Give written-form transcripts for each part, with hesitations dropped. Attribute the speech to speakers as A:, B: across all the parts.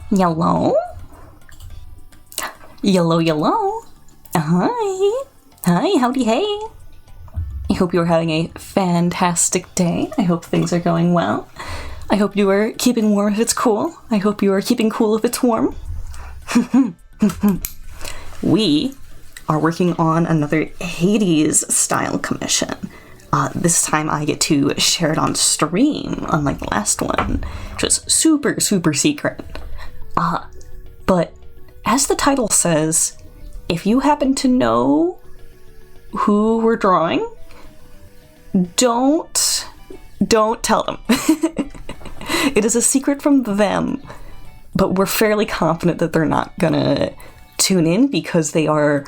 A: Yellow? Yellow, yellow. Hi. Hi, howdy, hey. I hope you're having a fantastic day. I hope things are going well. I hope you are keeping warm if it's cool. I hope you are keeping cool if it's warm. We are working on another Hades style commission. This time I get to share it on stream, unlike the last one, which was super, super secret. But as the title says, if you happen to know who we're drawing, don't tell them. It is a secret from them, but we're fairly confident that they're not gonna tune in because they are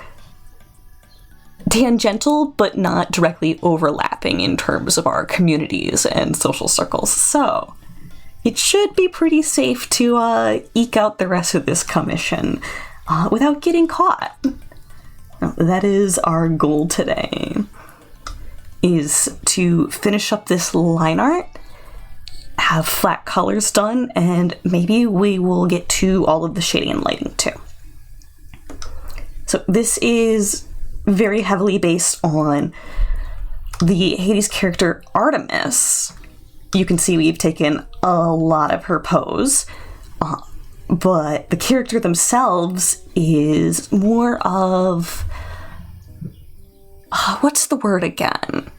A: tangential but not directly overlapping in terms of our communities and social circles. So it should be pretty safe to eke out the rest of this commission without getting caught. That is our goal today, is to finish up this line art, have flat colors done, and maybe we will get to all of the shading and lighting too. So this is very heavily based on the Hades character Artemis. You can see we've taken a lot of her pose, but the character themselves is more of, what's the word again?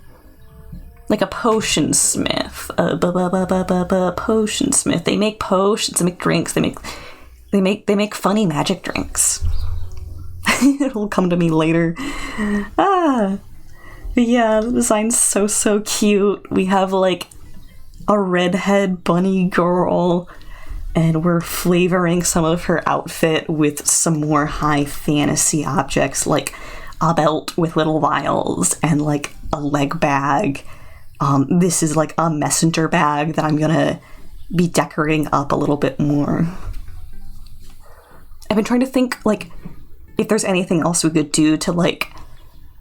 A: Like a potion smith. Potion smith. They make potions, they make drinks, they make funny magic drinks. It'll come to me later. But yeah, the design's so cute. We have like a redhead bunny girl, and we're flavoring some of her outfit with some more high fantasy objects, like a belt with little vials and like a leg bag. This is like a messenger bag that I'm gonna be decorating up a little bit more. I've been trying to think like if there's anything else we could do to like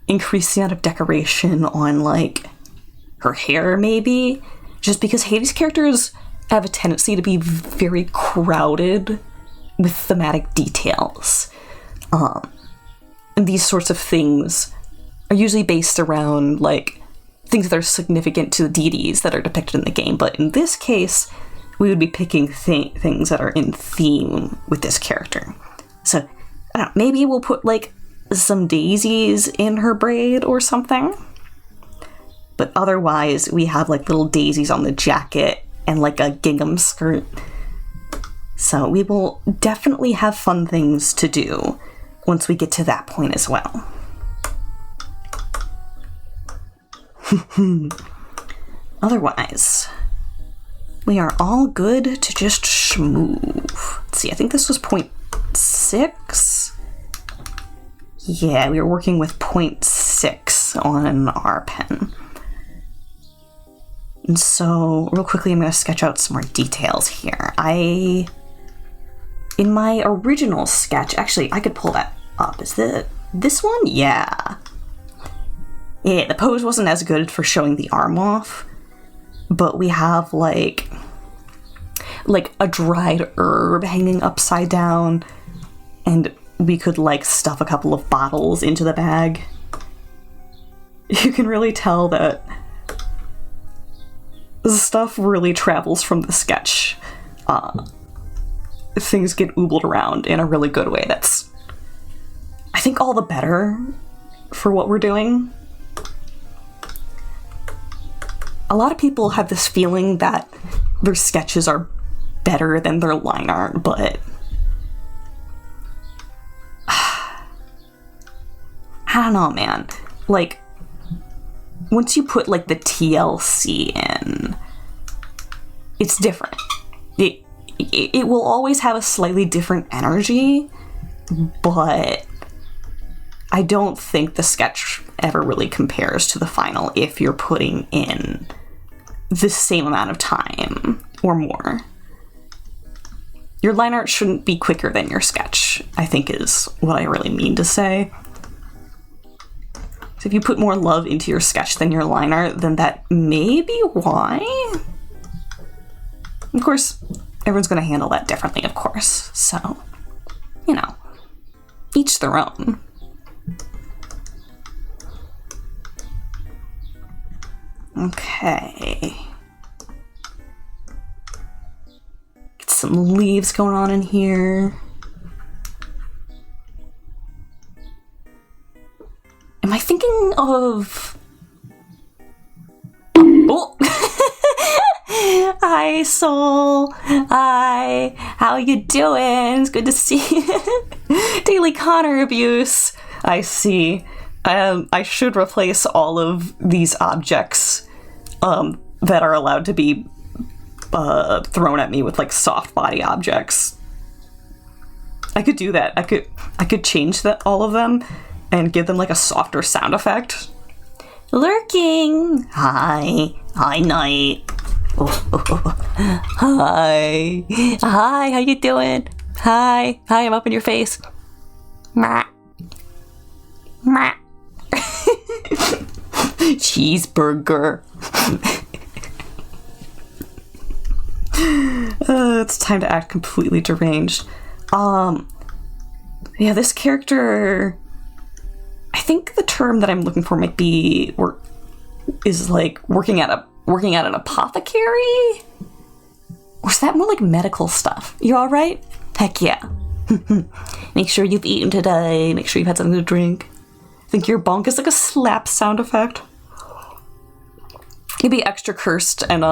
A: increase the amount of decoration on like her hair, maybe, just because Hades characters have a tendency to be very crowded with thematic details. And these sorts of things are usually based around like things that are significant to the deities that are depicted in the game, but in this case we would be picking things that are in theme with this character. So I don't know, maybe we'll put like some daisies in her braid or something. But otherwise, we have like little daisies on the jacket and like a gingham skirt. So we will definitely have fun things to do once we get to that point as well. Otherwise, we are all good to just schmoove. Let's see, I think this was 0.6. Yeah, we were working with 0.6 on our pen. And so, real quickly, I'm going to sketch out some more details here. In my original sketch, actually, I could pull that up. Is it this one? Yeah. Yeah, the pose wasn't as good for showing the arm off, but we have like a dried herb hanging upside down, and we could like stuff a couple of bottles into the bag. You can really tell that the stuff really travels from the sketch. Things get oobled around in a really good way. That's, I think, all the better for what we're doing. A lot of people have this feeling that their sketches are better than their line art, but I don't know, man. Like, once you put like the TLC in, it's different. It will always have a slightly different energy, but I don't think the sketch ever really compares to the final if you're putting in the same amount of time or more. Your line art shouldn't be quicker than your sketch, I think is what I really mean to say. So if you put more love into your sketch than your line art, then that may be why. Of course, everyone's going to handle that differently, of course. So, you know, each their own. Okay. Get some leaves going on in here. Am I thinking of... Oh! Hi, Soul. Hi. How you doing? It's good to see you. Daily Connor abuse. I see. I should replace all of these objects that are allowed to be thrown at me with like soft body objects. I could do that. I could change all of them and give them like a softer sound effect. Lurking. Hi. Hi, Night. Hi. Hi, how you doing? Hi. Hi, I'm up in your face. Meh. Meh. Cheeseburger. It's time to act completely deranged. Yeah, this character, I think the term that I'm looking for might be is like working at an apothecary? Or is that more like medical stuff? You all right? Heck yeah. Make sure you've eaten today. Make sure you've had something to drink. I think your bonk is like a slap sound effect. You'd be extra cursed and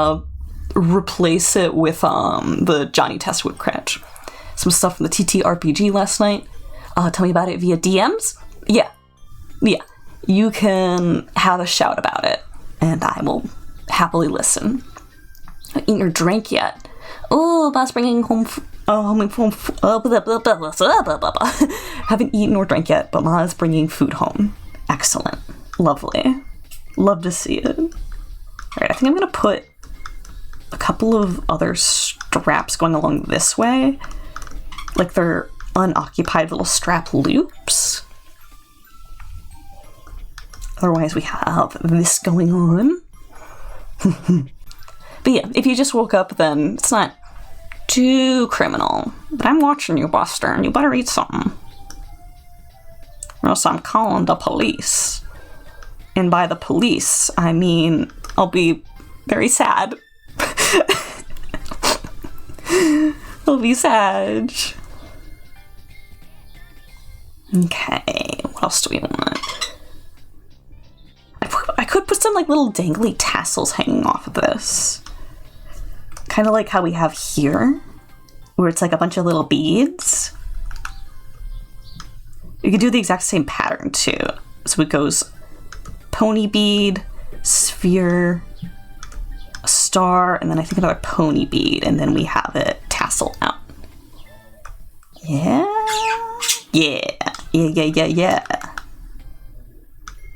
A: replace it with the Johnny Test Whip Cratch. Some stuff from the TTRPG last night. Tell me about it via DMs? Yeah. You can have a shout about it, and I will happily listen. Haven't eaten or drank yet. Oh, boss bringing home. Haven't eaten or drank yet, but Ma is bringing food home. Excellent. Lovely. Love to see it. Alright, I think I'm gonna put a couple of other straps going along this way. Like they're unoccupied little strap loops. Otherwise we have this going on. But yeah, if you just woke up, then it's not too criminal. But I'm watching you, Buster, and you better eat something. Or else I'm calling the police. And by the police, I mean I'll be very sad. I'll be sad. Okay, what else do we want? I could put some like little dangly tassels hanging off of this. Kind of like how we have here, where it's like a bunch of little beads. You could do the exact same pattern too. So it goes pony bead, sphere, a star, and then I think another pony bead, and then we have it tassel out. Yeah.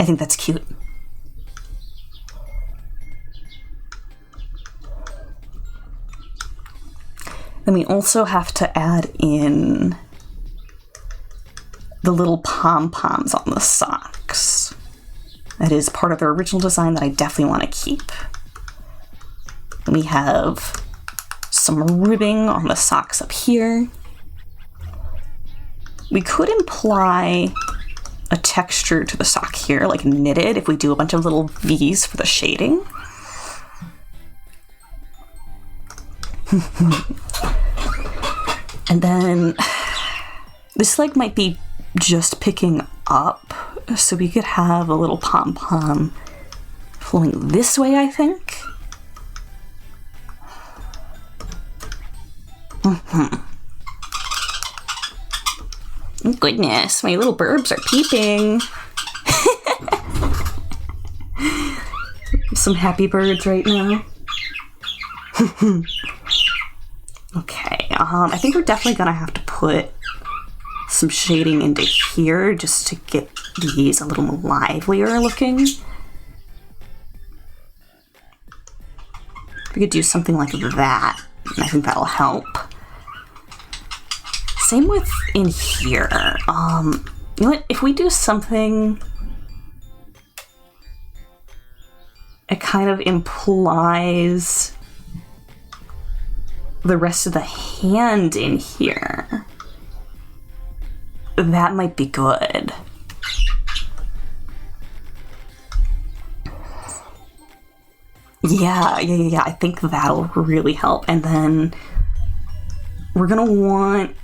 A: I think that's cute. Then we also have to add in the little pom-poms on the socks. That is part of their original design that I definitely want to keep. We have some ribbing on the socks up here. We could imply a texture to the sock here, like knitted, if we do a bunch of little V's for the shading. And then this leg might be just picking up, so we could have a little pom-pom flowing this way, I think. Goodness, my little burbs are peeping. Some happy birds right now. Okay, I think we're definitely gonna have to put some shading into here just to get these a little more livelier looking. We could do something like that, and I think that'll help. Same with in here. You know what? If we do something, it kind of implies the rest of the hand in here. That might be good. Yeah, I think that'll really help. And then we're gonna want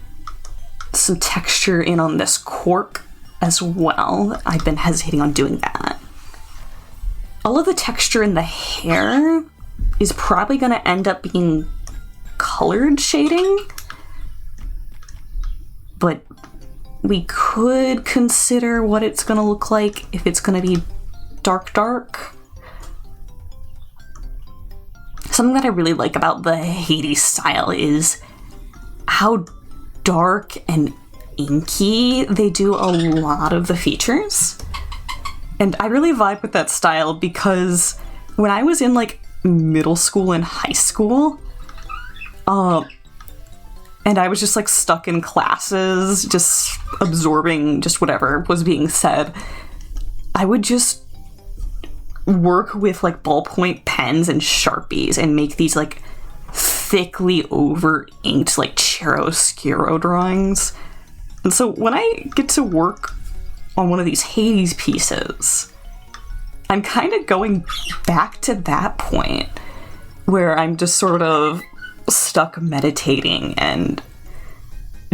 A: some texture in on this cork as well. I've been hesitating on doing that. All of the texture in the hair is probably gonna end up being colored shading, but we could consider what it's gonna look like if it's gonna be dark. Something that I really like about the Hades style is how dark and inky they do a lot of the features. And I really vibe with that style because when I was in like middle school and high school, and I was just like stuck in classes, just absorbing just whatever was being said, I would just work with like ballpoint pens and Sharpies and make these like thickly over inked like chiaroscuro drawings. And so when I get to work on one of these Hades pieces, I'm kind of going back to that point where I'm just sort of stuck meditating and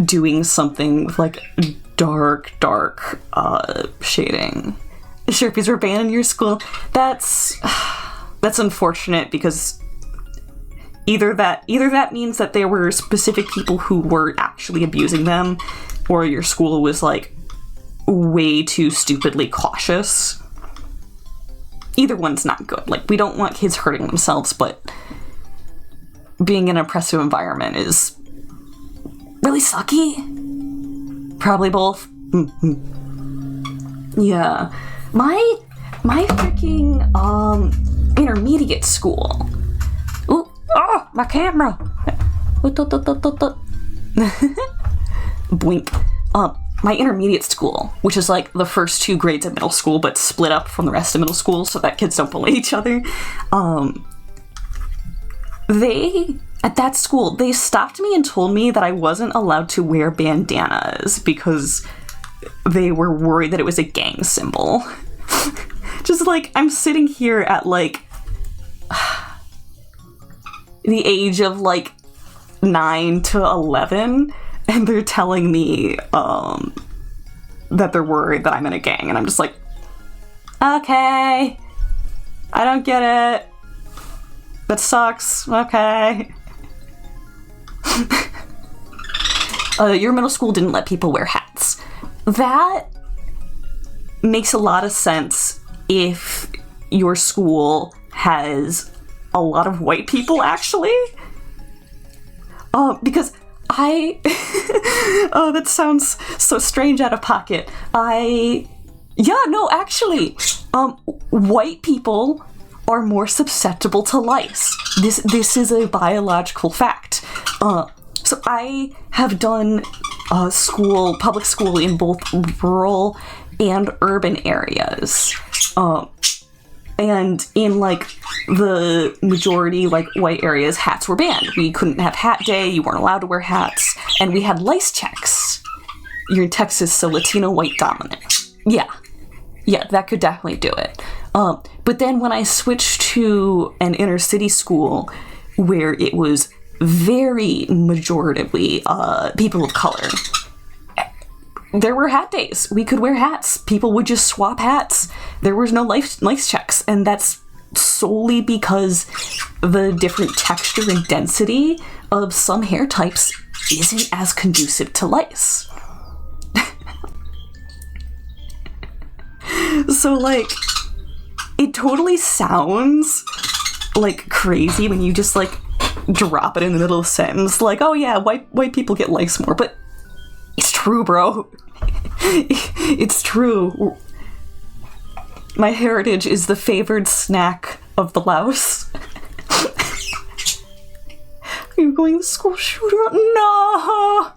A: doing something with like dark shading. Sharpies were banned in your school. That's unfortunate because either that means that there were specific people who were actually abusing them, or your school was like way too stupidly cautious. Either one's not good. Like, we don't want kids hurting themselves, but being in an oppressive environment is really sucky. Probably both. Yeah. My freaking intermediate school. Ooh, oh, my camera. Blink. My intermediate school, which is like the first 2 grades of middle school, but split up from the rest of middle school so that kids don't bully each other. At that school, they stopped me and told me that I wasn't allowed to wear bandanas because they were worried that it was a gang symbol. Just like, I'm sitting here at like the age of like 9 to 11, and they're telling me that they're worried that I'm in a gang, and I'm just like, okay, I don't get it. That sucks. Okay. Your middle school didn't let people wear hats. That makes a lot of sense if your school has a lot of white people, actually. Because oh, that sounds so strange out of pocket. Actually, white people are more susceptible to lice. This is a biological fact. So I have done public school in both rural and urban areas. And in like the majority like white areas, hats were banned. We couldn't have hat day, you weren't allowed to wear hats, and we had lice checks. You're in Texas, so Latino white dominant. Yeah, that could definitely do it. But then when I switched to an inner city school where it was very majoritively people of color, there were hat days. We could wear hats. People would just swap hats. There was no lice checks, and that's solely because the different texture and density of some hair types isn't as conducive to lice. So, like, it totally sounds like crazy when you just like drop it in the middle of a sentence, like, oh yeah, white people get lice more, but it's true, bro. It's true. My heritage is the favored snack of the louse. Are you going to school shooter? No!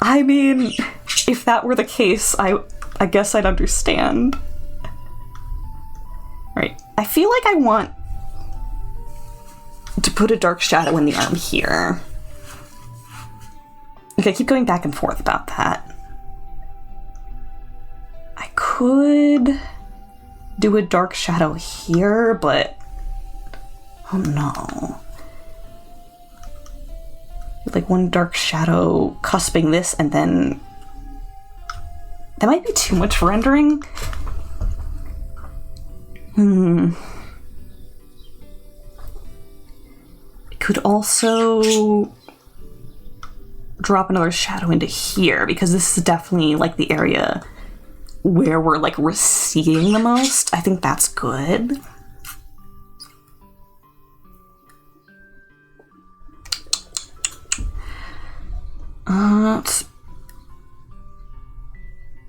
A: I mean, if that were the case, I guess I'd understand. Right. I feel like I want to put a dark shadow in the arm here. Okay, I keep going back and forth about that. I could do a dark shadow here, but oh no. Like one dark shadow cusping this, and then that might be too much rendering. It could also drop another shadow into here, because this is definitely like the area where we're like receding the most. I think that's good.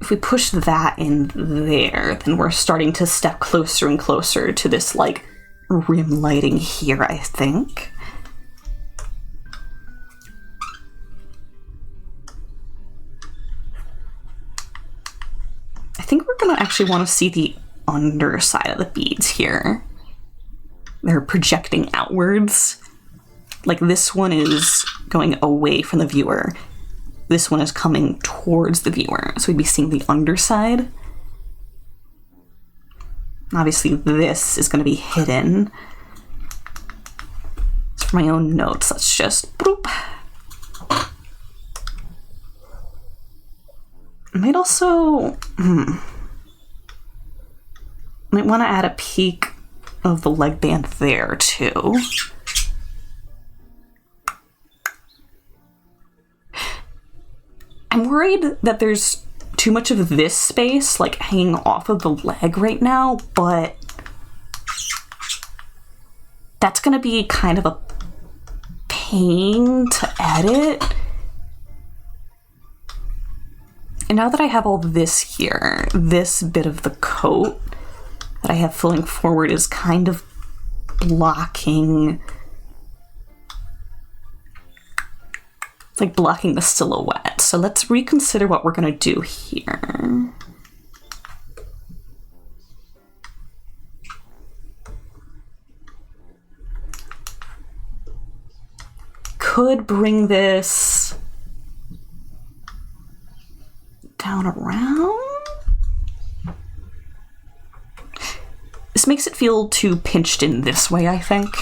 A: If we push that in there, then we're starting to step closer and closer to this like rim lighting here, I think. I think we're gonna actually want to see the underside of the beads here. They're projecting outwards. Like this one is going away from the viewer. This one is coming towards the viewer. So we'd be seeing the underside. Obviously this is going to be hidden. So for my own notes, let's just boop. I might also might want to add a peek of the leg band there too. I'm worried that there's too much of this space like hanging off of the leg right now, but that's gonna be kind of a pain to edit. And now that I have all this here, this bit of the coat that I have flowing forward is kind of blocking. It's like blocking the silhouette. So let's reconsider what we're gonna do here. Could bring this down around. This makes it feel too pinched in this way, I think.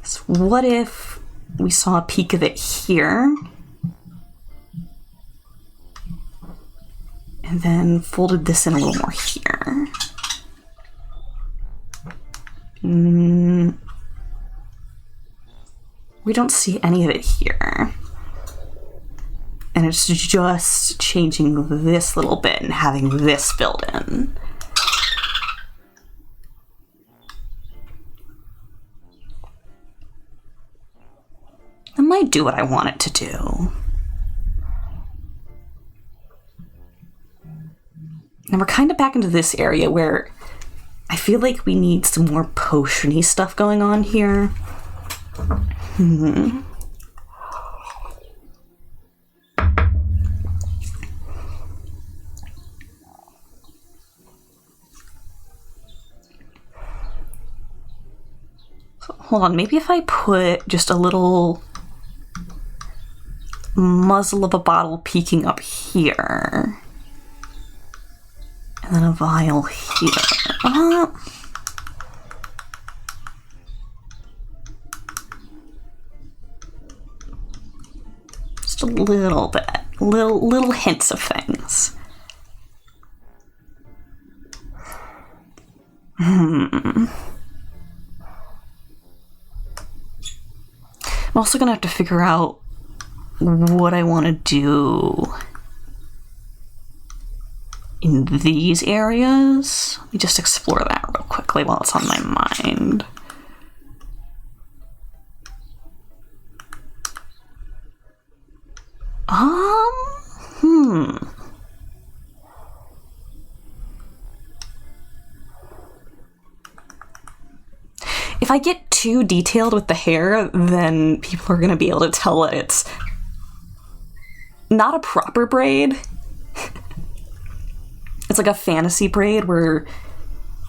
A: So what if we saw a peek of it here? And then folded this in a little more here. We don't see any of it here. And it's just changing this little bit and having this filled in. That might do what I want it to do. And we're kind of back into this area where I feel like we need some more potion-y stuff going on here. So, hold on, maybe if I put just a little muzzle of a bottle peeking up here. And then a vial here. Just a little bit. Little hints of things. I'm also gonna have to figure out what I want to do in these areas. Let me just explore that real quickly while it's on my mind. If I get too detailed with the hair, then people are going to be able to tell that it's not a proper braid. It's like a fantasy braid where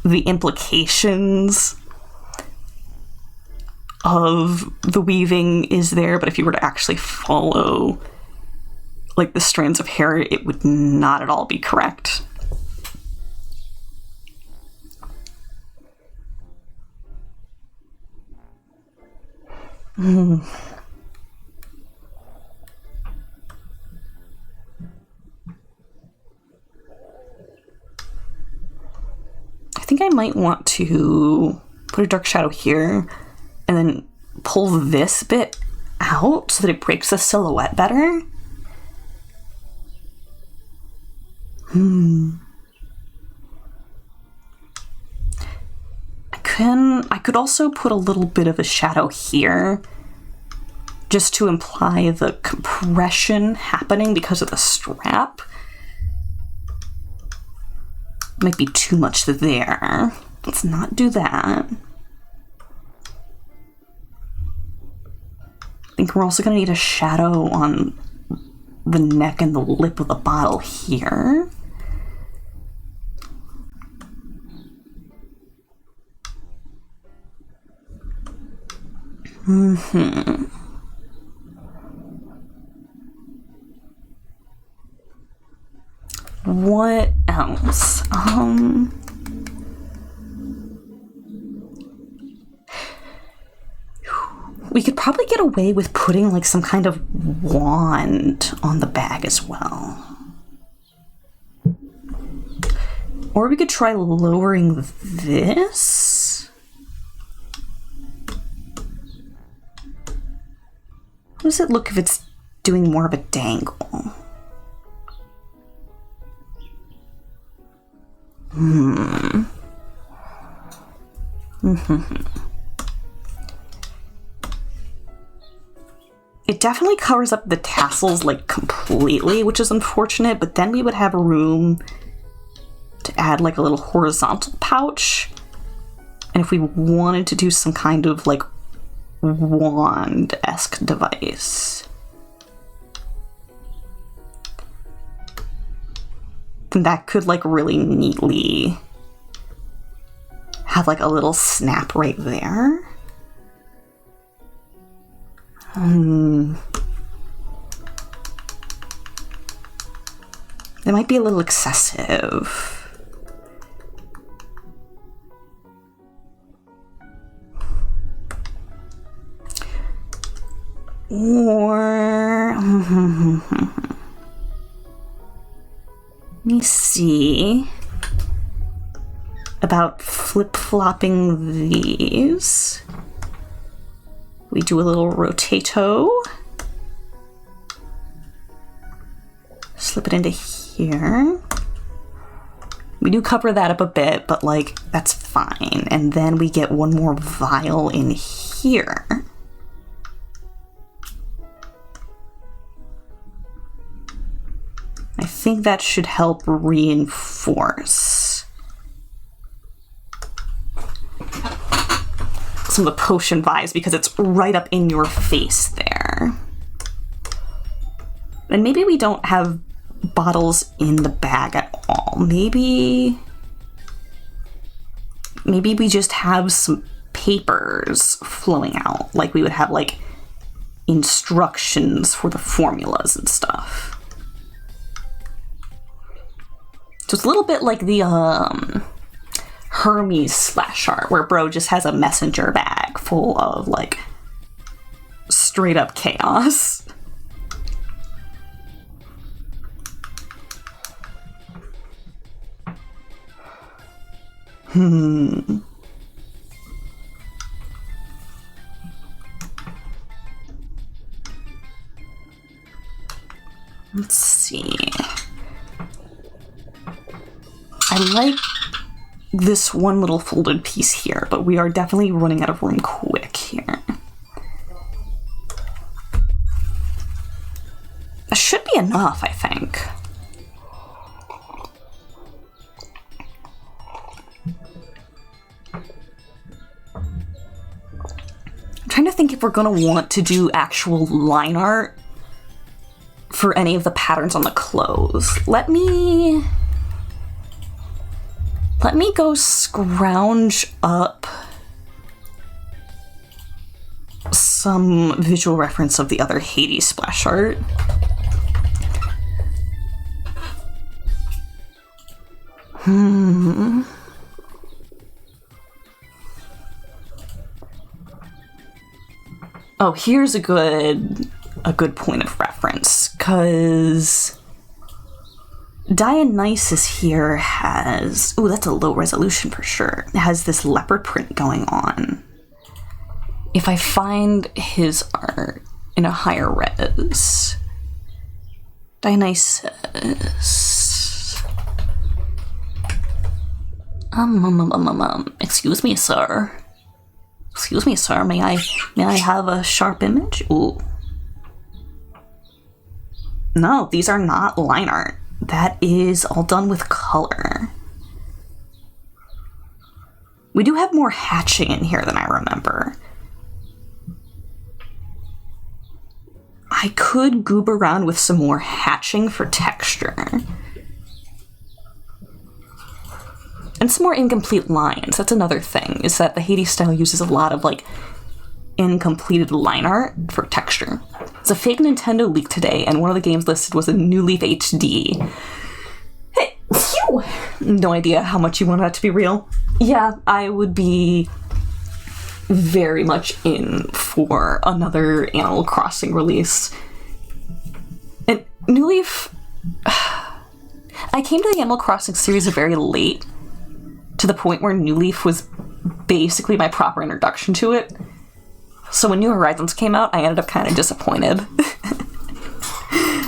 A: the implications of the weaving is there, but if you were to actually follow like the strands of hair, it would not at all be correct. I think I might want to put a dark shadow here and then pull this bit out so that it breaks the silhouette better. I could also put a little bit of a shadow here just to imply the compression happening because of the strap. Might be too much there. Let's not do that. I think we're also going to need a shadow on the neck and the lip of the bottle here. What else? We could probably get away with putting like some kind of wand on the bag as well. Or we could try lowering this. How does it look if it's doing more of a dangle? It definitely covers up the tassels like completely, which is unfortunate, but then we would have room to add like a little horizontal pouch. And if we wanted to do some kind of like wand-esque device, then that could like really neatly have like a little snap right there. It might be a little excessive. Or let me see about flip-flopping these. We do a little rotato. Slip it into here. We do cover that up a bit, but like, that's fine. And then we get one more vial in here. I think that should help reinforce some of the potion vibes because it's right up in your face there. And maybe we don't have bottles in the bag at all. Maybe we just have some papers flowing out, like we would have like instructions for the formulas and stuff. So it's a little bit like the Hermes slash art, where bro just has a messenger bag full of like straight up chaos. Let's see. I like this one little folded piece here, but we are definitely running out of room quick here. That should be enough, I think. I'm trying to think if we're gonna want to do actual line art for any of the patterns on the clothes. Let me go scrounge up some visual reference of the other Hades splash art. Oh, here's a good point of reference, because Dionysus here has... Ooh, that's a low resolution for sure. It has this leopard print going on. If I find his art in a higher res... Dionysus... Excuse me, sir. Excuse me, sir. May I have a sharp image? Ooh. No, these are not line art. That is all done with color. We do have more hatching in here than I remember. I could goob around with some more hatching for texture. And some more incomplete lines. That's another thing, is that the Hades style uses a lot of, like, incompleted line art for texture. It's a fake Nintendo leak today, and one of the games listed was a New Leaf HD. Hey, phew! No idea how much you want that to be real. Yeah, I would be very much in for another Animal Crossing release. And New Leaf... I came to the Animal Crossing series very late, to the point where New Leaf was basically my proper introduction to it. So when New Horizons came out, I ended up kind of disappointed.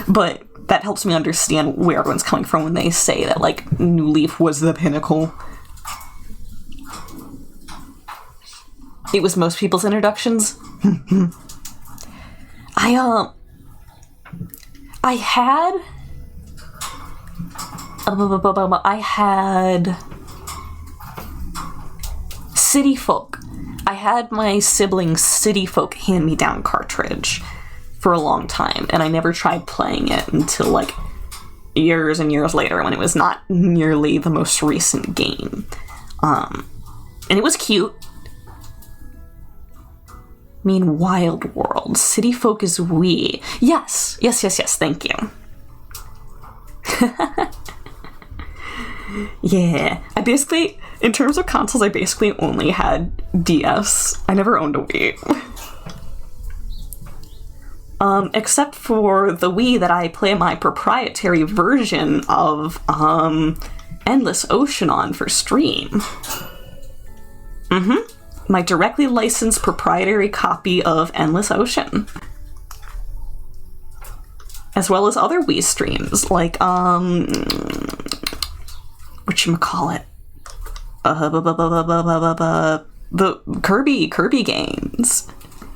A: But that helps me understand where everyone's coming from when they say that, like, New Leaf was the pinnacle. It was most people's introductions. I had City Folk. I had my sibling's City Folk hand-me-down cartridge for a long time, and I never tried playing it until, like, years and years later when it was not nearly the most recent game. And it was cute. I mean, Wild World. City Folk is Wii. Yes, thank you. Yeah. I basically, in terms of consoles, I basically only had DS. I never owned a Wii. Except for the Wii that I play my proprietary version of, Endless Ocean on for stream. My directly licensed proprietary copy of Endless Ocean. As well as other Wii streams, like, whatchamacallit? The Kirby games.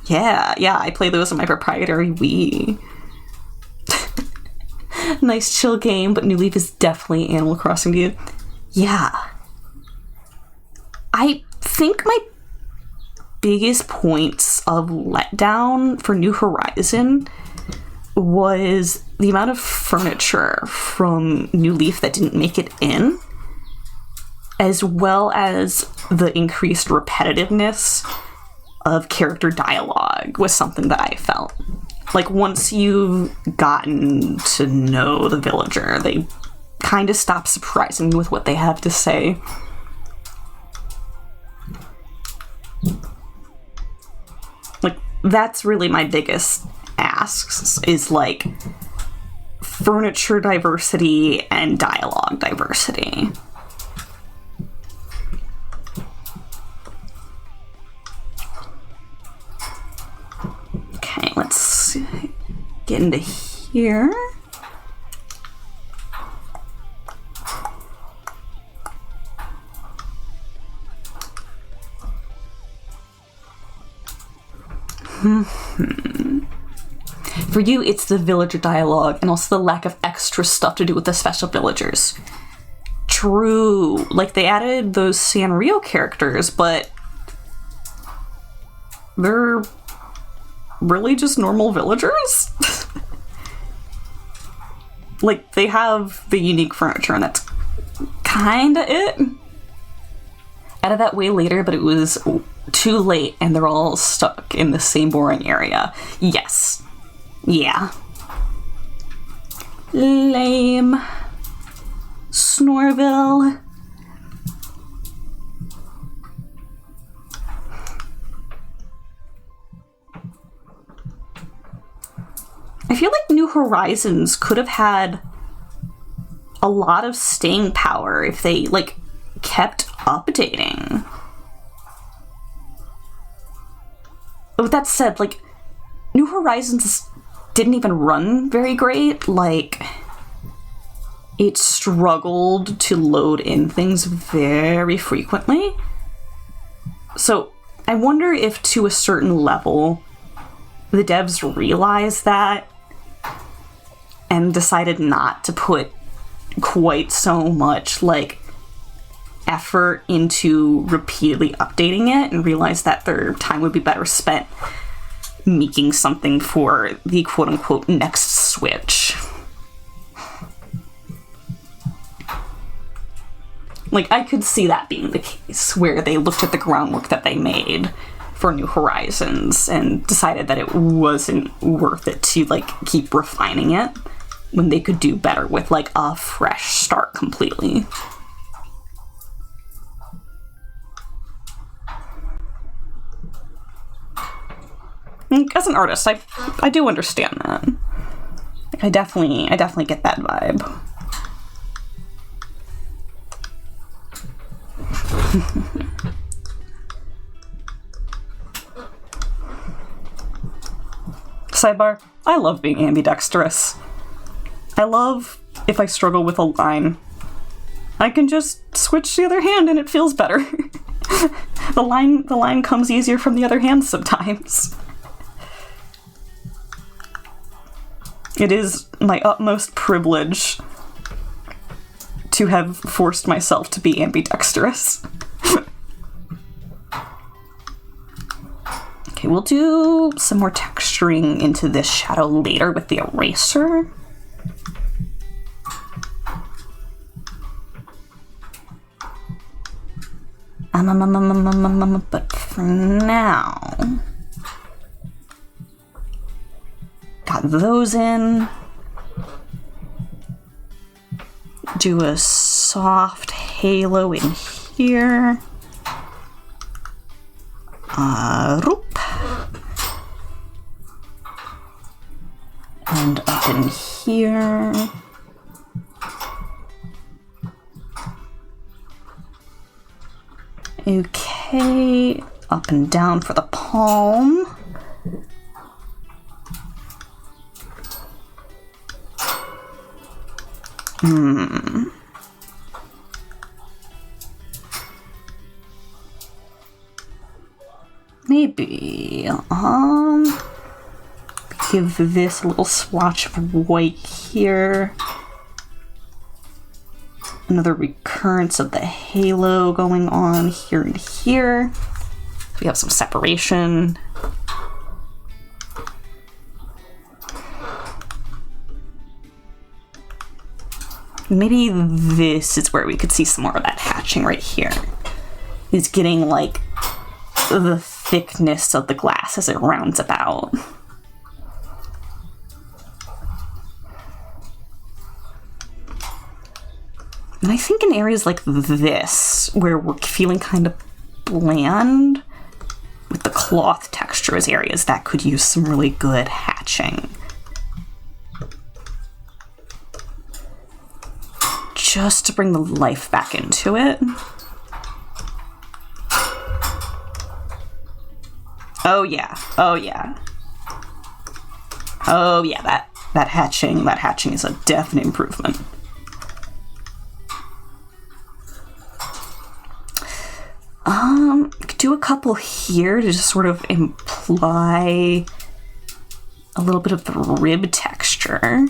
A: Yeah, I play those on my proprietary Wii. Nice chill game, but New Leaf is definitely Animal Crossing to you. Yeah. I think my biggest points of letdown for New Horizon was the amount of furniture from New Leaf that didn't make it in, as well as the increased repetitiveness of character dialogue was something that I felt. Like, once you've gotten to know the villager, they kind of stop surprising you with what they have to say. Like, that's really my biggest asks, is, like, furniture diversity and dialogue diversity. Okay, let's get into here. For you, it's the villager dialogue and also the lack of extra stuff to do with the special villagers. True. Like, they added those Sanrio characters, but they're really just normal villagers? Like, they have the unique furniture, and that's kinda it. Added that way later, but it was too late and they're all stuck in the same boring area. Yes. Yeah. Lame. Snorville. I feel like New Horizons could have had a lot of staying power if they, like, kept updating. With that said, like, New Horizons didn't even run very great. Like, it struggled to load in things very frequently. So I wonder if to a certain level the devs realized that and decided not to put quite so much, like, effort into repeatedly updating it, and realized that their time would be better spent making something for the quote-unquote next Switch. Like, I could see that being the case, where they looked at the groundwork that they made for New Horizons and decided that it wasn't worth it to, like, keep refining it when they could do better with, like, a fresh start completely. As an artist, I do understand that. Like, I definitely get that vibe. Sidebar, I love being ambidextrous. I love if I struggle with a line, I can just switch the other hand and it feels better. The line comes easier from the other hand sometimes. It is my utmost privilege to have forced myself to be ambidextrous. Okay, we'll do some more texturing into this shadow later with the eraser. But for now, got those in. Do a soft halo in here. Roop. And up in here. Okay, up and down for the palm. Maybe, give this a little swatch of white here. Another recurrence of the halo going on here and here. We have some separation. Maybe this is where we could see some more of that hatching right here. It's getting, like, the thickness of the glass as it rounds about. And I think in areas like this, where we're feeling kind of bland with the cloth texture as areas that could use some really good hatching. Just to bring the life back into it. Oh yeah, oh yeah. Oh yeah, that hatching is a definite improvement. Could do a couple here to just sort of imply a little bit of the rib texture.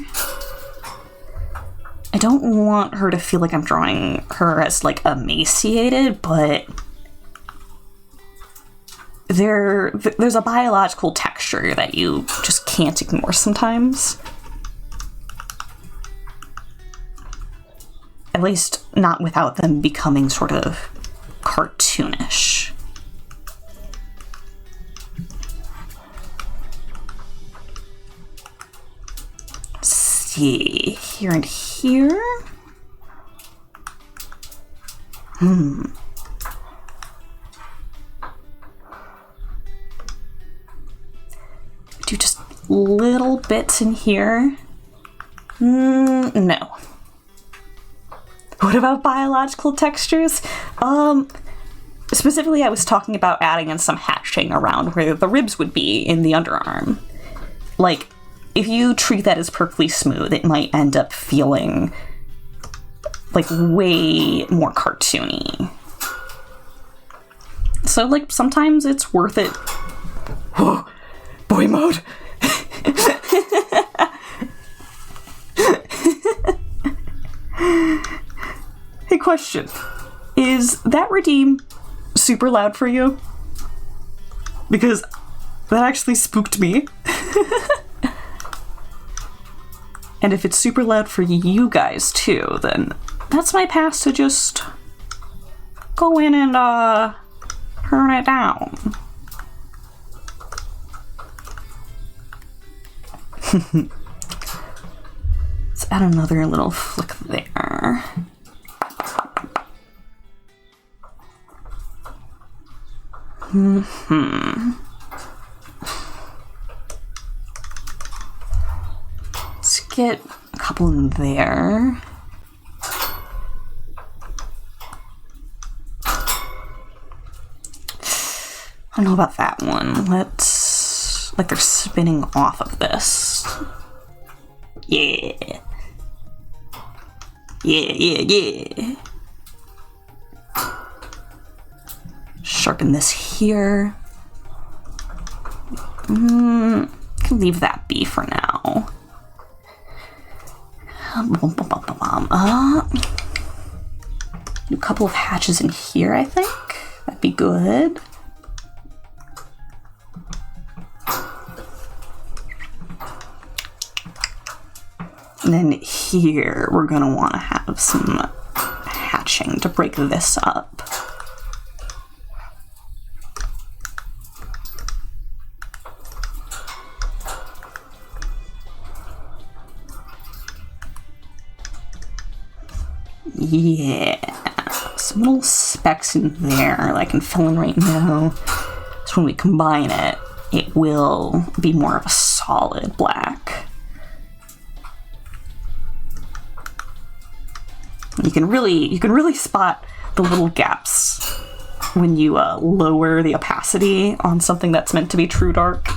A: I don't want her to feel like I'm drawing her as, like, emaciated, but there's a biological texture that you just can't ignore sometimes. At least not without them becoming sort of cartoonish. see. Here and here. Do just little bits in here. No. What about biological textures? Specifically, I was talking about adding in some hatching around where the ribs would be in the underarm. Like, if you treat that as perfectly smooth, it might end up feeling like way more cartoony. So, like, sometimes it's worth it. Whoa, boy mode. Hey, question. Is that redeem super loud for you? Because that actually spooked me. And if it's super loud for you guys too, then that's my pass to just go in and turn it down. Let's add another little flick there. Let's get a couple in there. I don't know about that one. Let's... like they're spinning off of this. Yeah. Yeah. Sharpen this here. Can leave that be for now. Do a couple of hatches in here, I think. That'd be good. And then here, we're gonna want to have some hatching to break this up. Yeah, some little specks in there that I can fill in right now. So when we combine it, it will be more of a solid black. You can really spot the little gaps when you lower the opacity on something that's meant to be true dark.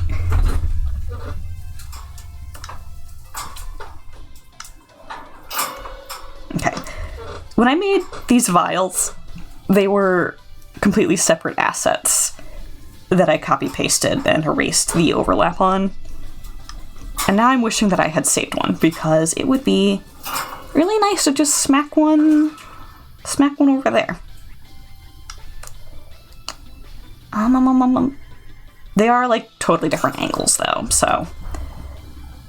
A: Okay. When I made these vials, they were completely separate assets that I copy-pasted and erased the overlap on. And now I'm wishing that I had saved one, because it would be really nice to just smack one over there. They are like totally different angles though, so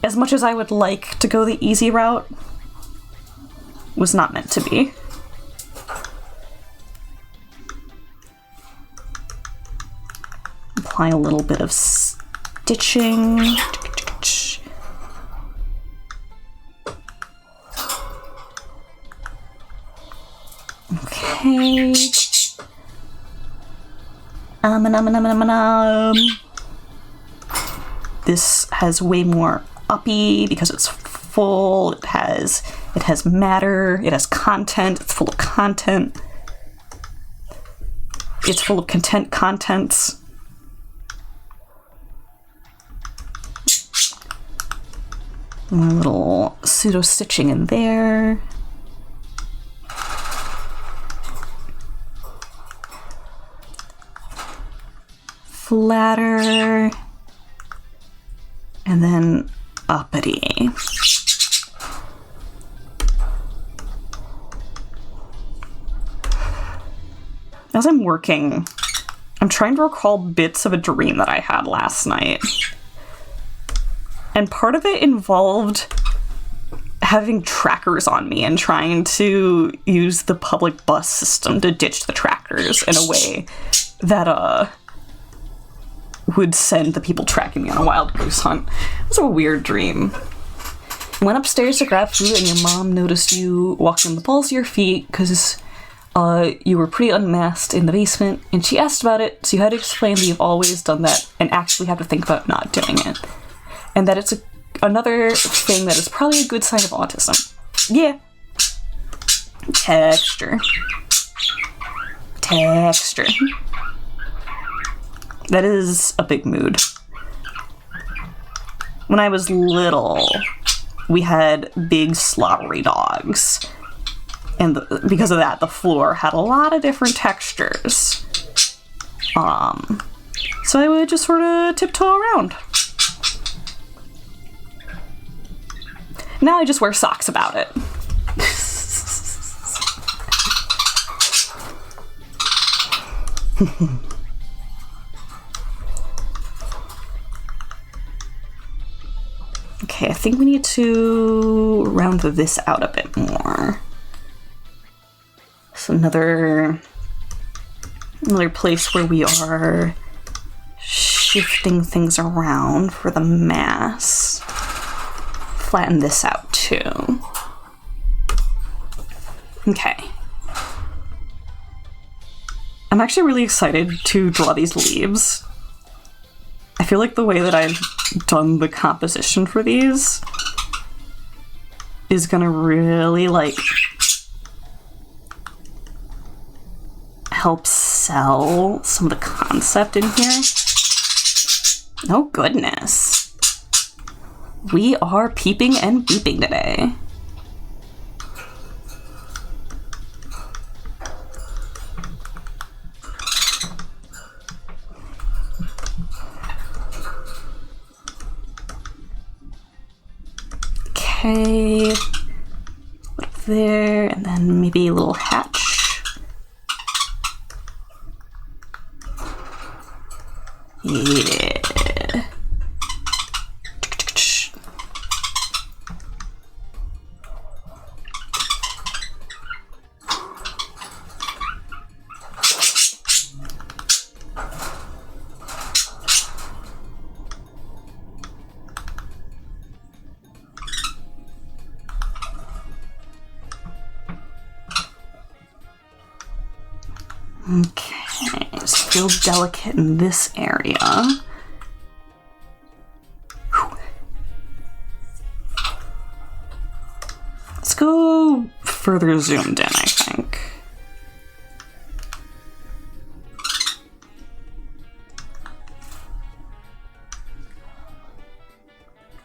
A: as much as I would like to go the easy route, was not meant to be. Apply a little bit of stitching. Okay. This has way more uppy because it's full. It has matter. It has content. It's full of content. It's full of contents. A little pseudo stitching in there. Flatter, and then uppity. As I'm working, I'm trying to recall bits of a dream that I had last night. And part of it involved having trackers on me and trying to use the public bus system to ditch the trackers in a way that, would send the people tracking me on a wild goose hunt. It was a weird dream. went upstairs to grab food and your mom noticed you walking the balls of your feet because you were pretty unmasked in the basement, and she asked about it, so you had to explain that you've always done that and actually have to think about not doing it. And that it's another thing that is probably a good sign of autism. Yeah. Texture. That is a big mood. When I was little, we had big slobbery dogs. And because of that, the floor had a lot of different textures. So I would just sort of tiptoe around. Now I just wear socks about it. Okay, I think we need to round this out a bit more. So another place where we are shifting things around for the mass. Flatten this out too. Okay. I'm actually really excited to draw these leaves. I feel like the way that I've done the composition for these is gonna really, like, help sell some of the concept in here. Oh goodness. We are peeping and beeping today. Okay, up there, and then maybe a little hatch. Yeah. Okay, just feel delicate in this area. Whew. Let's go further zoomed in, I think.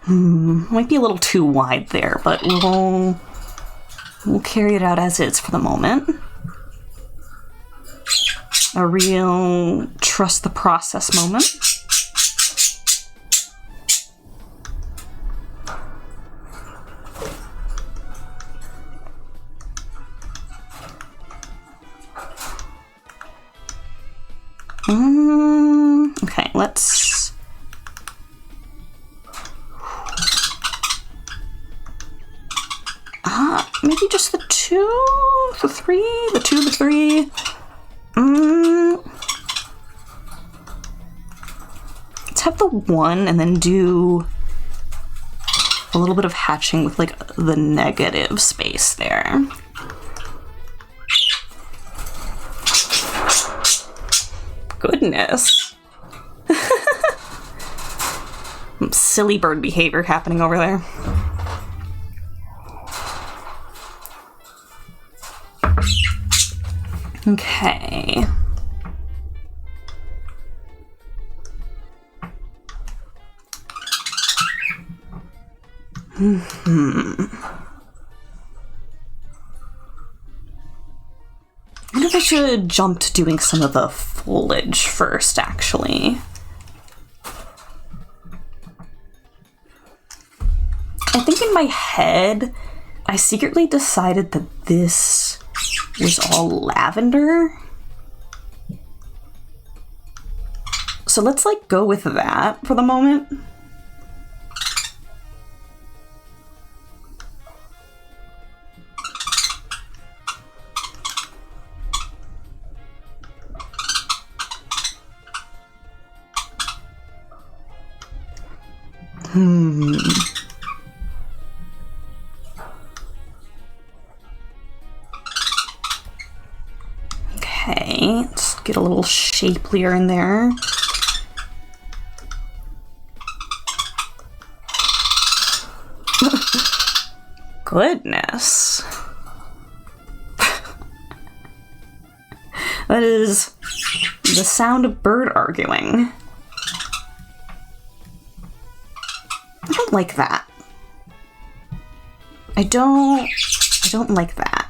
A: Might be a little too wide there, but we'll carry it out as is for the moment. A real trust the process moment. Okay, let's... maybe just the two, the three, the two, the three. Let's have the one and then do a little bit of hatching with, like, the negative space there. Goodness. Some silly bird behavior happening over there. Okay. I wonder if I should jump to doing some of the foliage first, actually. I think in my head, I secretly decided that this was all lavender. So let's, like, go with that for the moment. get a little shapelier in there. Goodness. That is the sound of bird arguing. I don't like that. I don't like that.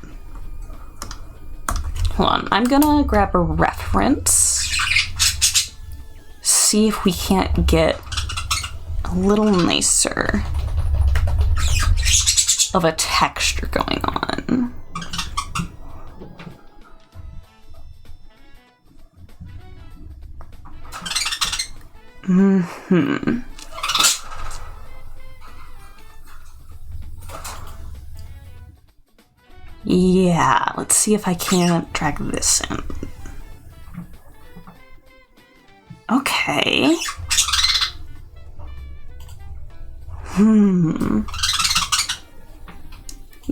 A: Hold on, I'm gonna grab a reference. See if we can't get a little nicer of a texture going on. Yeah, let's see if I can't drag this in. Okay. I'm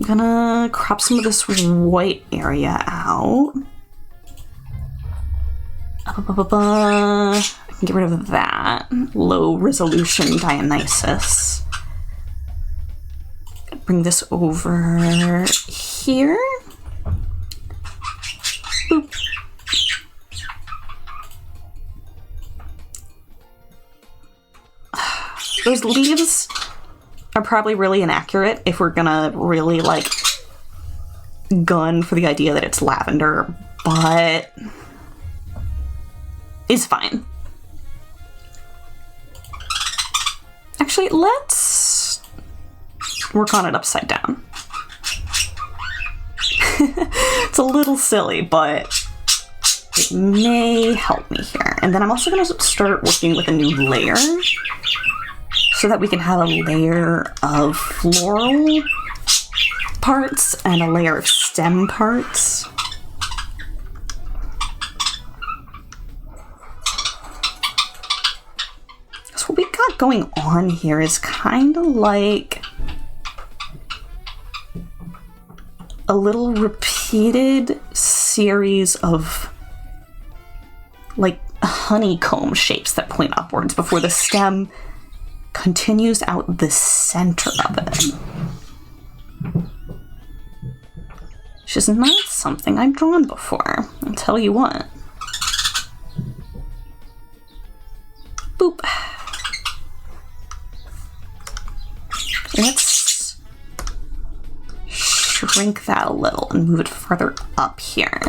A: gonna crop some of this white area out. I can get rid of that. Low resolution Dionysus. Bring this over here. Boop. Those leaves are probably really inaccurate if we're gonna really like gun for the idea that it's lavender, but it's fine. Actually, let's work on it upside down. It's a little silly, but it may help me here. And then I'm also going to start working with a new layer so that we can have a layer of floral parts and a layer of stem parts. So what we got going on here is kind of like a little repeated series of like honeycomb shapes that point upwards before the stem continues out the center of it. Which is not something I've drawn before, I'll tell you what. Boop. Let's shrink that a little and move it further up here.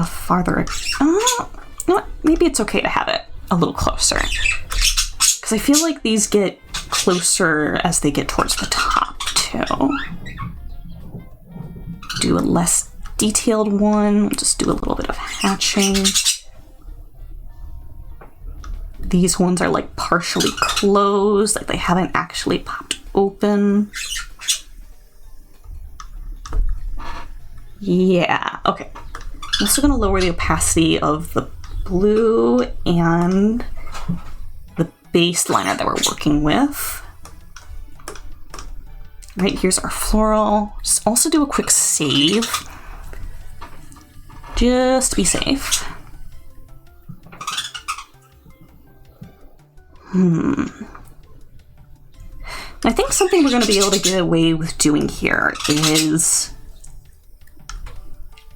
A: Farther. You know what? Maybe it's okay to have it a little closer. Because I feel like these get closer as they get towards the top, too. Do a less detailed one. We'll just do a little bit of hatching. These ones are like partially closed, like they haven't actually popped open. Yeah, okay. I'm also going to lower the opacity of the blue and the base liner that we're working with. Right, here's our floral. Just also do a quick save. Just to be safe. I think something we're going to be able to get away with doing here is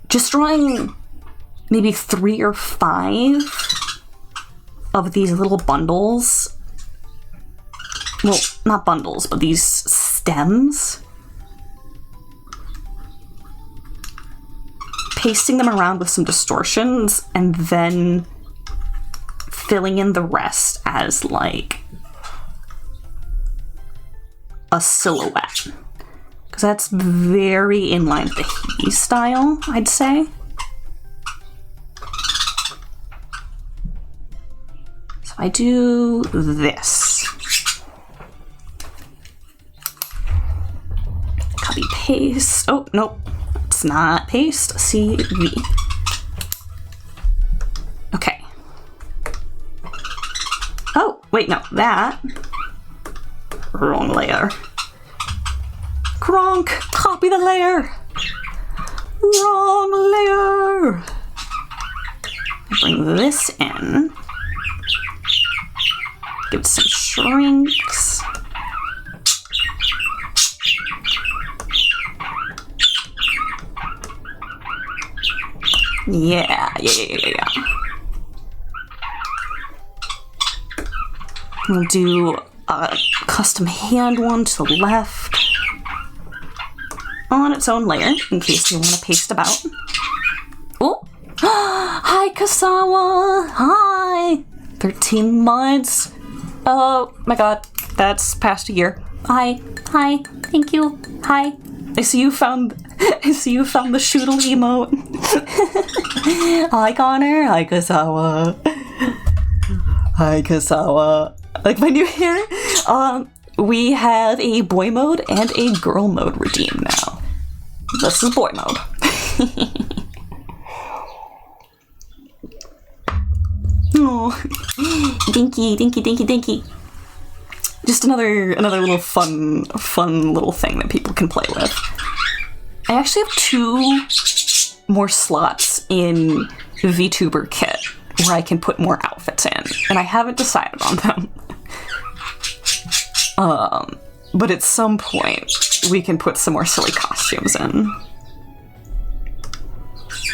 A: just drawing maybe 3 or 5 of these little bundles. Well, not bundles, but these stems. Pasting them around with some distortions and then filling in the rest as like a silhouette. Because that's very in line with the Hades style, I'd say. So I do this. Copy paste. Oh, nope. It's not paste. CV. Okay. Wait, no, that. Wrong layer. Gronk, copy the layer. Wrong layer. Bring this in. Give it some shrinks. Yeah. We'll do a custom hand one to the left on its own layer in case you want to paste about. Oh, hi Kasawa. Hi. 13 months. Oh my god, that's past a year. Hi, thank you. Hi. I see you found the shoodle emote. Hi Connor. Hi Kasawa. Hi Kasawa. Like my new hair. We have a boy mode and a girl mode redeemed now. This is boy mode. Oh, dinky. Just another little fun little thing that people can play with. I actually have 2 more slots in the VTuber kit where I can put more outfits in, and I haven't decided on them. But at some point, we can put some more silly costumes in.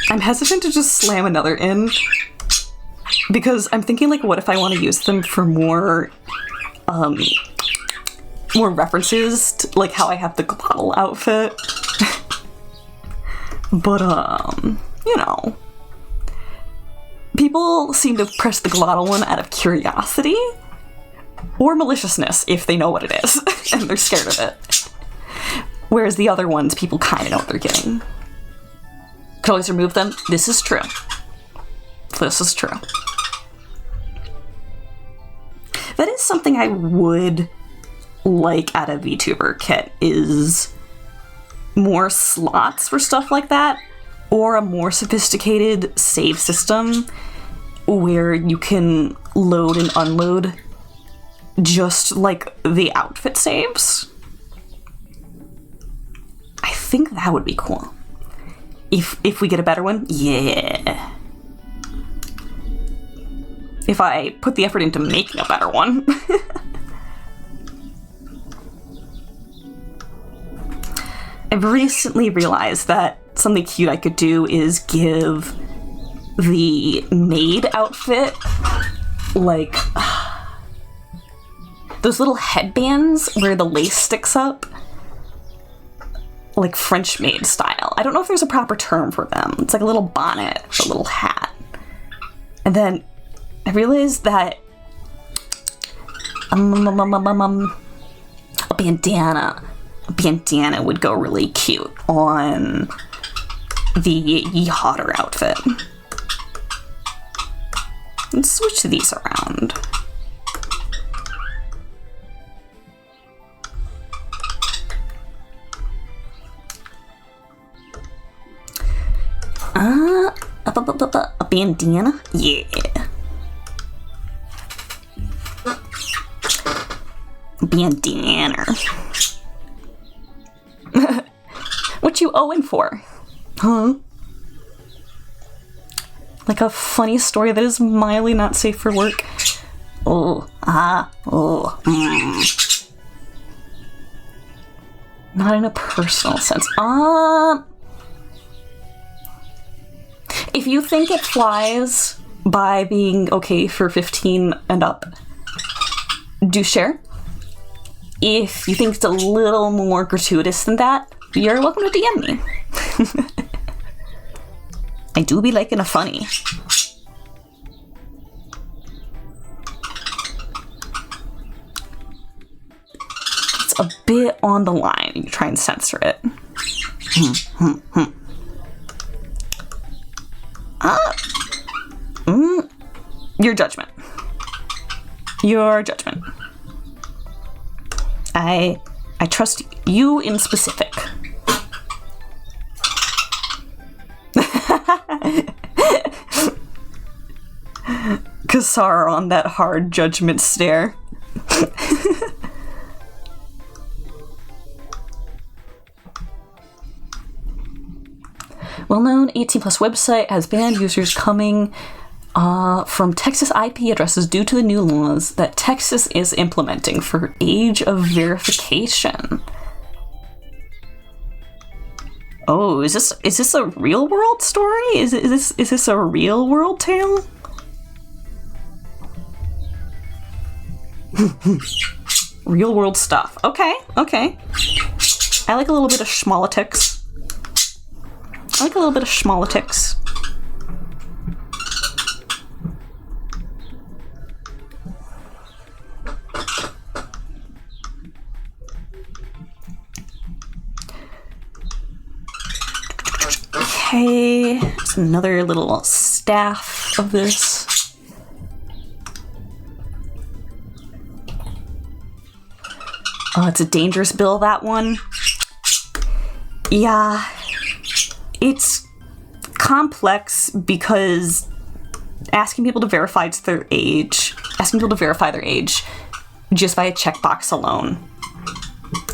A: I'm hesitant to just slam another in, because I'm thinking, like, what if I want to use them for more references to, like, how I have the glottal outfit. But, you know. People seem to press the glottal one out of curiosity or maliciousness if they know what it is and they're scared of it. Whereas the other ones, people kind of know what they're getting. Could always remove them. This is true. This is true. That is something I would like at a VTuber kit, is more slots for stuff like that, or a more sophisticated save system where you can load and unload just like the outfit saves. I think that would be cool. If we get a better one, yeah. If I put the effort into making a better one. I've recently realized that something cute I could do is give the maid outfit, like, those little headbands where the lace sticks up, like French maid style. I don't know if there's a proper term for them. It's like a little bonnet or a little hat. And then I realized that a bandana would go really cute on the Yehotter outfit. Let's switch these around. A bandana? Yeah. Bandana. What you owing for? Huh? Like a funny story that is mildly not safe for work. Not in a personal sense. If you think it flies by being okay for 15 and up, do share. If you think it's a little more gratuitous than that, you're welcome to DM me. I do be liking a funny. It's a bit on the line. You try and censor it. Your judgment. Your judgment. I trust you in specific. Sauron, that hard judgment stare. Well-known 18 plus website has banned users coming from Texas IP addresses due to the new laws that Texas is implementing for age of verification. Oh, is this a real world story? Is this a real world tale? Real world stuff. Okay. I like a little bit of schmolitics. Okay, it's another little staff of this. Oh, it's a dangerous bill, that one. Yeah, it's complex because asking people to verify their age just by a checkbox alone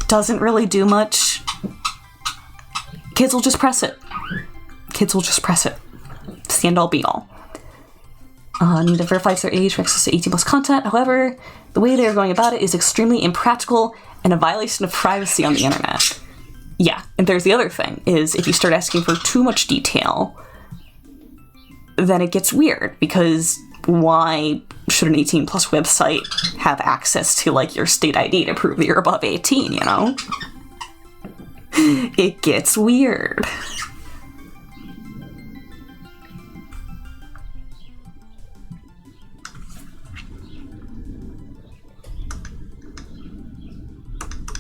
A: doesn't really do much. Kids will just press it. It's the end all be all. Need to verify their age for access to 18 plus content. However, the way they're going about it is extremely impractical and a violation of privacy on the internet. Yeah, and there's the other thing, is if you start asking for too much detail, then it gets weird, because why should an 18 plus website have access to, like, your state ID to prove that you're above 18, you know? It gets weird.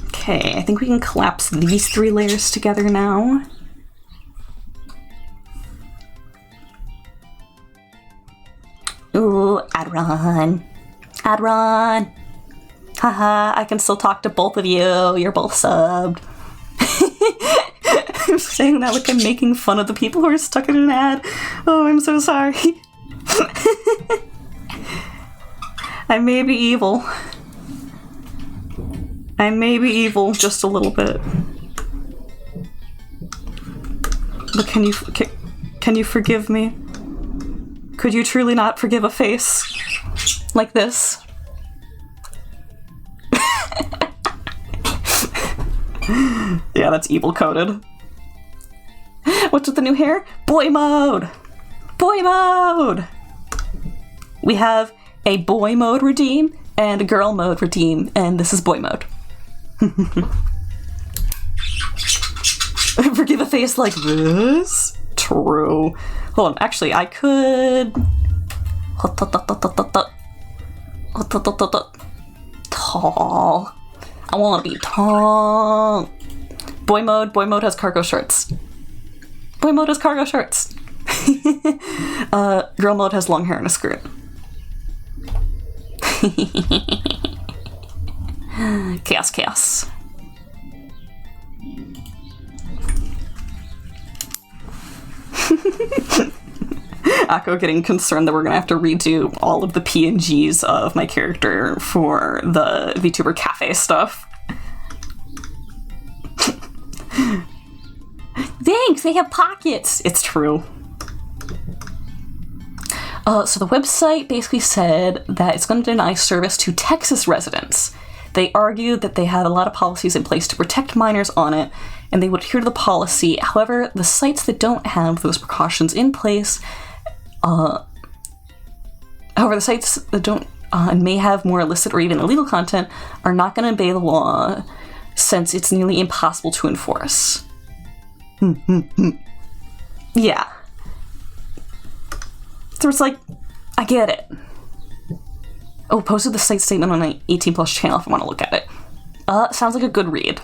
A: Okay, I think we can collapse these 3 layers together now. Ooh, ad run. Haha, I can still talk to both of you. You're both subbed. I'm saying that like I'm making fun of the people who are stuck in an ad. Oh, I'm so sorry. I may be evil. Just a little bit. But can you forgive me? Could you truly not forgive a face like this? Yeah, that's evil coded. What's with the new hair? Boy mode! We have a boy mode redeem and a girl mode redeem, and this is boy mode. Forgive a face like this? True. Hold on, actually, I could... Tall. I want to be tall. Boy mode has cargo shorts. Girl mode has long hair and a skirt. Chaos. Akko getting concerned that we're gonna have to redo all of the PNGs of my character for the VTuber cafe stuff. Thanks, they have pockets! It's true. So the website basically said that it's going to deny service to Texas residents. They argued that they had a lot of policies in place to protect minors on it, and they would adhere to the policy. However, the sites that don't have those precautions in place, and may have more illicit or even illegal content, are not going to obey the law, since it's nearly impossible to enforce. Yeah. So it's like, I get it. Oh, posted the site statement on my 18 plus channel if I want to look at it. Sounds like a good read.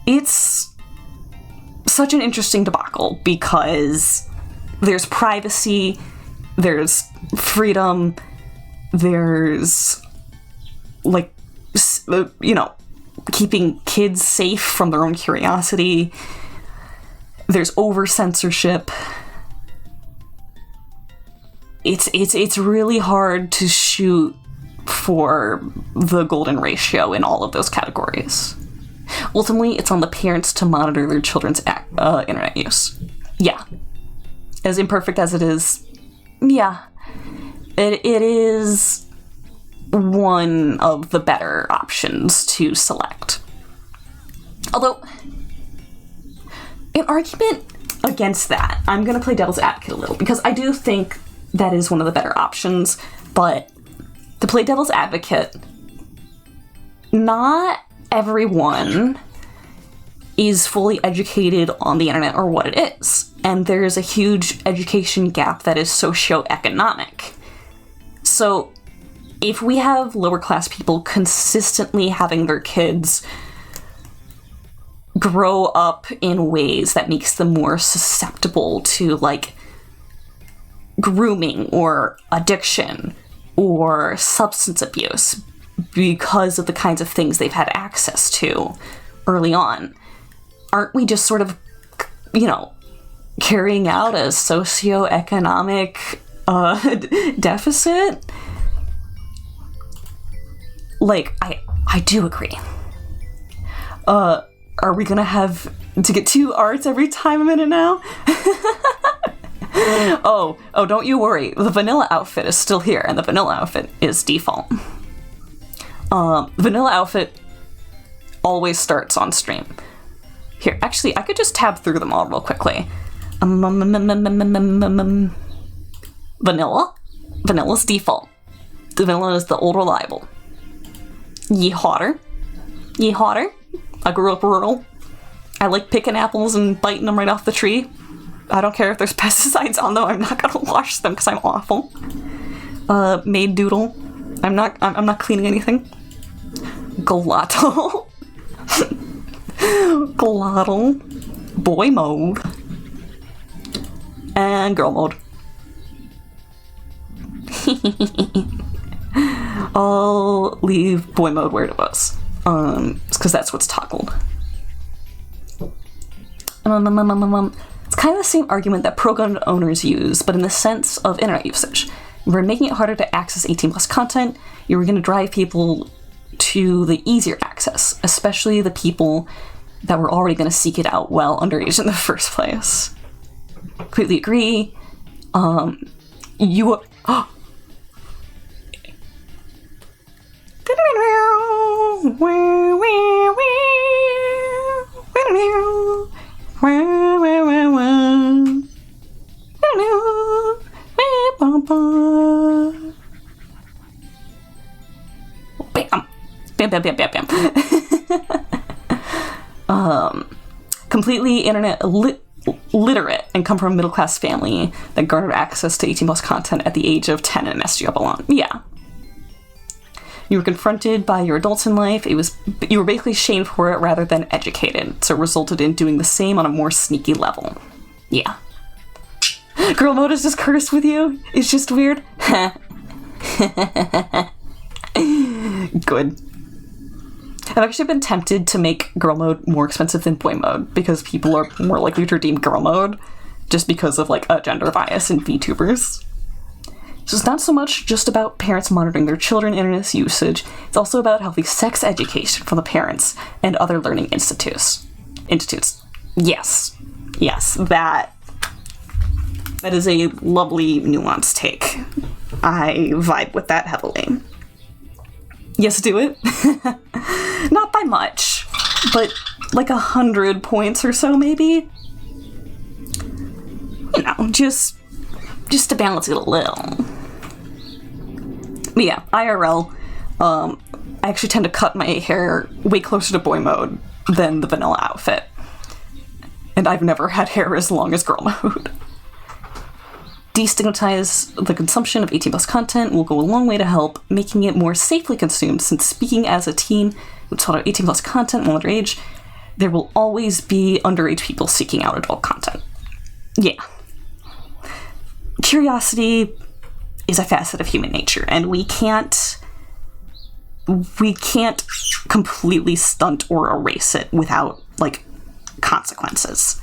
A: It's such an interesting debacle because there's privacy, there's freedom, there's, like, you know, keeping kids safe from their own curiosity, there's over-censorship. it's really hard to shoot for the golden ratio in all of those categories. Ultimately, it's on the parents to monitor their children's internet use. Yeah. As imperfect as it is, yeah. It is one of the better options to select. Although, an argument against that, I'm going to play devil's advocate a little, because I do think that is one of the better options, but to play devil's advocate, not everyone is fully educated on the internet or what it is. And there's a huge education gap that is socioeconomic. So if we have lower class people consistently having their kids grow up in ways that makes them more susceptible to, like, grooming or addiction or substance abuse because of the kinds of things they've had access to early on, aren't we just sort of, carrying out a socioeconomic deficit? Like, I do agree. Are we gonna have to get 2 arts every time I'm in it now? Oh, don't you worry. The vanilla outfit is still here, and the vanilla outfit is default. Vanilla outfit always starts on stream. Here, actually, I could just tab through them all real quickly. Vanilla. Vanilla's default. The vanilla is the old reliable. Ye hotter. I grew up rural. I like picking apples and biting them right off the tree. I don't care if there's pesticides on them. I'm not gonna wash them because I'm awful. Maid doodle. I'm not cleaning anything. Glottal. Glottal. Boy mode. And girl mode. I'll leave boy mode where it was. Because that's what's toggled. It's kind of the same argument that pro-gun owners use, but in the sense of internet usage. We're making it harder to access 18+ content. You're going to drive people to the easier access, especially the people that were already going to seek it out while underage in the first place. Completely agree. Bam. Completely internet literate and come from a middle-class family that garnered access to 18+ content at the age of 10 and messed you up a lot. Yeah. You were confronted by your adults in life. You were basically shamed for it rather than educated, so it resulted in doing the same on a more sneaky level. Yeah. Girl mode is just cursed with you? It's just weird? Good. I've actually been tempted to make girl mode more expensive than boy mode because people are more likely to redeem girl mode just because of, like, a gender bias in VTubers. So it's not so much just about parents monitoring their children internet usage, it's also about healthy sex education from the parents and other learning institutes. Yes, that is a lovely, nuanced take. I vibe with that heavily. Yes, do it. Not by much, but like 100 points or so, maybe. Just to balance it a little. But yeah, IRL, I actually tend to cut my hair way closer to boy mode than the vanilla outfit. And I've never had hair as long as girl mode. Destigmatize the consumption of 18+ content will go a long way to help making it more safely consumed, since speaking as a teen who sought out 18+ content while underage, there will always be underage people seeking out adult content. Yeah. Curiosity is a facet of human nature, and we can't completely stunt or erase it without, like, consequences.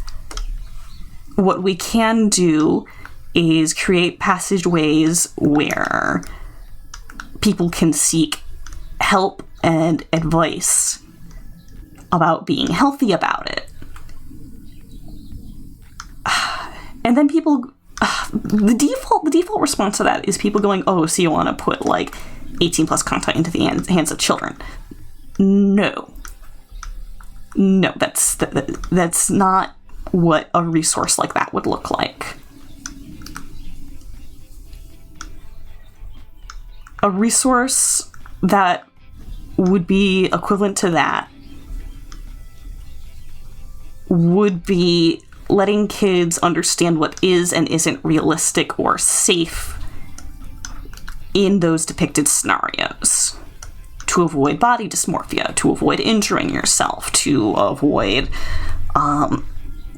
A: What we can do is create passageways where people can seek help and advice about being healthy about it. And then people, the default response to that is people going, oh, so you want to put like 18 plus content into the hands of children. No, that's not what a resource like that would look like. A resource that would be equivalent to that would be letting kids understand what is and isn't realistic or safe in those depicted scenarios, to avoid body dysmorphia, to avoid injuring yourself, to avoid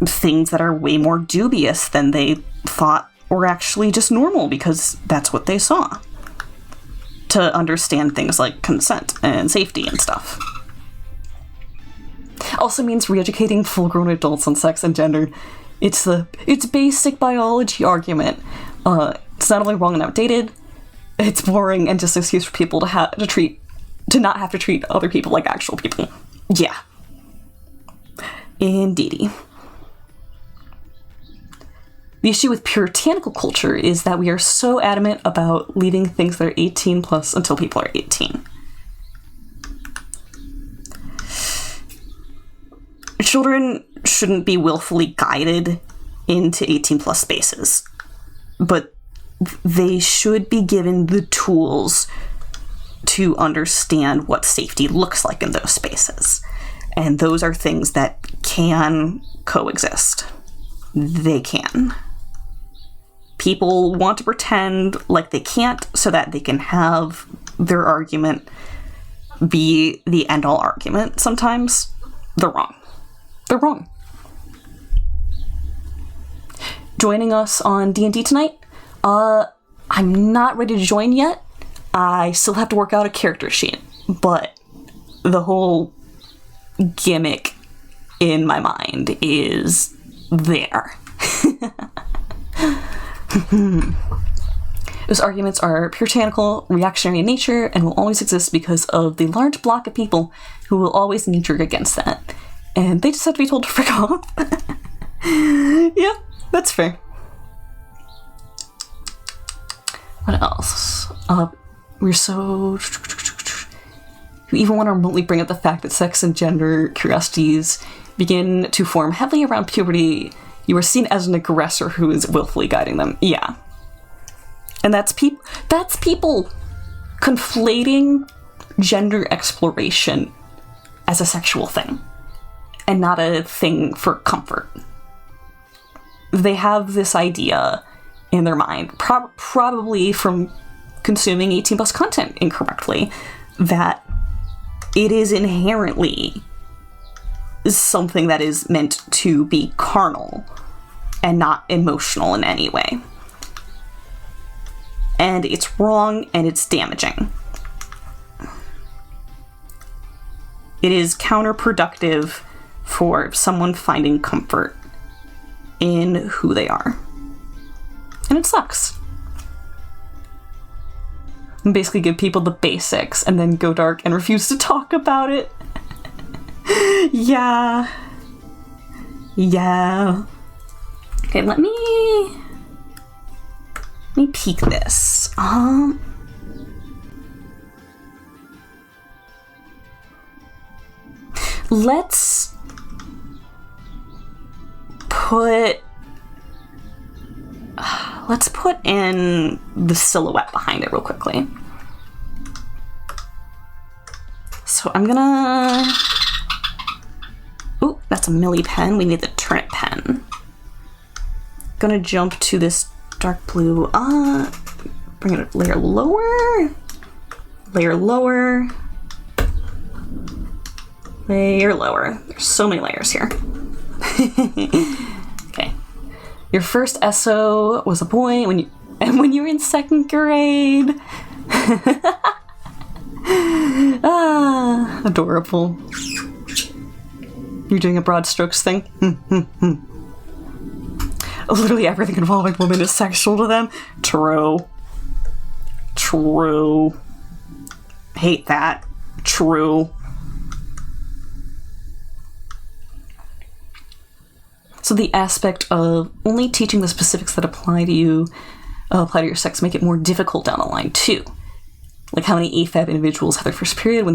A: things that are way more dubious than they thought were actually just normal because that's what they saw. To understand things like consent and safety and stuff. Also means re-educating full-grown adults on sex and gender. It's basic biology argument. It's not only wrong and outdated, it's boring and just an excuse for people to not have to treat other people like actual people. Yeah. Indeedy. The issue with puritanical culture is that we are so adamant about leaving things that are 18 plus until people are 18. Children shouldn't be willfully guided into 18 plus spaces, but they should be given the tools to understand what safety looks like in those spaces. And those are things that can coexist. They can. People want to pretend like they can't so that they can have their argument be the end-all argument. Sometimes they're wrong. They're wrong. Joining us on D&D tonight? I'm not ready to join yet. I still have to work out a character sheet, but the whole gimmick in my mind is there. Those arguments are puritanical, reactionary in nature, and will always exist because of the large block of people who will always knee-jerk against that. And they just have to be told to frick off. Yeah, that's fair. What else? We're so... You even want to remotely bring up the fact that sex and gender curiosities begin to form heavily around puberty. You are seen as an aggressor who is willfully guiding them. Yeah. And that's people conflating gender exploration as a sexual thing and not a thing for comfort. They have this idea in their mind, probably from consuming 18 plus content incorrectly, that it is inherently something that is meant to be carnal and not emotional in any way. And it's wrong and it's damaging. It is counterproductive for someone finding comfort in who they are. And it sucks. And basically give people the basics and then go dark and refuse to talk about it. Yeah. Okay, let me peek this. Let's put in the silhouette behind it real quickly. So I'm gonna... Ooh, that's a Millie pen. We need the Turnip pen. Gonna jump to this dark blue. Bring it a layer lower. Layer lower. Layer lower. There's so many layers here. Okay. Your first SO was a boy when you were in second grade. Adorable. You're doing a broad strokes thing? literally everything involving women is sexual to them. True. True. Hate that. True. So the aspect of only teaching the specifics that apply to you, apply to your sex, make it more difficult down the line too. Like how many AFAB individuals had their first period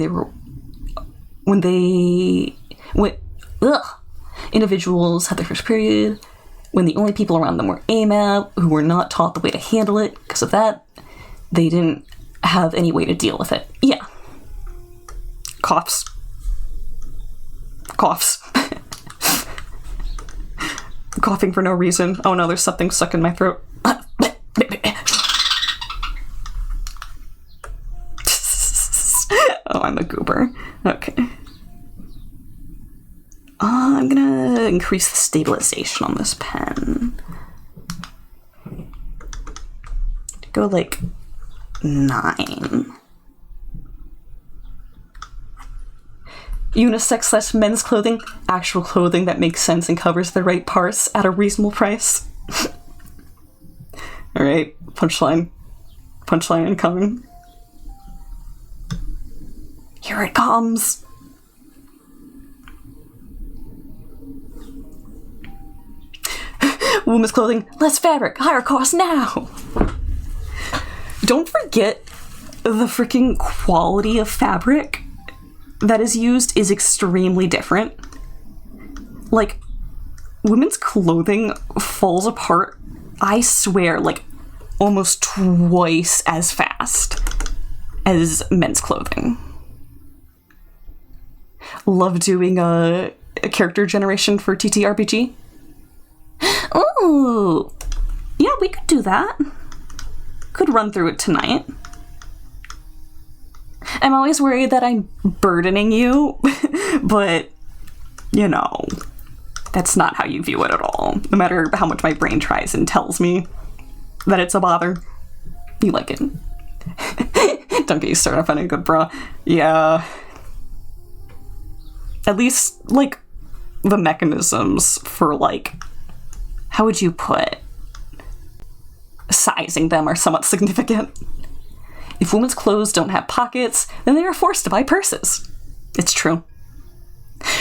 A: individuals had their first period when the only people around them were AMAB, who were not taught the way to handle it. Because of that, they didn't have any way to deal with it. Yeah. Coughs. Coughs. Coughing for no reason. Oh no, there's something stuck in my throat. Oh, I'm a goober. Okay. I'm gonna increase the stabilization on this pen. Go like 9. Unisex / men's clothing. Actual clothing that makes sense and covers the right parts at a reasonable price. Alright, punchline. Punchline incoming. Here it comes. Women's clothing, less fabric, higher cost now. Don't forget the freaking quality of fabric that is used is extremely different. Like, women's clothing falls apart, I swear, like, almost twice as fast as men's clothing. Love doing a character generation for TTRPG. Ooh, yeah, we could do that. Could run through it tonight. I'm always worried that I'm burdening you, but, you know, that's not how you view it at all. No matter how much my brain tries and tells me that it's a bother, you like it. Don't get you started on finding a good bra. Yeah. At least, like, the mechanisms for, like, how would you put sizing them are somewhat significant. If women's clothes don't have pockets, then they are forced to buy purses. It's true.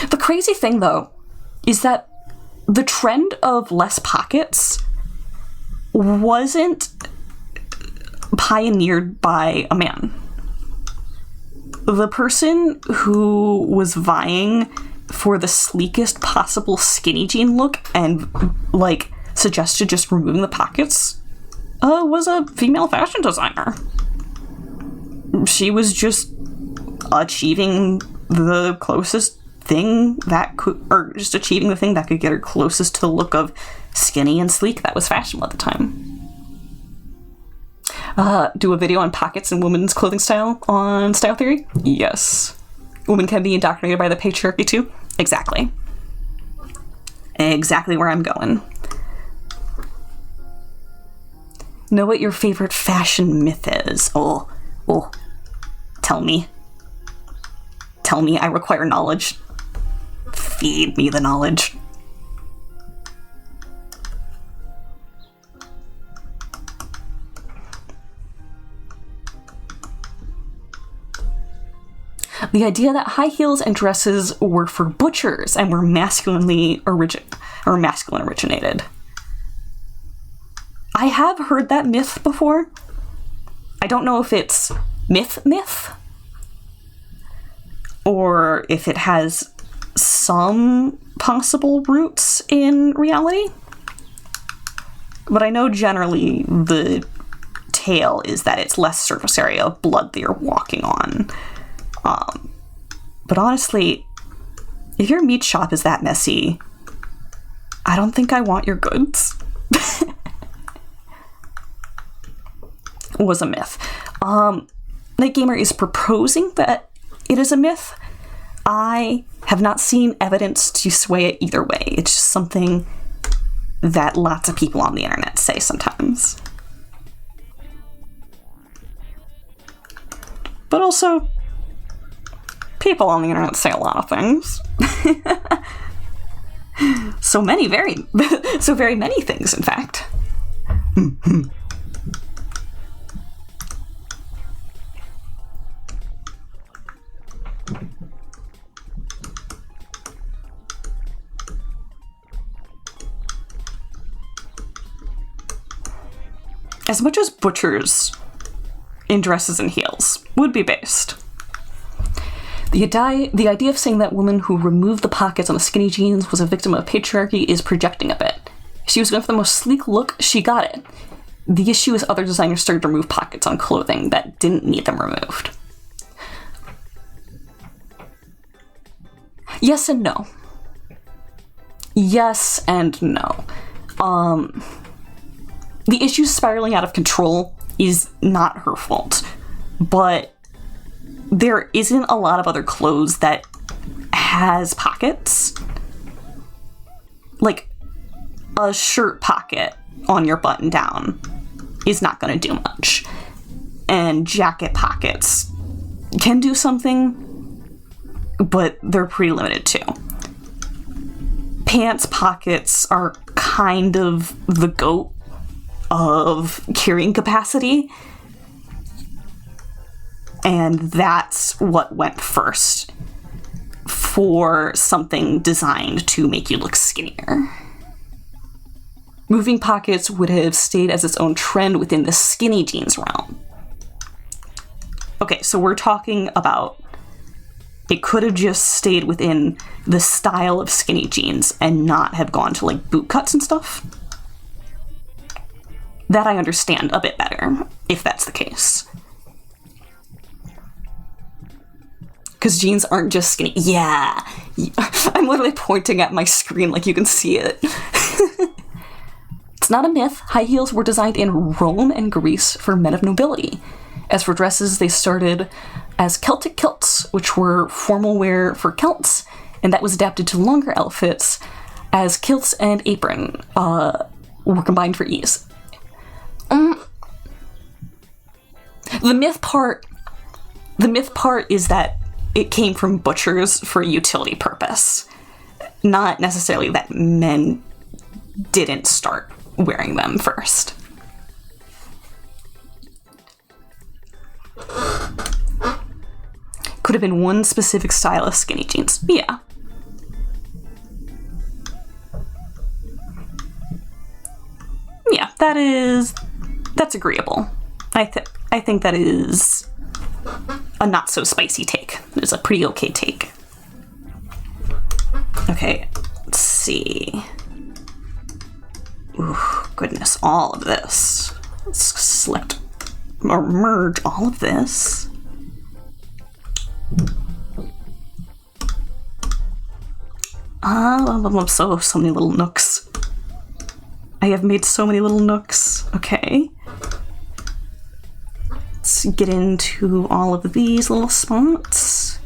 A: The crazy thing, though, is that the trend of less pockets wasn't pioneered by a man. The person who was vying for the sleekest possible skinny jean look and, like, suggested just removing the pockets was a female fashion designer. She was just achieving the closest thing that could, or just achieving the thing that could get her closest to the look of skinny and sleek that was fashionable at the time. Do a video on pockets and women's clothing style on Style Theory? Yes. Women can be indoctrinated by the patriarchy too? Exactly. Exactly where I'm going. Know what your favorite fashion myth is? Oh. Tell me. Tell me, I require knowledge. Feed me the knowledge. The idea that high heels and dresses were for butchers and were masculine originated. I have heard that myth before. I don't know if it's myth, or if it has some possible roots in reality. But I know generally the tale is that it's less surface area of blood that you're walking on. But honestly, if your meat shop is that messy, I don't think I want your goods. Was a myth. Night Gamer is proposing that it is a myth. I have not seen evidence to sway it either way. It's just something that lots of people on the internet say sometimes. But also, people on the internet say a lot of things. So many so very many things, in fact. As much as butchers in dresses and heels would be based, the idea of saying that woman who removed the pockets on the skinny jeans was a victim of patriarchy is projecting a bit. She was going for the most sleek look, she got it. The issue is other designers started to remove pockets on clothing that didn't need them removed. Yes and no. Yes and no. The issue spiraling out of control is not her fault, but there isn't a lot of other clothes that has pockets. Like, a shirt pocket on your button down is not going to do much. And jacket pockets can do something, but they're pretty limited too. Pants pockets are kind of the goat of carrying capacity. And that's what went first for something designed to make you look skinnier. Moving pockets would have stayed as its own trend within the skinny jeans realm. Okay, so we're talking about it could have just stayed within the style of skinny jeans and not have gone to like boot cuts and stuff. That I understand a bit better, if that's the case. Because jeans aren't just skinny. Yeah. I'm literally pointing at my screen like you can see it. It's not a myth. High heels were designed in Rome and Greece for men of nobility. As for dresses, they started as Celtic kilts, which were formal wear for Celts, and that was adapted to longer outfits as kilts and apron were combined for ease. The myth part is that it came from butchers for a utility purpose, not necessarily that men didn't start wearing them first. Could have been one specific style of skinny jeans. Yeah. Yeah, that's agreeable. I think that is a not so spicy take. It's a pretty okay take. Okay, let's see. Ooh, goodness, all of this. Let's select or merge all of this. So many little nooks. I have made so many little nooks. Okay. Let's get into all of these little spots.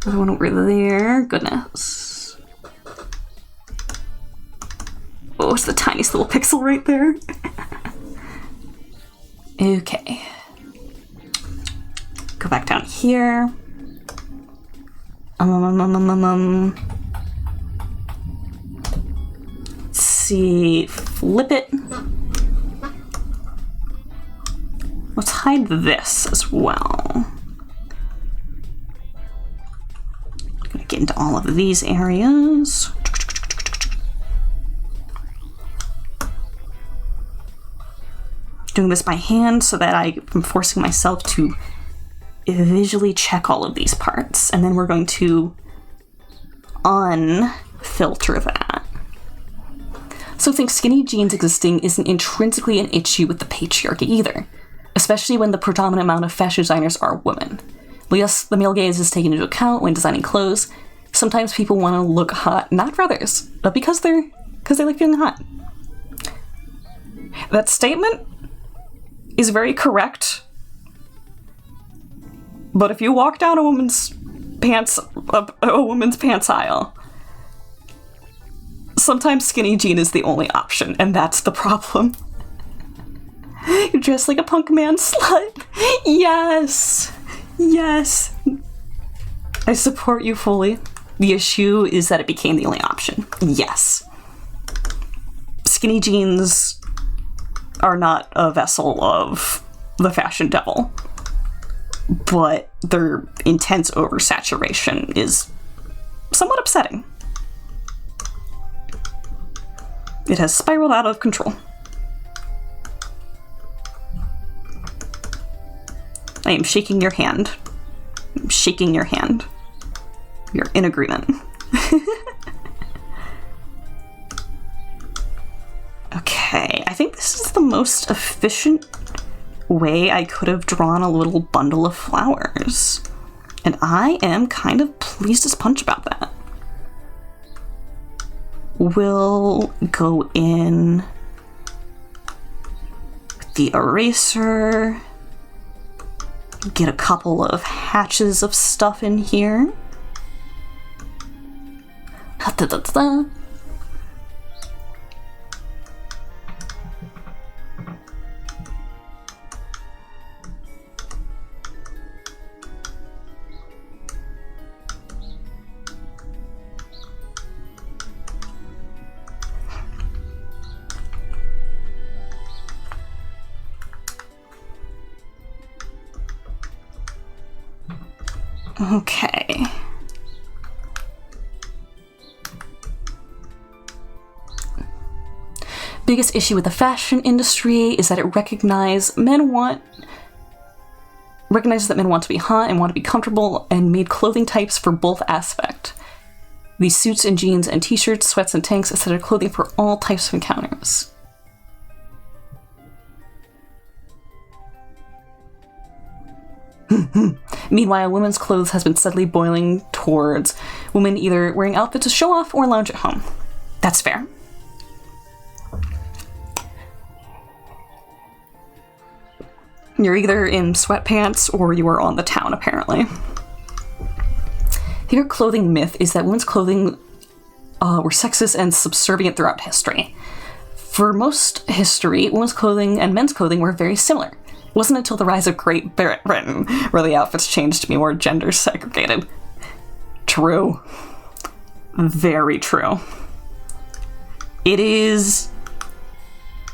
A: Another one over there. Goodness. Oh, it's the tiniest little pixel right there. Okay. Go back down here. Let's see. Flip it. Let's hide this as well. Gonna get into all of these areas. Doing this by hand so that I'm forcing myself to visually check all of these parts, and then we're going to unfilter that. So think skinny jeans existing isn't intrinsically an issue with the patriarchy either, especially when the predominant amount of fashion designers are women. Yes, the male gaze is taken into account when designing clothes. Sometimes people want to look hot, not for others, but because they like feeling hot. That statement is very correct. But if you walk down a woman's pants aisle, sometimes skinny jean is the only option, and that's the problem. You're dressed like a punk man slut. Yes. Yes. I support you fully. The issue is that it became the only option. Yes. Skinny jeans are not a vessel of the fashion devil, but their intense oversaturation is somewhat upsetting. It has spiraled out of control. I am shaking your hand. I'm shaking your hand. You're in agreement. Okay, I think this is the most efficient way I could have drawn a little bundle of flowers. And I am kind of pleased as punch about that. We'll go in with the eraser. Get a couple of hatches of stuff in here. Da-da-da-da. Okay. Biggest issue with the fashion industry is that it recognizes that men want to be hot and want to be comfortable, and made clothing types for both aspect. These suits and jeans and t-shirts, sweats and tanks, etc. clothing for all types of encounters. Meanwhile, women's clothes has been steadily boiling towards women either wearing outfits to show off or lounge at home. That's fair. You're either in sweatpants or you are on the town, apparently. The other clothing myth is that women's clothing were sexist and subservient throughout history. For most history, women's clothing and men's clothing were very similar. It wasn't until the rise of Great Britain where the outfits changed to be more gender segregated. True. Very true. It is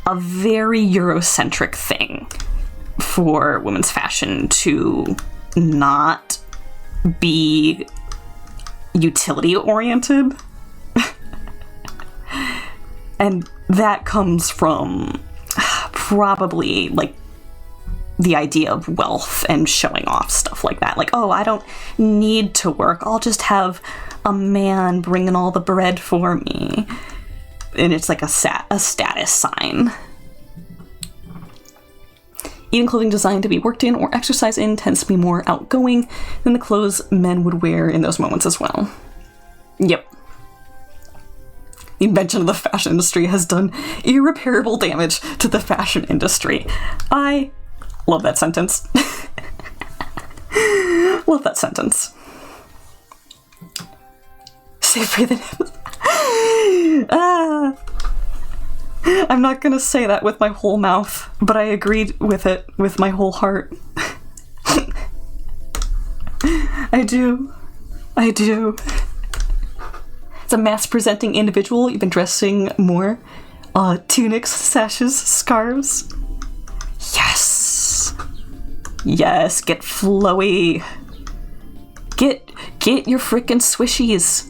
A: a very Eurocentric thing for women's fashion to not be utility oriented. And that comes from probably like the idea of wealth and showing off stuff like that. Like, oh, I don't need to work. I'll just have a man bringing all the bread for me. And it's like a status sign. Even clothing designed to be worked in or exercise in tends to be more outgoing than the clothes men would wear in those moments as well. Yep. The invention of the fashion industry has done irreparable damage to the fashion industry. I love that sentence. Love that sentence. Safe breathing. I'm not gonna say that with my whole mouth, but I agreed with it with my whole heart. I do. It's a mass-presenting individual. You've been dressing more. Tunics, sashes, scarves. Yes! Yes, get flowy. Get your frickin' swishies.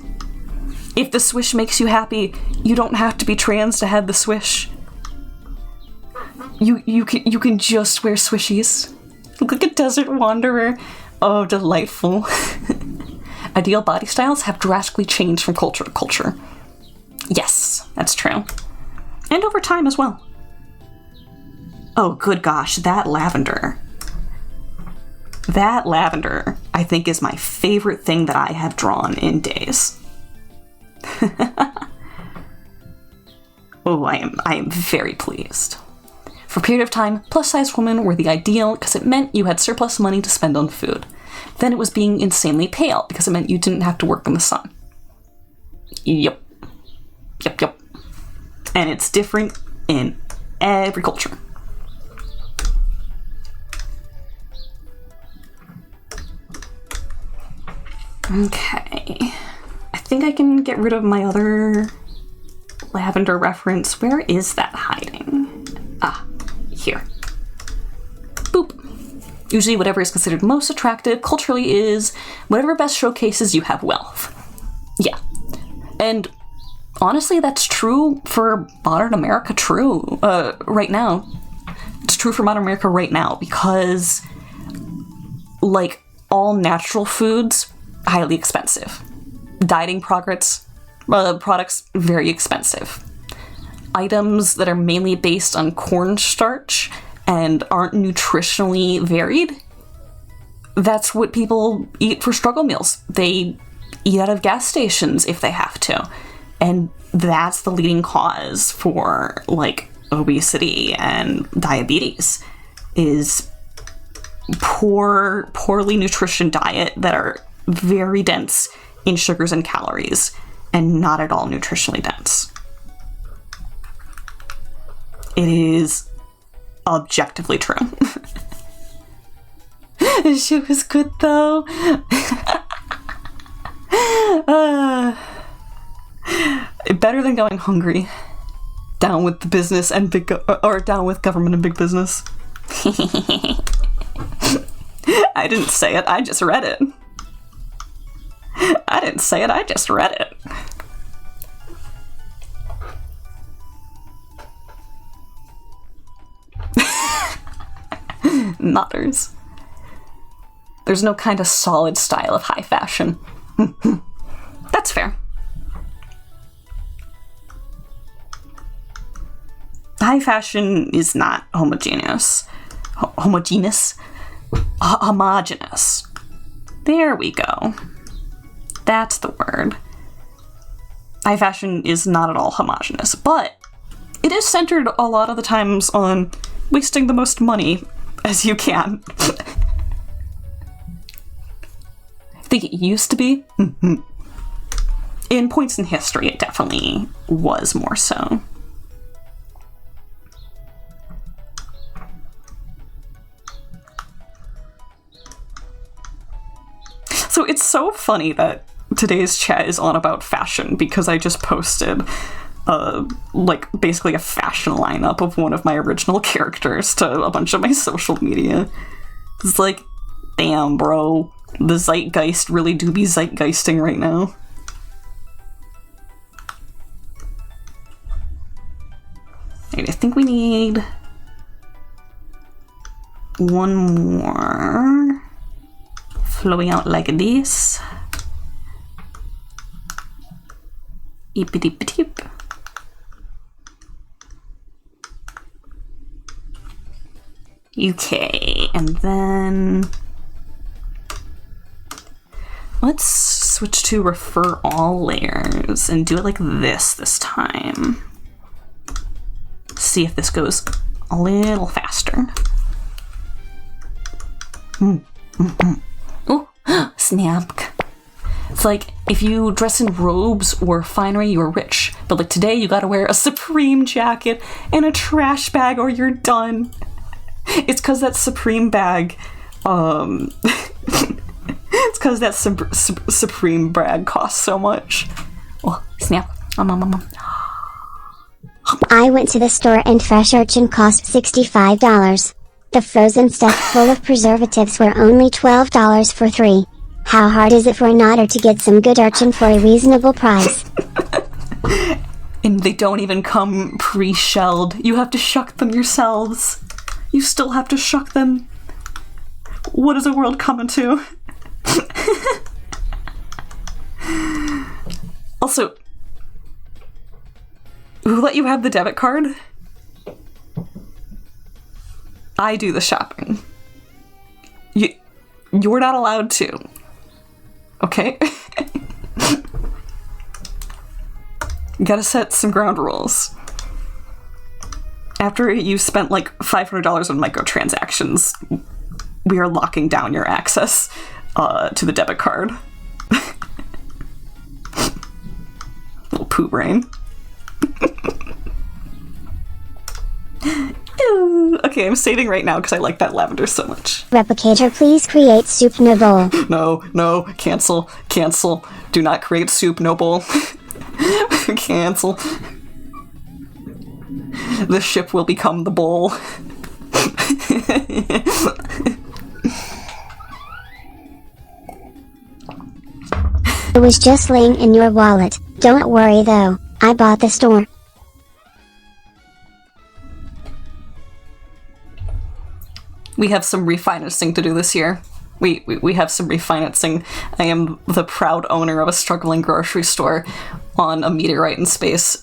A: If the swish makes you happy, you don't have to be trans to have the swish. You can just wear swishies. Look like a desert wanderer. Oh, delightful. Ideal body styles have drastically changed from culture to culture. Yes, that's true. And over time as well. Oh, good gosh, that lavender. That lavender, I think, is my favorite thing that I have drawn in days. Oh, I am very pleased. For a period of time, plus-sized women were the ideal because it meant you had surplus money to spend on food. Then it was being insanely pale because it meant you didn't have to work in the sun. Yep. And it's different in every culture. Okay. think I can get rid of my other lavender reference. Where is that hiding? Ah, here. Boop. Usually whatever is considered most attractive culturally is whatever best showcases you have wealth. Yeah. And honestly, that's true for modern America right now. It's true for modern America right now because, like, all natural foods, highly expensive. Dieting products, very expensive. Items that are mainly based on cornstarch and aren't nutritionally varied, that's what people eat for struggle meals. They eat out of gas stations if they have to. And that's the leading cause for, like, obesity and diabetes, is poorly nutrition diet that are very dense in sugars and calories and not at all nutritionally dense. It is objectively true. This shit was good though. Better than going hungry. Down with the business and down with government and big business. I didn't say it, I just read it. I didn't say it, I just read it. Nodders. There's no kind of solid style of high fashion. That's fair. High fashion is not homogeneous. Homogeneous? Homogeneous. There we go. That's the word. High fashion is not at all homogeneous, but it is centered a lot of the times on wasting the most money as you can. I think it used to be. In points in history, it definitely was more so. So it's so funny that today's chat is on about fashion because I just posted like basically a fashion lineup of one of my original characters to a bunch of my social media. It's like, damn, bro, the zeitgeist really do be zeitgeisting right now. Right, I think we need one more flowing out like this. Eep-a-deep-a-deep. Okay, and then let's switch to refer all layers and do it like this time. See if this goes a little faster. Oh, snap. It's like if you dress in robes or finery, you're rich. But like today, you gotta wear a Supreme jacket and a trash bag or you're done. It's because that Supreme bag, it's because that Supreme bag costs so much. Oh, snap.
B: I went to the store and fresh urchin cost $65. The frozen stuff full of preservatives were only $12 for 3. How hard is it for an otter to get some good urchin for a reasonable price?
A: And they don't even come pre-shelled. You have to shuck them yourselves. You still have to shuck them. What is the world coming to? Also, who let you have the debit card? I do the shopping. You're not allowed to. Okay? You gotta set some ground rules. After you've spent like $500 on microtransactions, we are locking down your access to the debit card. Little poo brain. Okay, I'm saving right now because I like that lavender so much.
B: Replicator, please create soup noodle.
A: No, cancel. Do not create soup, no bowl. Cancel. The ship will become the bowl.
B: It was just laying in your wallet. Don't worry though, I bought the store.
A: We have some refinancing to do this year. We have some refinancing. I am the proud owner of a struggling grocery store on a meteorite in space.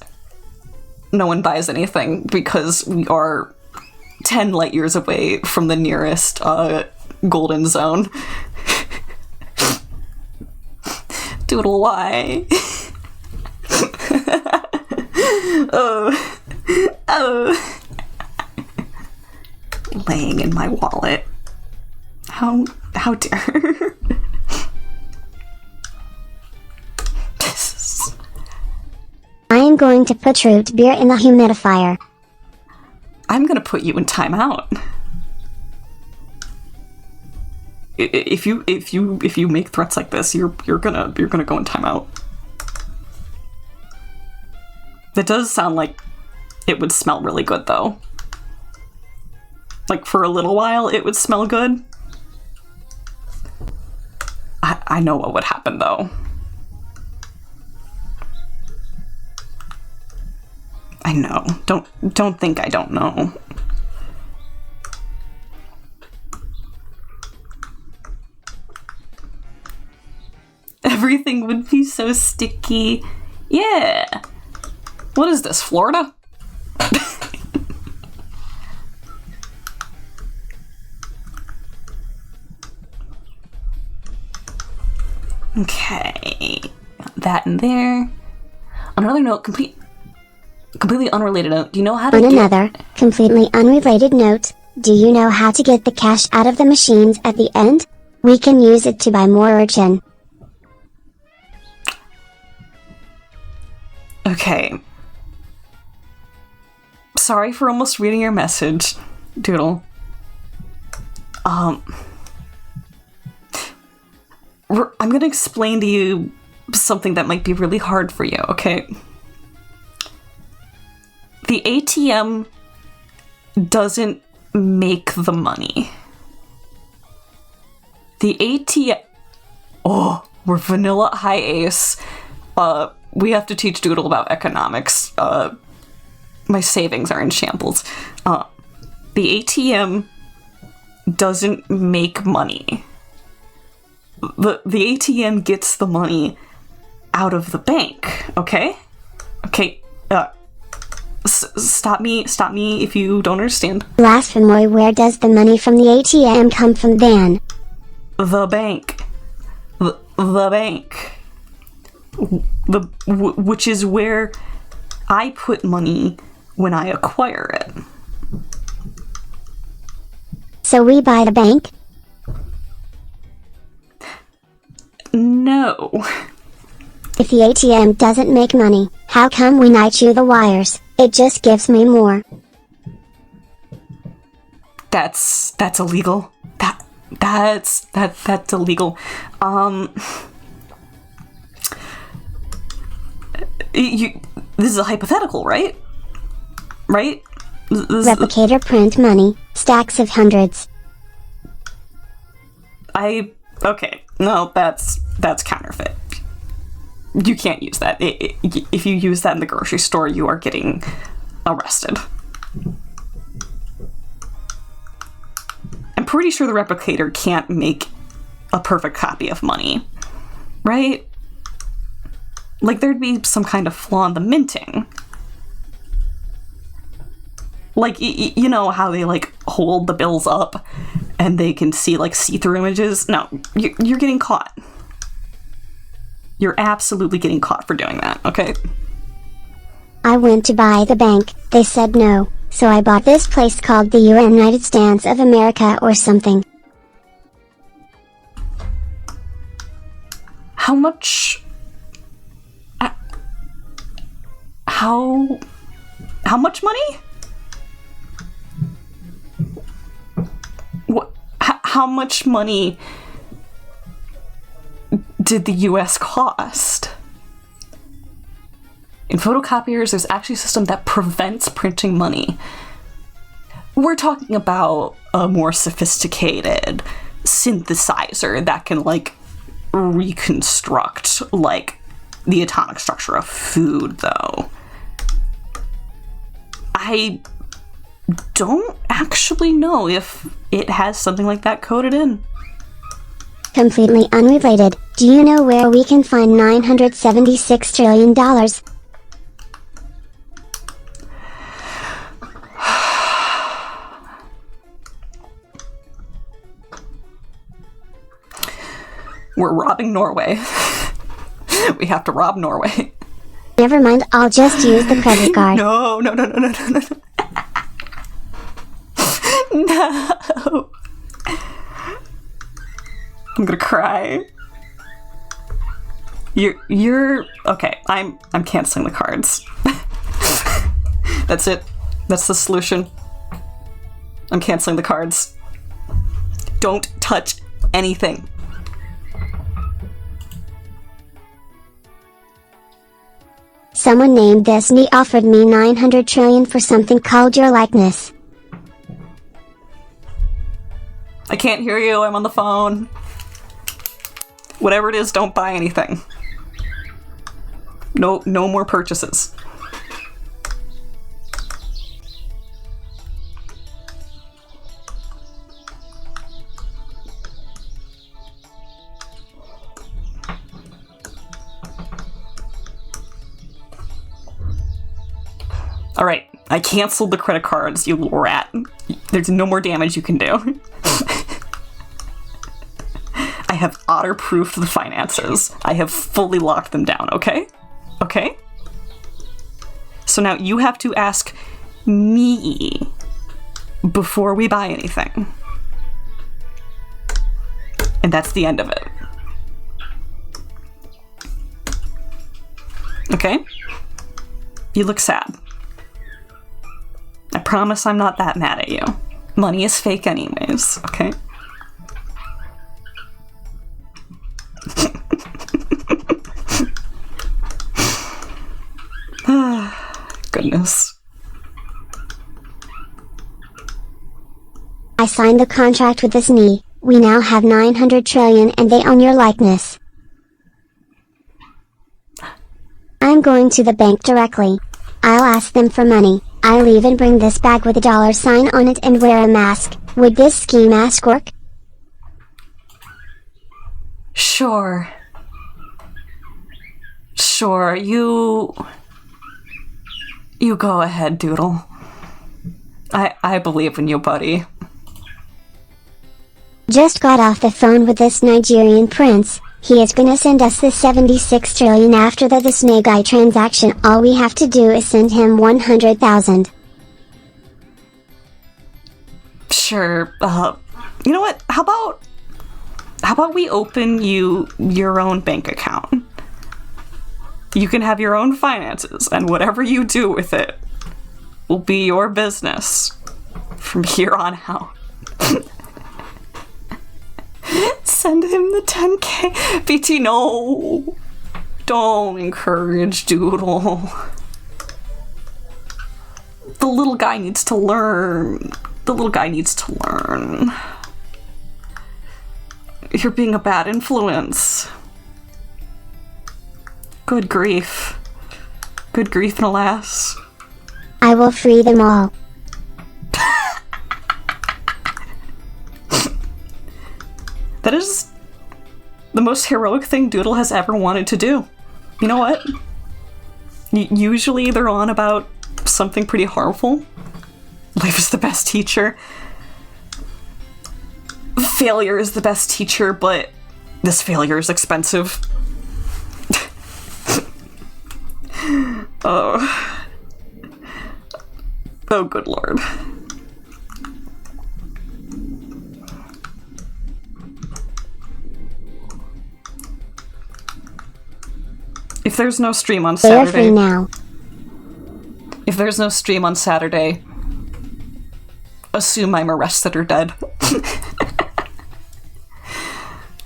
A: No one buys anything because we are 10 light years away from the nearest golden zone. Doodle, why? Oh. Laying in my wallet. How dare.
B: I am going to put root beer in the humidifier.
A: I'm gonna put you in timeout. If you make threats like this, you're gonna go in timeout. That does sound like it would smell really good though. Like for a little while it would smell good. I know what would happen though. I know. Don't think I don't know. Everything would be so sticky. Yeah. What is this, Florida? Okay. Got that in there. On another note, completely unrelated note, do you know how to
B: another, completely unrelated note, do you know how to get the cash out of the machines at the end? We can use it to buy more urchin.
A: Okay. Sorry for almost reading your message, Doodle. I'm gonna explain to you something that might be really hard for you, okay? The ATM doesn't make the money. The ATM... Oh, we're vanilla high ace. We have to teach Doodle about economics. My savings are in shambles. The ATM doesn't make money. The ATM gets the money out of the bank, okay? Okay, stop me if you don't understand.
B: Blasphemy, where does the money from the ATM come from then?
A: The bank. The bank. Which is where I put money when I acquire it.
B: So we buy the bank?
A: No.
B: If the ATM doesn't make money, how come we night you the wires? It just gives me more.
A: That's illegal. That's illegal. This is a hypothetical, right? Right?
B: Replicator print money, stacks of hundreds.
A: Okay, no, that's counterfeit. You can't use that. If you use that in the grocery store, you are getting arrested. I'm pretty sure the replicator can't make a perfect copy of money, right? Like, there'd be some kind of flaw in the minting. Like, you know how they, like, hold the bills up and they can see, like, see-through images? No, you're getting caught. You're absolutely getting caught for doing that, okay?
B: I went to buy the bank, they said no, so I bought this place called the United States of America or something.
A: How much... How much money? What? How much money did the US cost? In photocopiers, there's actually a system that prevents printing money. We're talking about a more sophisticated synthesizer that can, like, reconstruct, like, the atomic structure of food, though. I don't actually know if it has something like that coded in.
B: Completely unrelated, do you know where we can find $976 trillion?
A: We're robbing Norway. We have to rob Norway.
B: Never mind, I'll just use the credit card.
A: No. No. I'm gonna cry. You're okay. I'm canceling the cards. That's it. That's the solution. I'm canceling the cards. Don't touch anything.
B: Someone named Disney offered me 900 trillion for something called your likeness.
A: I can't hear you. I'm on the phone. Whatever it is, don't buy anything. No more purchases. All right, I canceled the credit cards, you little rat. There's no more damage you can do. I have otter-proofed the finances. I have fully locked them down, okay? Okay? So now you have to ask me before we buy anything. And that's the end of it. Okay? You look sad. I promise I'm not that mad at you. Money is fake anyways, okay? Goodness.
B: I signed the contract with Disney. We now have 900 trillion and they own your likeness. I'm going to the bank directly. I'll ask them for money. I'll even bring this bag with a $sign on it and wear a mask. Would this ski mask work?
A: Sure. Sure, you go ahead, Doodle. I believe in you, buddy.
B: Just got off the phone with this Nigerian prince. He is gonna send us the 76 trillion after the Disney guy transaction. All we have to do is send him 100,000.
A: Sure, you know what? How about we open you your own bank account? You can have your own finances, and whatever you do with it will be your business from here on out. Send him the 10K. BT, no. Don't encourage Doodle. The little guy needs to learn. The little guy needs to learn. You're being a bad influence. Good grief. Good grief and alas.
B: I will free them all.
A: That is the most heroic thing Doodle has ever wanted to do. You know what? Usually they're on about something pretty harmful. Life is the best teacher. Failure is the best teacher, but this failure is expensive. Oh, good lord. If there's no stream on
B: They are free
A: Saturday,
B: now.
A: if there's no stream on Saturday, assume I'm arrested or dead.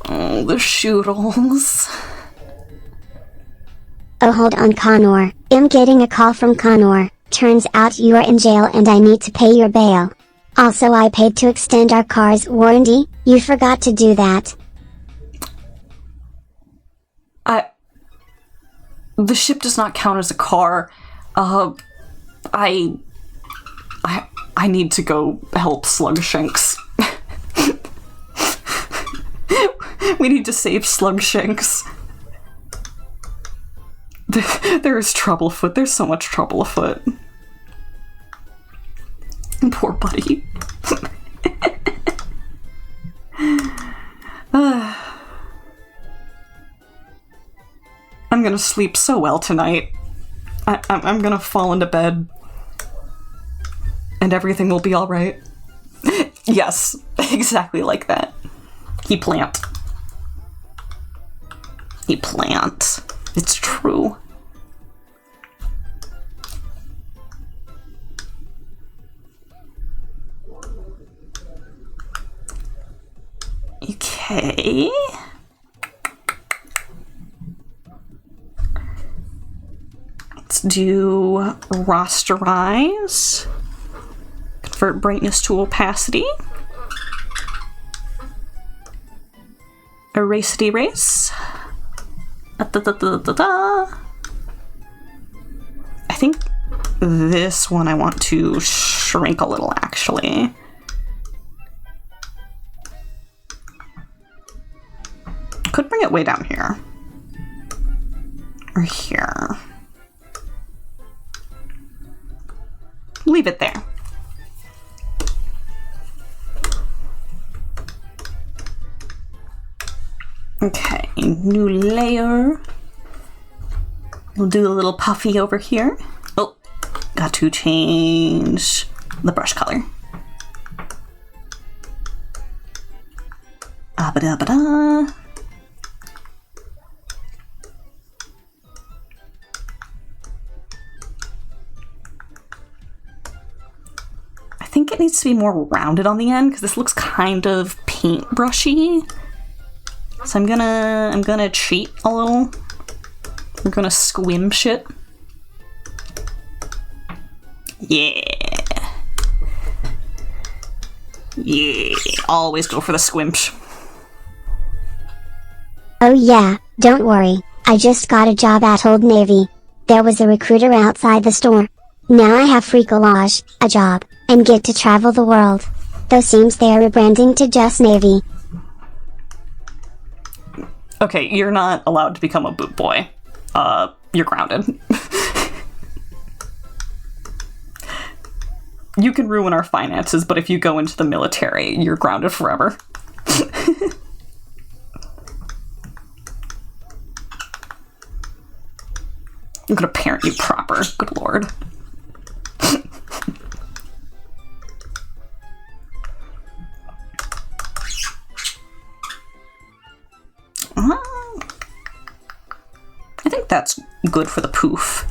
A: Oh Oh, the shoodles.
B: Oh, hold on, Connor. I'm getting a call from Connor. Turns out you are in jail and I need to pay your bail. Also, I paid to extend our car's warranty. You forgot to do that.
A: The ship does not count as a car. I need to go help Slugshanks. We need to save Slugshanks. There is trouble afoot. There's so much trouble afoot. Poor buddy. I'm gonna sleep so well tonight. I'm gonna fall into bed. And everything will be alright. Yes, exactly like that. He plant. He plant. It's true. Okay. Let's do rasterize. Convert brightness to opacity. Erase and erase. I think this one I want to shrink a little, actually. Could bring it way down here. Or here. Leave it there. Okay, new layer. We'll do a little puffy over here. Oh, got to change the brush color. Ba-da-ba-da. I think it needs to be more rounded on the end because this looks kind of paintbrushy. So I'm gonna cheat a little. We're gonna squimsh it. Yeah. Yeah. Always go for the squimsh.
B: Oh yeah, don't worry. I just got a job at Old Navy. There was a recruiter outside the store. Now I have free collage, a job, and get to travel the world. Though seems they are rebranding to just Navy.
A: Okay, you're not allowed to become a boot boy. You're grounded. You can ruin our finances, but if you go into the military, you're grounded forever. I'm gonna parent you proper. Good lord. I think that's good for the poof.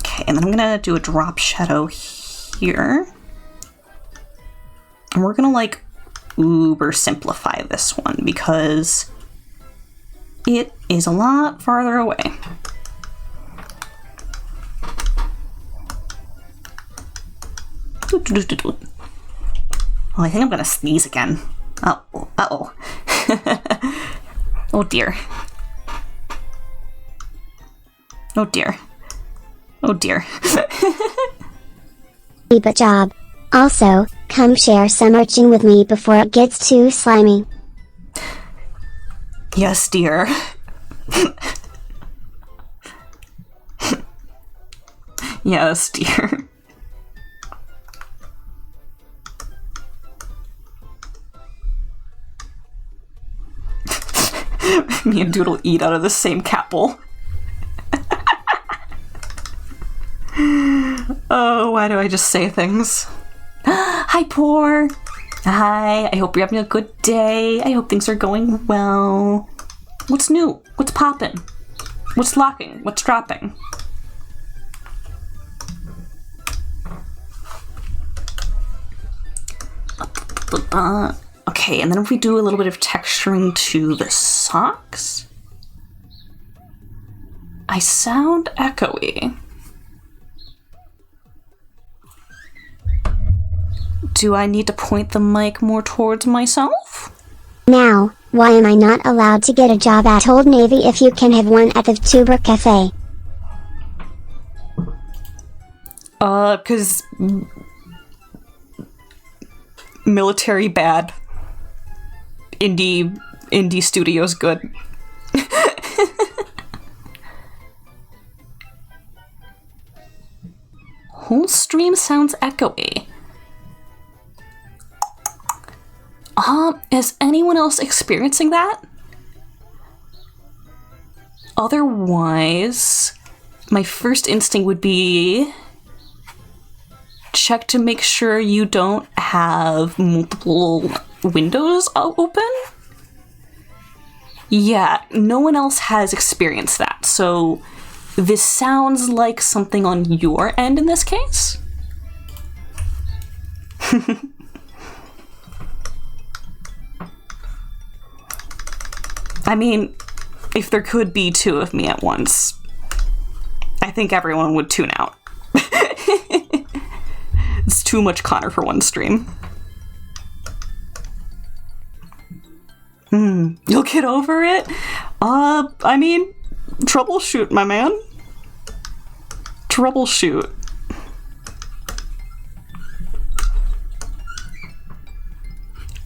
A: Okay, and then I'm gonna do a drop shadow here. And we're gonna like uber simplify this one because it is a lot farther away. Oh, I think I'm gonna sneeze again. Oh, uh-oh. Oh dear. Oh dear. Oh dear.
B: Keep a job. Also, come share some urchin with me before it gets too slimy.
A: Yes, dear. Yes, dear. Me and Doodle eat out of the same cat bowl. Oh, why do I just say things? Hi, Poor. Hi, I hope you're having a good day. I hope things are going well. What's new? What's poppin'? What's locking? What's dropping? Okay, and then if we do a little bit of texturing to the socks, I sound echoey. Do I need to point the mic more towards myself?
B: Now, why am I not allowed to get a job at Old Navy if you can have one at the ÇEVODʔ Cafe?
A: Because military bad. Indie studios good. Whole stream sounds echoey. Is anyone else experiencing that? Otherwise, my first instinct would be check to make sure you don't have multiple windows open. Yeah, no one else has experienced that, so this sounds like something on your end in this case. I mean, if there could be two of me at once, I think everyone would tune out. It's too much Connor for one stream. You'll get over it? I mean, troubleshoot, my man. Troubleshoot.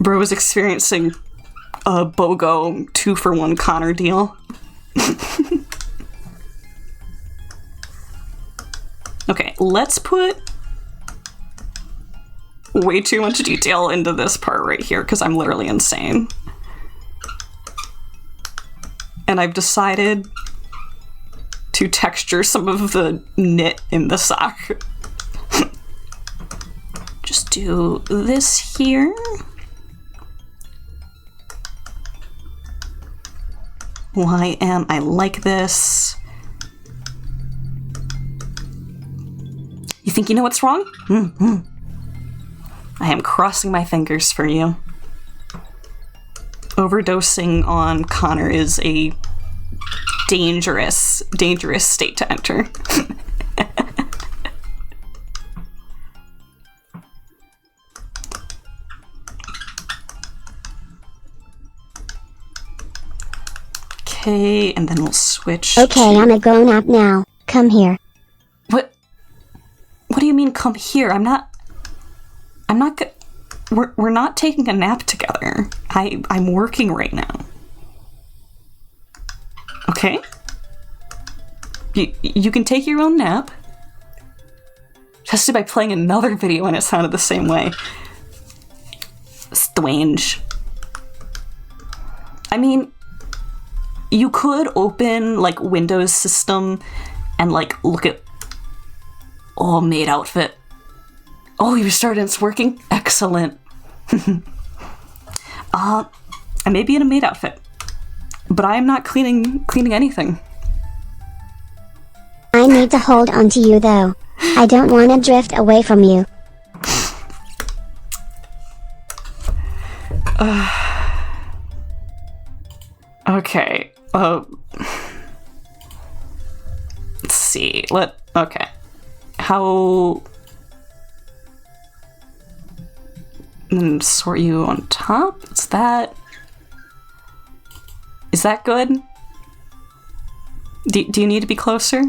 A: Bro is experiencing a BOGO 2-for-1 Connor deal. Okay, let's put way too much detail into this part right here because I'm literally insane. And I've decided to texture some of the knit in the sock. Just do this here. Why am I like this? You think you know what's wrong? I am crossing my fingers for you. Overdosing on Connor is a dangerous, dangerous state to enter. Okay, and then we'll switch.
B: Okay, I'm a grown-up now. Come here.
A: What do you mean come here? I'm not we're not taking a nap together. I'm working right now. Okay? You can take your own nap. Tested by playing another video and it sounded the same way. Strange. I mean, you could open like Windows system and like look at maid outfit. Oh, you started, it's working? Excellent. I may be in a maid outfit, but I am not cleaning anything.
B: I need to hold on to you though. I don't want to drift away from you.
A: Okay. Let's see. Okay. How... And sort you on top? Is that good? Do you need to be closer?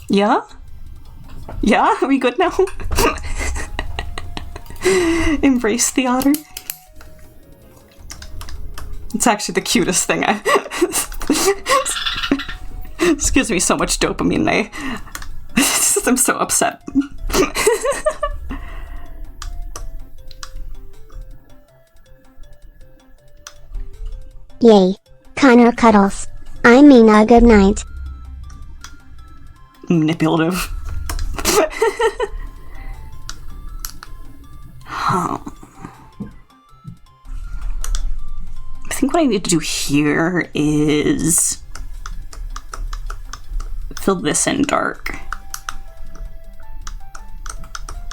A: Yeah? Yeah? Are we good now? Embrace the otter. It's actually the cutest thing. This gives me so much dopamine. I'm so upset.
B: Yay. Connor cuddles. I mean a good night.
A: Manipulative. I think what I need to do here is fill this in dark.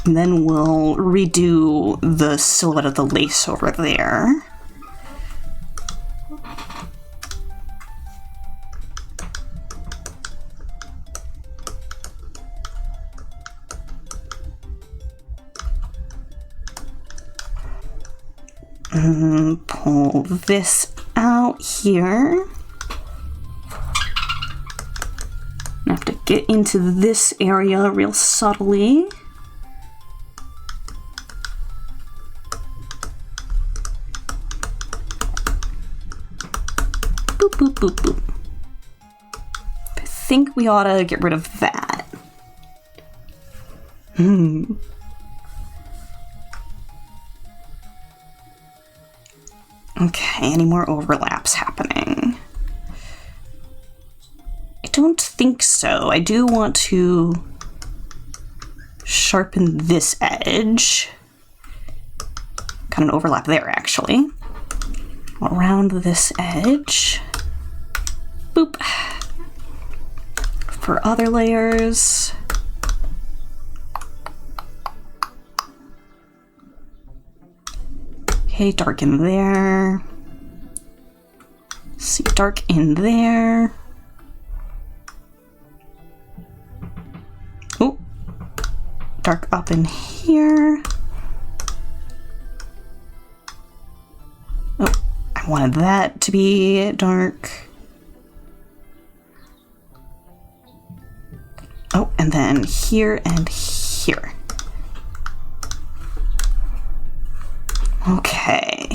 A: And then we'll redo the silhouette of the lace over there. And pull this out here. I have to get into this area real subtly. Boop, boop, boop, boop. I think we ought to get rid of that. Okay, any more overlaps happening? I don't think so. I do want to sharpen this edge. Kind of overlap there, actually. Around this edge. Boop. For other layers. Okay, dark in there. See, dark in there. Oh, dark up in here. Oh, I wanted that to be dark. Oh, and then here and here. Okay.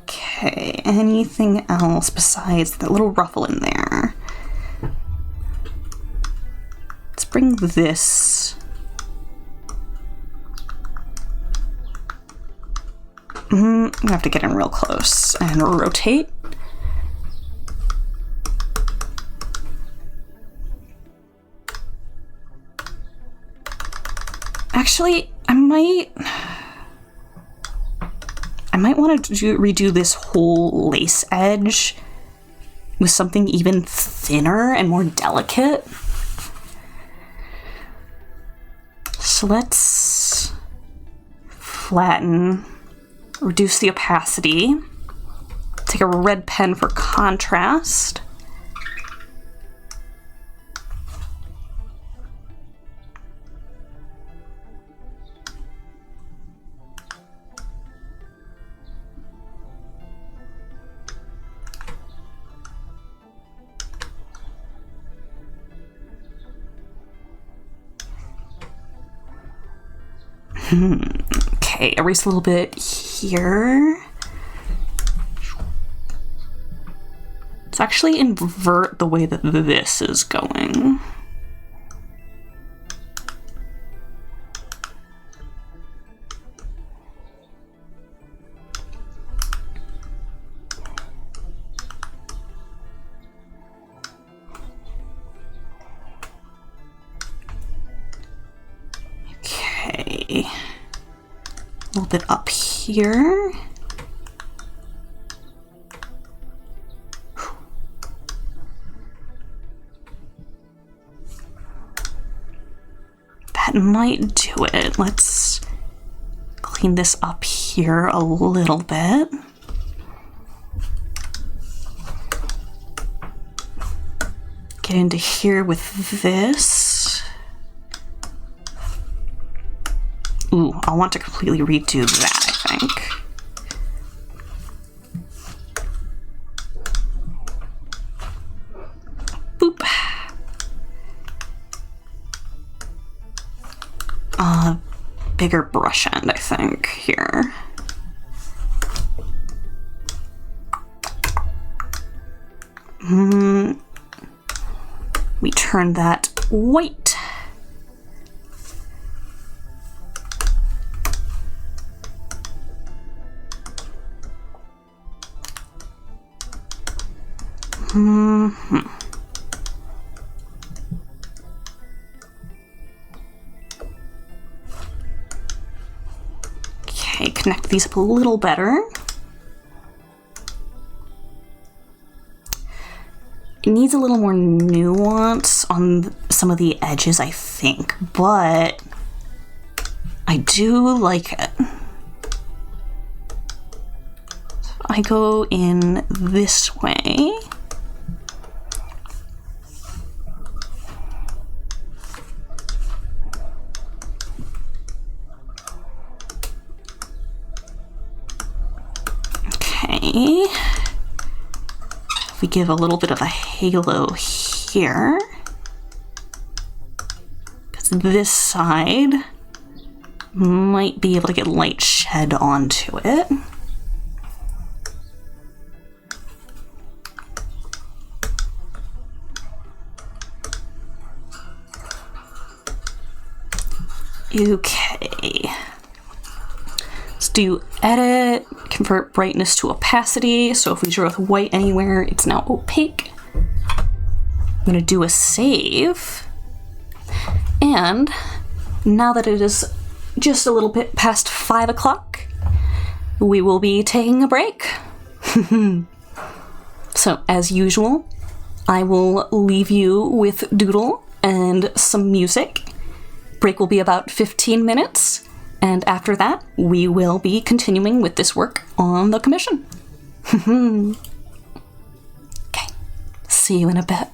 A: Okay, anything else besides that little ruffle in there? Let's bring this. I'm gonna have to get in real close and rotate. Actually, I might want to redo this whole lace edge with something even thinner and more delicate. So let's flatten, reduce the opacity, take a red pen for contrast. Okay, erase a little bit here. Let's actually invert the way that this is going. Okay, a little bit up here. That might do it. Let's clean this up here a little bit. Get into here with this. Ooh, I'll want to completely redo that, I think. Boop. Bigger brush end, I think, here. We turn that white. connect these up a little better. It needs a little more nuance on some of the edges, I think, but I do like it. So I go in this way. Okay. We give a little bit of a halo here, because this side might be able to get light shed onto it. Okay. Let's do edit, convert brightness to opacity. So if we zero with white anywhere, it's now opaque. I'm gonna do a save. And now that it is just a little bit past 5 o'clock, we will be taking a break. So as usual, I will leave you with Doodle and some music. Break will be about 15 minutes. And after that, we will be continuing with this work on the commission. Okay, see you in a bit.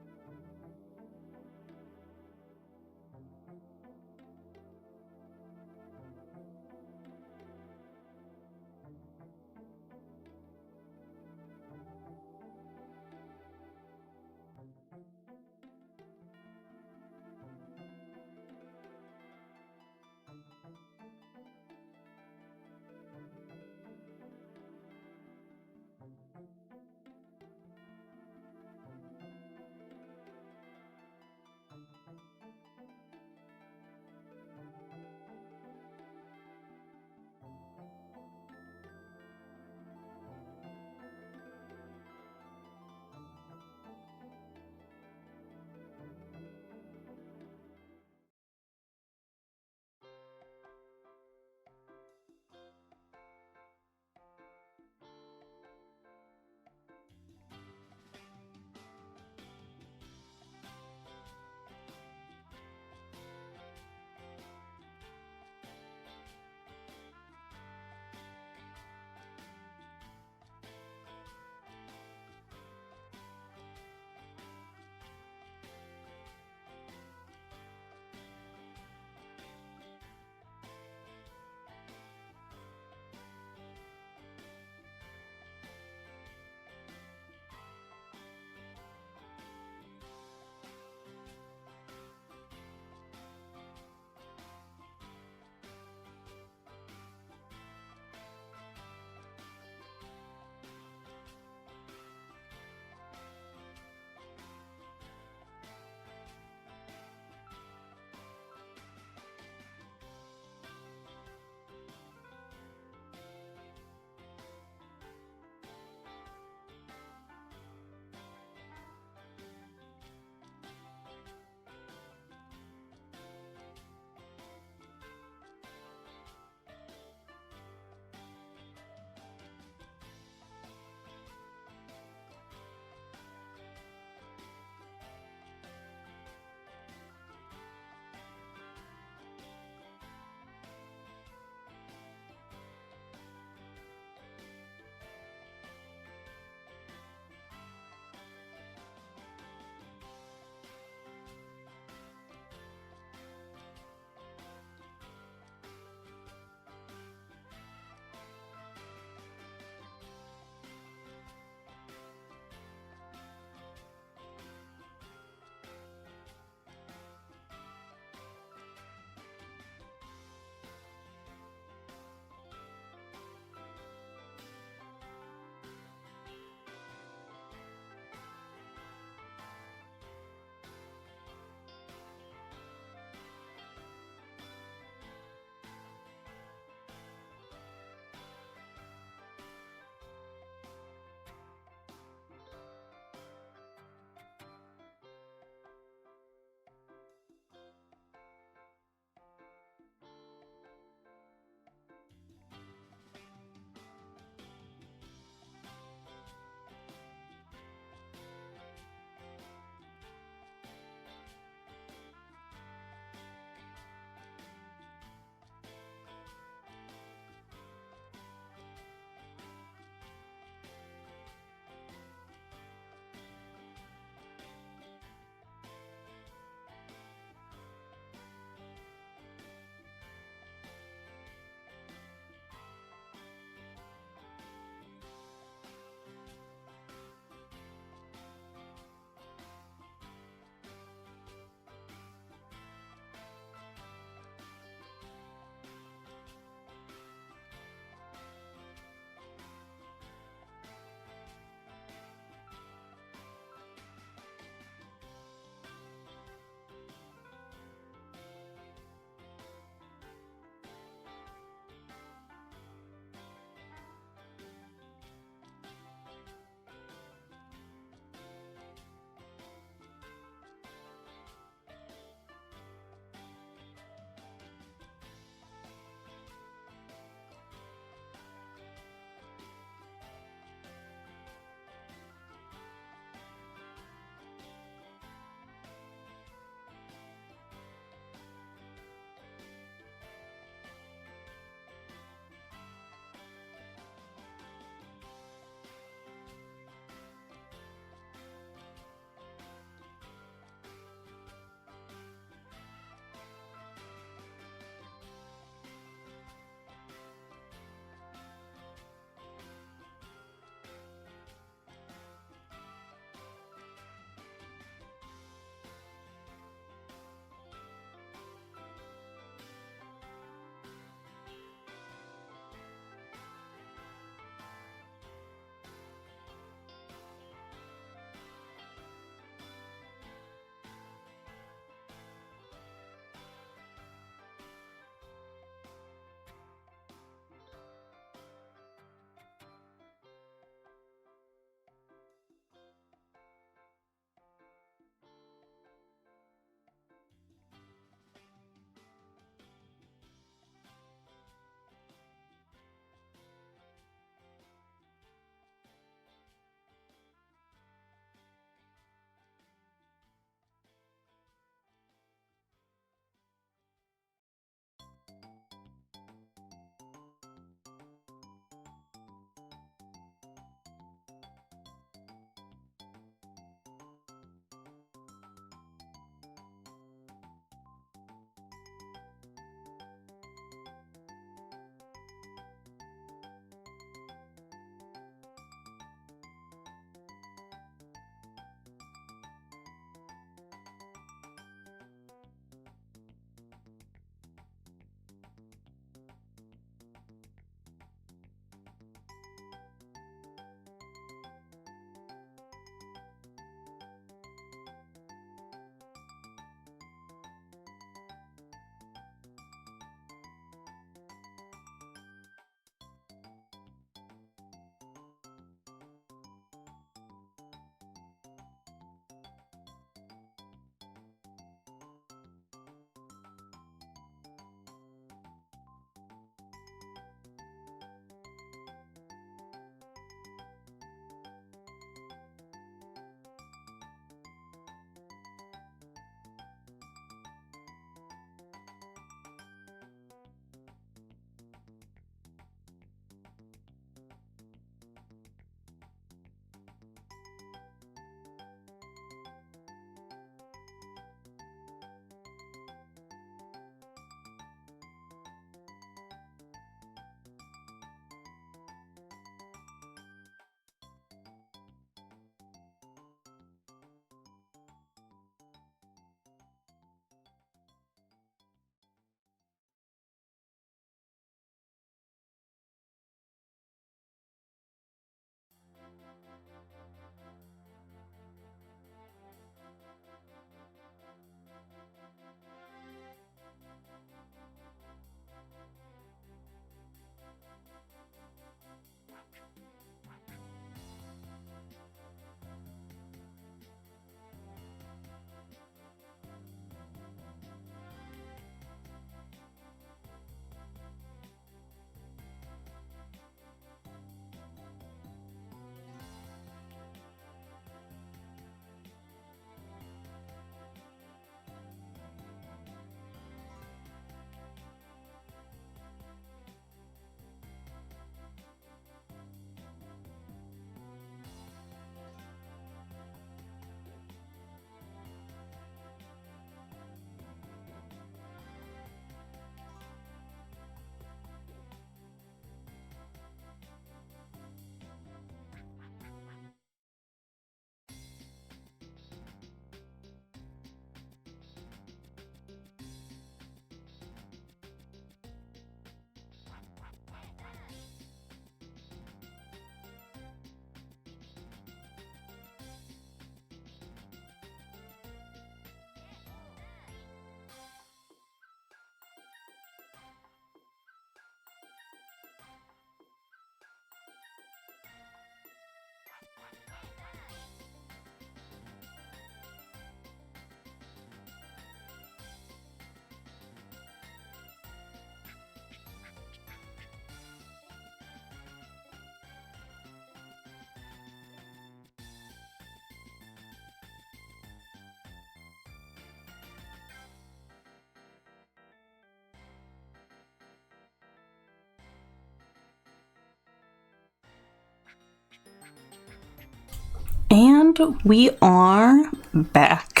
A: And we are back.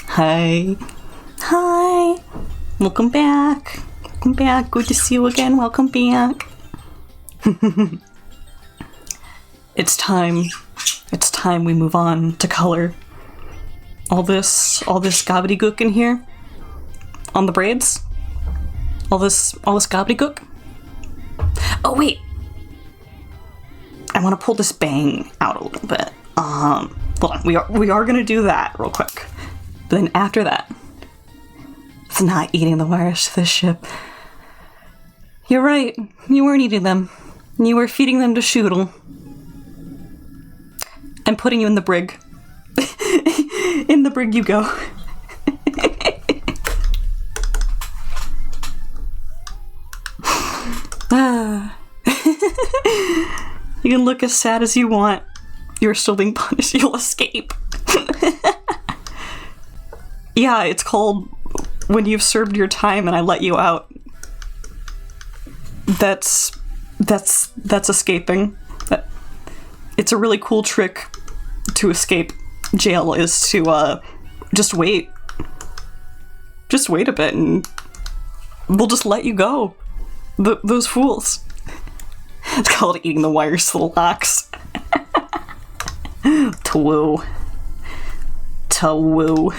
A: Hi. Hi. Welcome back. Welcome back. Good to see you again. Welcome back. It's time. It's time we move on to color. All this gobbledygook in here. On the braids. All this gobbledygook. Oh wait. I want to pull this bang out a little bit. Hold on. We are gonna do that real quick. But then after that, it's not eating the wires to this ship. You're right. You weren't eating them. You were feeding them to Shoodle. I'm putting you in the brig. In the brig you go. You can look as sad as you want. You're still being punished. You'll escape. Yeah, it's called when you've served your time and I let you out. That's escaping. It's a really cool trick to escape jail, is to just wait. Just wait a bit and we'll just let you go. Those fools. It's called eating the wires to the locks. To-woo. To-woo.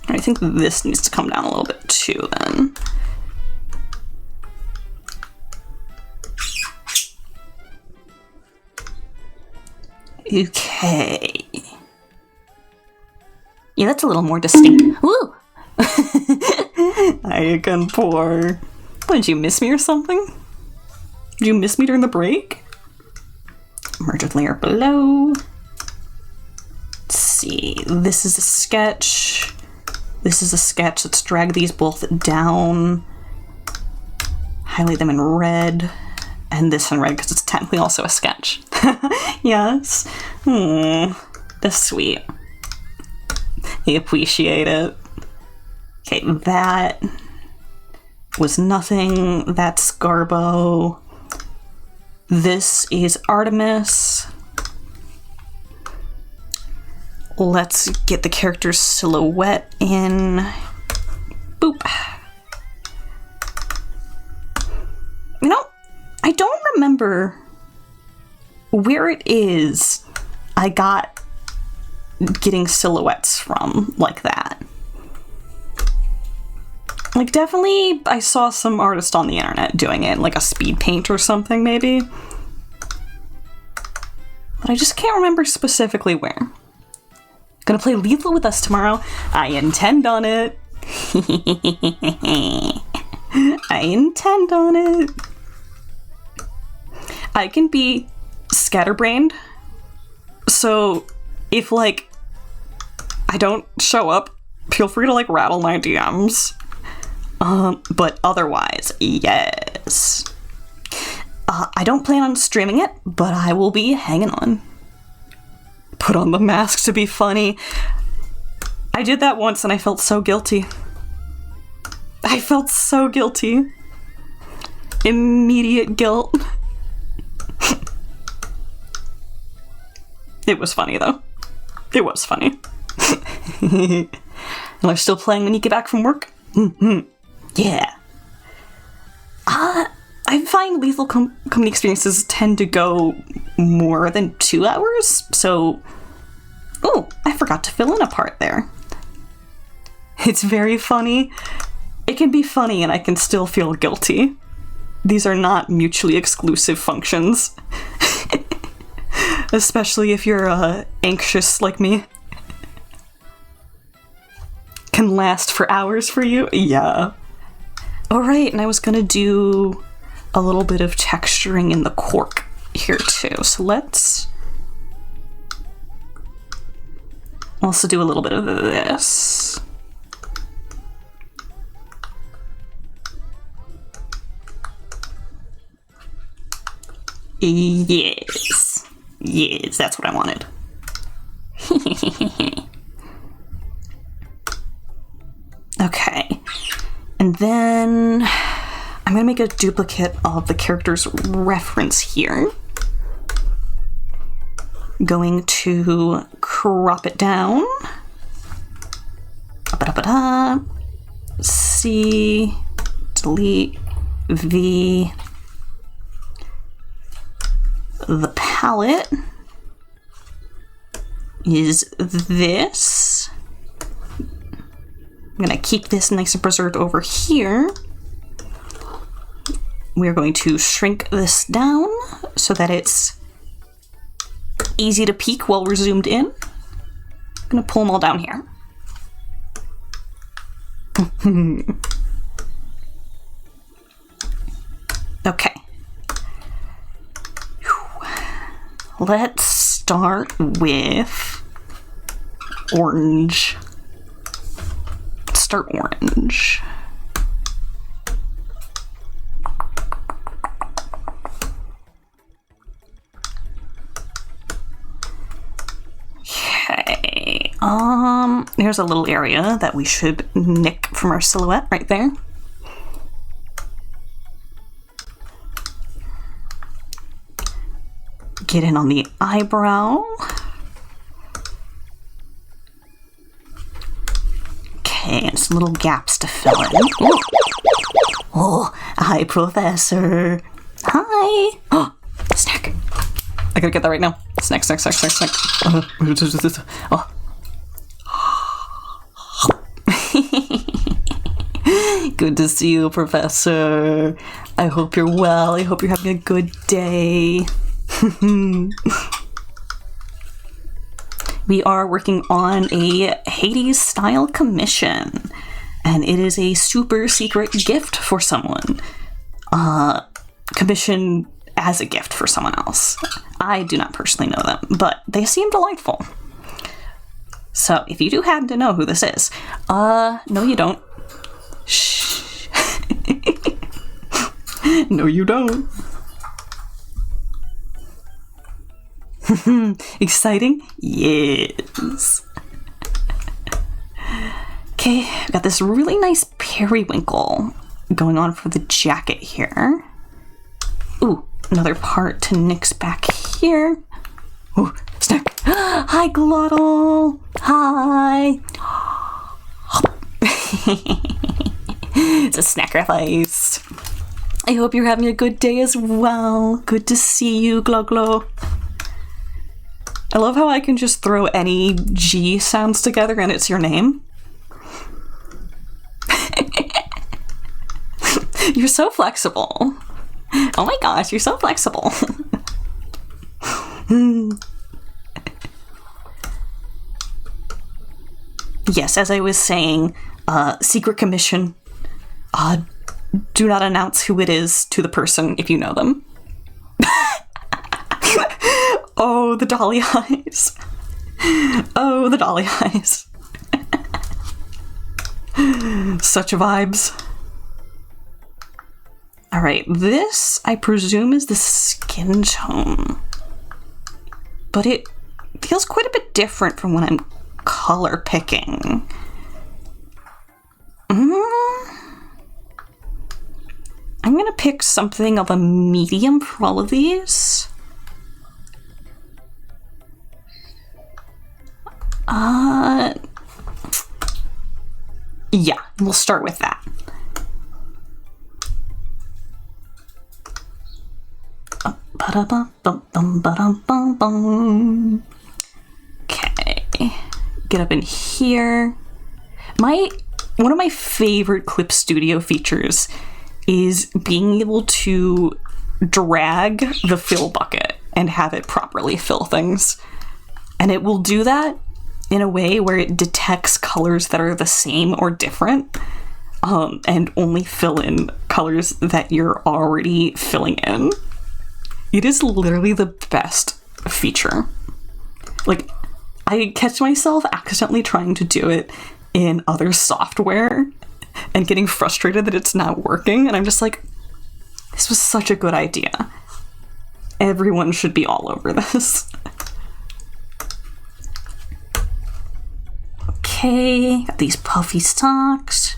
A: I think this needs to come down a little bit too, then. Okay. Yeah, that's a little more distinct. Woo! I can pour. What, did you miss me or something? Did you miss me during the break? Merge with layer below. Let's see. This is a sketch. This is a sketch. Let's drag these both down. Highlight them in red. And this in red because it's technically also a sketch. Yes. That's sweet. I appreciate it. Okay, that was nothing. That's Garbo. This is Artemis. Let's get the character's silhouette in. Boop. You know, I don't remember where it is I got getting silhouettes from like that. Like, definitely I saw some artist on the internet doing it, like a speed paint or something, maybe. But I just can't remember specifically where. Gonna play Lethal with us tomorrow. I intend on it. I intend on it. I can be scatterbrained. So if, like, I don't show up, feel free to, like, rattle my DMs. But otherwise, yes. I don't plan on streaming it, but I will be hanging on. Put on the mask to be funny. I did that once and I felt so guilty. I felt so guilty. Immediate guilt. It was funny, though. It was funny. And I'm still playing when you get back from work? Yeah. I find lethal company experiences tend to go more than 2 hours, so... Oh, I forgot to fill in a part there. It's very funny. It can be funny and I can still feel guilty. These are not mutually exclusive functions. Especially if you're anxious like me. Can last for hours for you? Yeah. Alright, and I was gonna do a little bit of texturing in the cork here too. So let's also do a little bit of this. Yes. Yes, that's what I wanted. Okay. And then I'm gonna make a duplicate of the character's reference here. going to crop it down. C, delete, V. The palette is this. I'm gonna keep this nice and preserved over here. We're going to shrink this down so that it's easy to peek while we're zoomed in. I'm gonna pull them all down here. Okay. Let's start with orange. Let's start orange. Okay. Here's a little area that we should nick from our silhouette right there. Get in on the eyebrow. Okay, and some little gaps to fill in. Ooh. Oh, hi, Professor. Hi. Oh, snack. I gotta get that right now. Snack. Oh. Good to see you, Professor. I hope you're well. I hope you're having a good day. We are working on a Hades style commission, and it is a super secret gift for someone. Commission as a gift for someone else. I do not personally know them, but they seem delightful. So if you do happen to know who this is, no you don't. Shh. No you don't. Exciting? Yes. Okay, I've got this really nice periwinkle going on for the jacket here. Ooh, another part to nix back here. Ooh, snack. Hi, Glottal. Hi. It's a snack wrap ice. I hope you're having a good day as well. Good to see you, Gloglo. I love how I can just throw any G sounds together and it's your name. You're so flexible. Oh my gosh, you're so flexible. Yes, as I was saying, secret commission. Do not announce who it is to the person if you know them. Oh, the dolly eyes. Oh, the dolly eyes. Such vibes. Alright, this, I presume, is the skin tone. But it feels quite a bit different from when I'm color picking. I'm gonna pick something of a medium for all of these. Yeah, we'll start with that. Okay, get up in here. One of my favorite Clip Studio features is being able to drag the fill bucket and have it properly fill things. And it will do that in a way where it detects colors that are the same or different, and only fill in colors that you're already filling in. It is literally the best feature. Like, I catch myself accidentally trying to do it in other software and getting frustrated that it's not working, and I'm just like, this was such a good idea. Everyone should be all over this. Okay, got these puffy socks.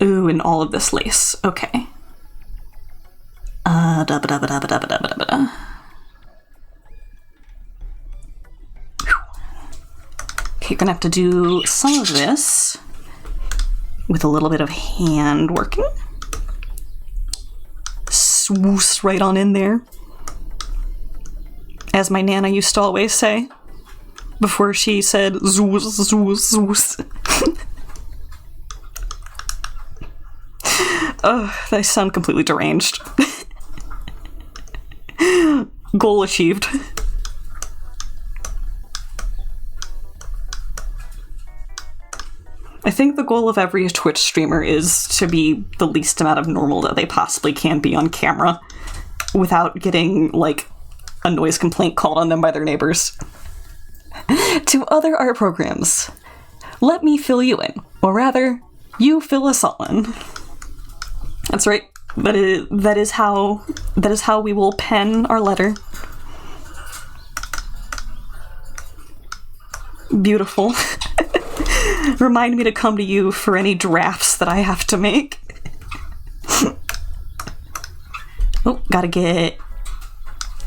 A: Ooh, and all of this lace. Okay. Okay, gonna have to do some of this with a little bit of hand working. Swoosh right on in there. As my Nana used to always say, before she said zoos, zoos, zoos. Ugh, I sound completely deranged. Goal achieved. I think the goal of every Twitch streamer is to be the least amount of normal that they possibly can be on camera without getting, like, a noise complaint called on them by their neighbors. To other art programs, let me fill you in, or rather, you fill us all in. That's right. That is how we will pen our letter. Beautiful. Remind me to come to you for any drafts that I have to make. Oh, gotta get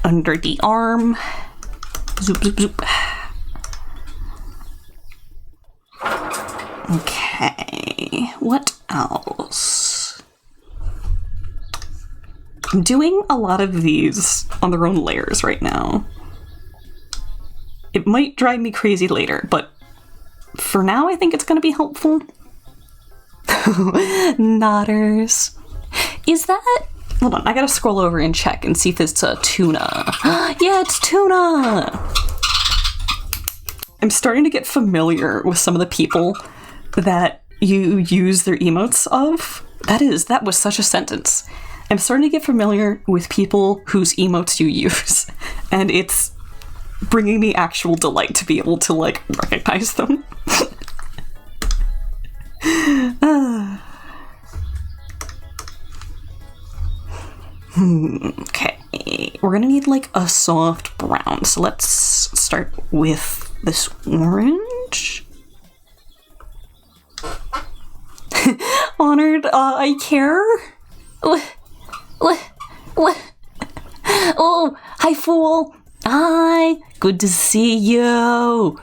A: under the arm. Zoop, zoop, zoop. Okay, what else? I'm doing a lot of these on their own layers right now. It might drive me crazy later, but for now I think it's gonna be helpful. Nodders. Is that... Hold on, I gotta scroll over and check and see if it's a tuna. Yeah, it's tuna! I'm starting to get familiar with some of the people that you use their emotes of. That was such a sentence. I'm starting to get familiar with people whose emotes you use, and it's bringing me actual delight to be able to, like, recognize them. Okay, we're gonna need, like, a soft brown, so let's start with this orange. Honored, I care? What? Oh, hi, fool. Hi, good to see you.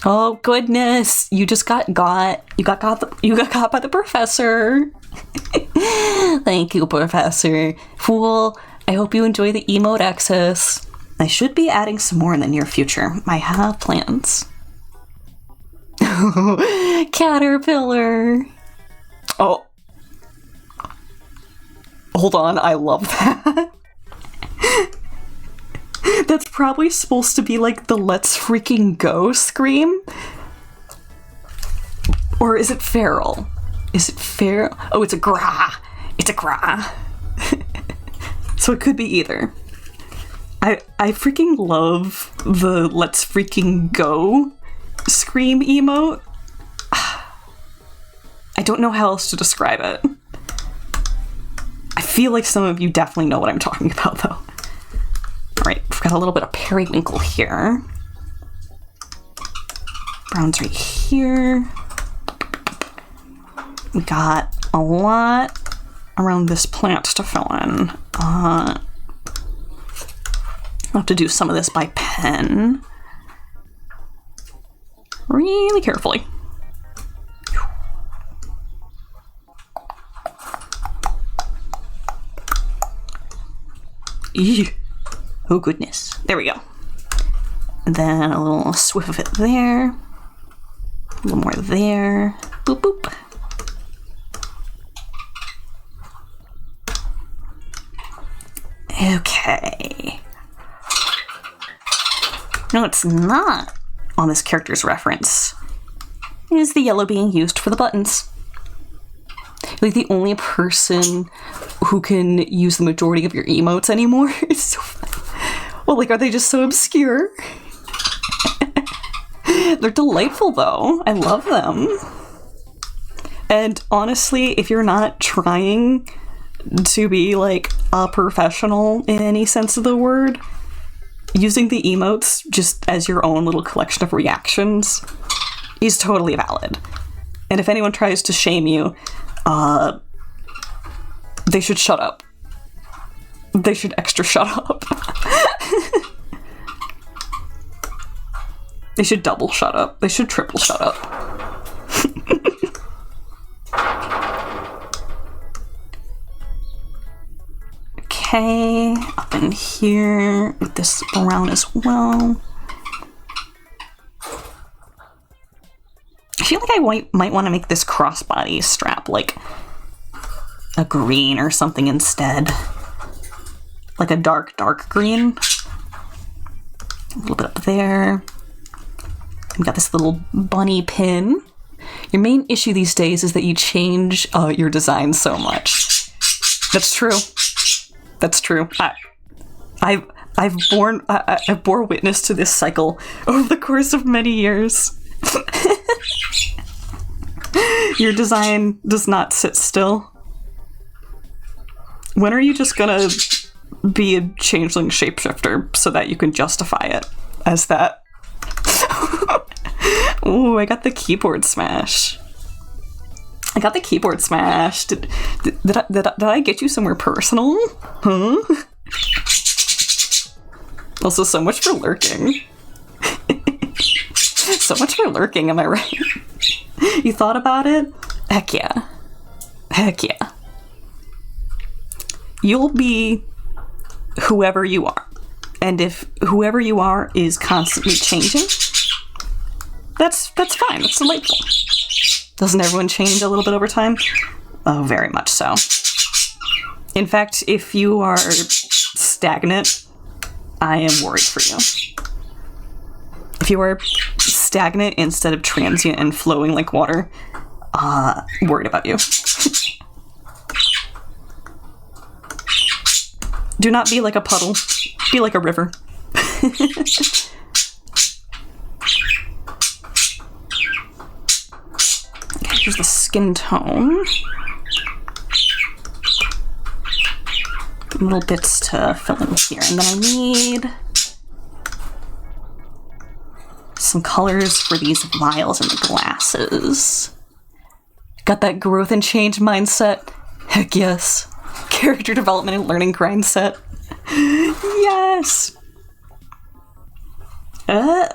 A: Oh, goodness, you just got got by the professor. Thank you, Professor. Fool, I hope you enjoy the emote access. I should be adding some more in the near future. I have plans. Caterpillar. Oh. Hold on, I love that. That's probably supposed to be like the let's freaking go scream. Or is it feral? Is it feral? Oh, it's a gra. It's a gra. So it could be either. I freaking love the let's freaking go scream emote. I don't know how else to describe it. I feel like some of you definitely know what I'm talking about, though. Alright, we've got a little bit of periwinkle here. Brown's right here. We got a lot around this plant to fill in. I'll have to do some of this by pen. Really carefully. Ew. Oh goodness. There we go. And then a little swift of it there. A little more there. Boop boop. Okay. No, it's not on this character's reference. Is the yellow being used for the buttons? Like the only person who can use the majority of your emotes anymore. It's so funny. Well, like, are they just so obscure? They're delightful, though. I love them. And honestly, if you're not trying to be, like, a professional in any sense of the word, using the emotes just as your own little collection of reactions is totally valid. And if anyone tries to shame you, they should shut up. They should extra shut up. They should double shut up. They should triple shut up. Okay, up in here with this brown as well. I feel like I might want to make this crossbody strap like a green or something instead. Like a dark green. A little bit up there. We've got this little bunny pin. Your main issue these days is that you change your design so much. That's true. That's true. I've bore witness to this cycle over the course of many years. Your design does not sit still. When are you just gonna be a changeling shapeshifter so that you can justify it as that? Ooh, I got the keyboard smash. Did I get you somewhere personal? Huh? Also, so much for lurking. So much for lurking, am I right? You thought about it? Heck yeah. Heck yeah. You'll be whoever you are. And if whoever you are is constantly changing, that's fine. That's delightful. Doesn't everyone change a little bit over time? Oh, very much so. In fact, if you are stagnant, I am worried for you. If you are stagnant instead of transient and flowing like water, worried about you. Do not be like a puddle. Be like a river. Okay, here's the skin tone. Little bits to fill in here. And then I need some colors for these vials and the glasses. Got that growth and change mindset? Heck yes. Character development and learning grind set. Yes! I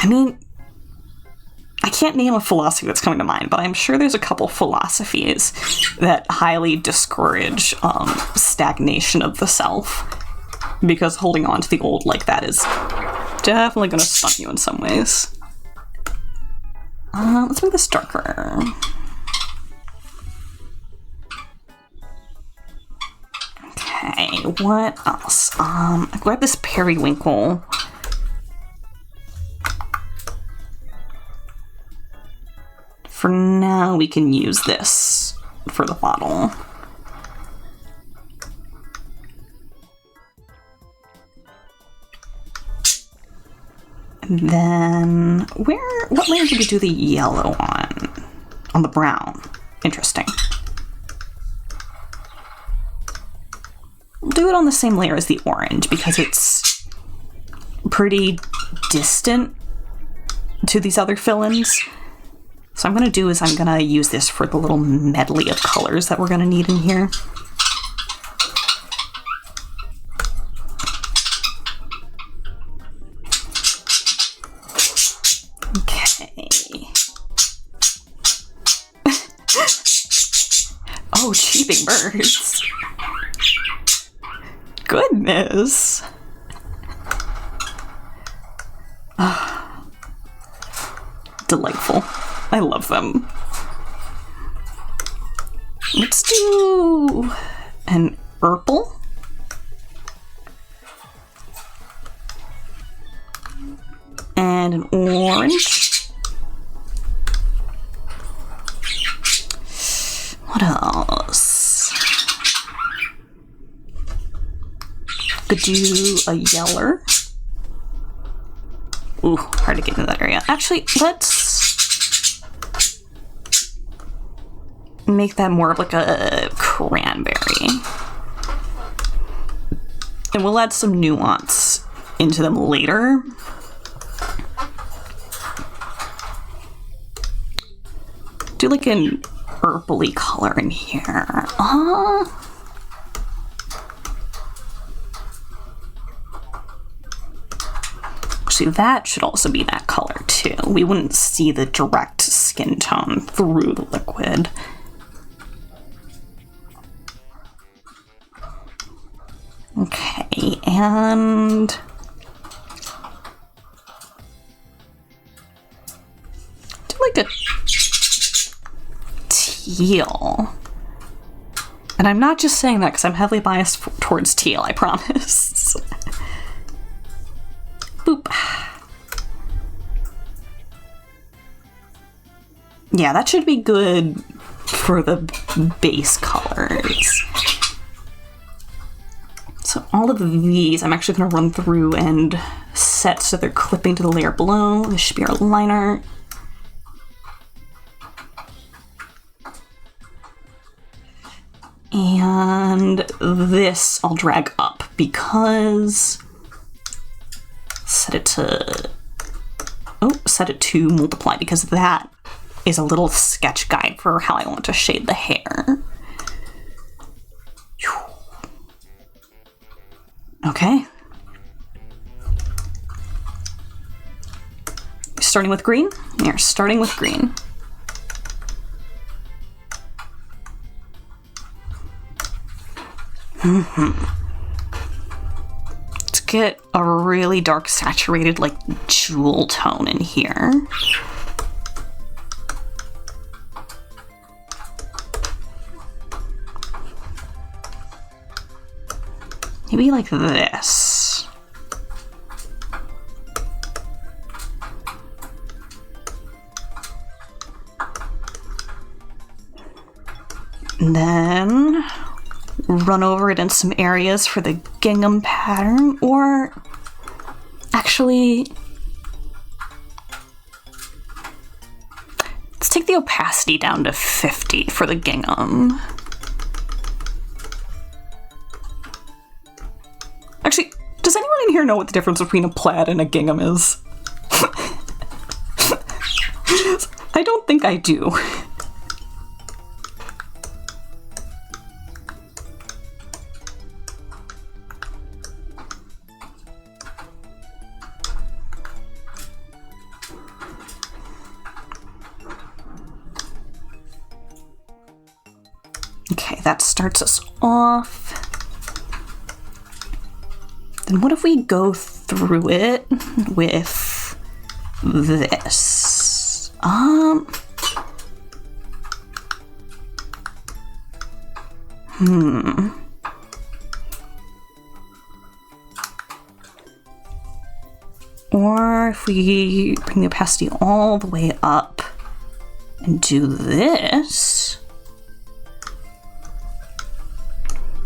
A: mean, I can't name a philosophy that's coming to mind, but I'm sure there's a couple philosophies that highly discourage stagnation of the self, because holding on to the old like that is definitely going to stunt you in some ways. Let's make this darker. Okay, what else? I grab this periwinkle. For now, we can use this for the bottle. And then, what layer did we do the yellow on? On the brown. Interesting. We'll do it on the same layer as the orange because it's pretty distant to these other fill-ins. So I'm going to do is I'm going to use this for the little medley of colors that we're going to need in here. Okay. Oh, cheeping birds. Goodness. Delightful. I love them. Let's do an purple. And an orange. What else? Could do a yeller. Ooh, hard to get into that area. Actually, let's make that more of like a cranberry. And we'll add some nuance into them later. Do like an purpley color in here. Actually, that should also be that color too. We wouldn't see the direct skin tone through the liquid. Okay, and do like a teal. And I'm not just saying that because I'm heavily biased towards teal, I promise. Boop. Yeah, that should be good for the base colors. So all of these I'm actually going to run through and set so they're clipping to the layer below. This should be our liner. And this I'll drag up because set it to multiply because that is a little sketch guide for how I want to shade the hair. Okay. Starting with green? You're starting with green. Let's get a really dark saturated like jewel tone in here. Maybe like this. And then run over it in some areas for the gingham pattern, or actually, let's take the opacity down to 50 for the gingham. Actually, does anyone in here know what the difference between a plaid and a gingham is? I don't think I do. Okay, that starts us off. Then what if we go through it with this? Or if we bring the opacity all the way up and do this.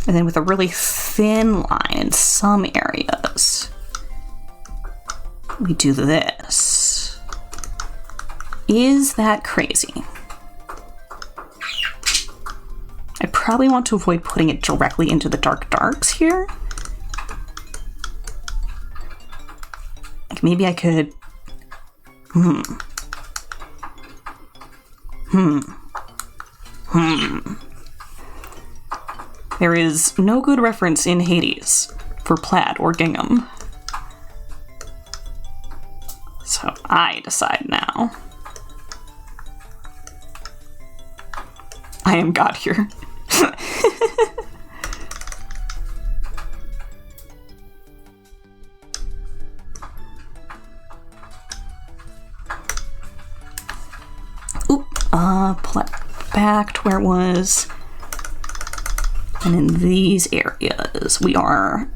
A: And then with a really thin line in some areas, we do this. Is that crazy? I probably want to avoid putting it directly into the dark darks here. Like maybe I could, There is no good reference in Hades for plaid or gingham. So I decide now. I am God here. Oop, back to where it was. And in these areas, we are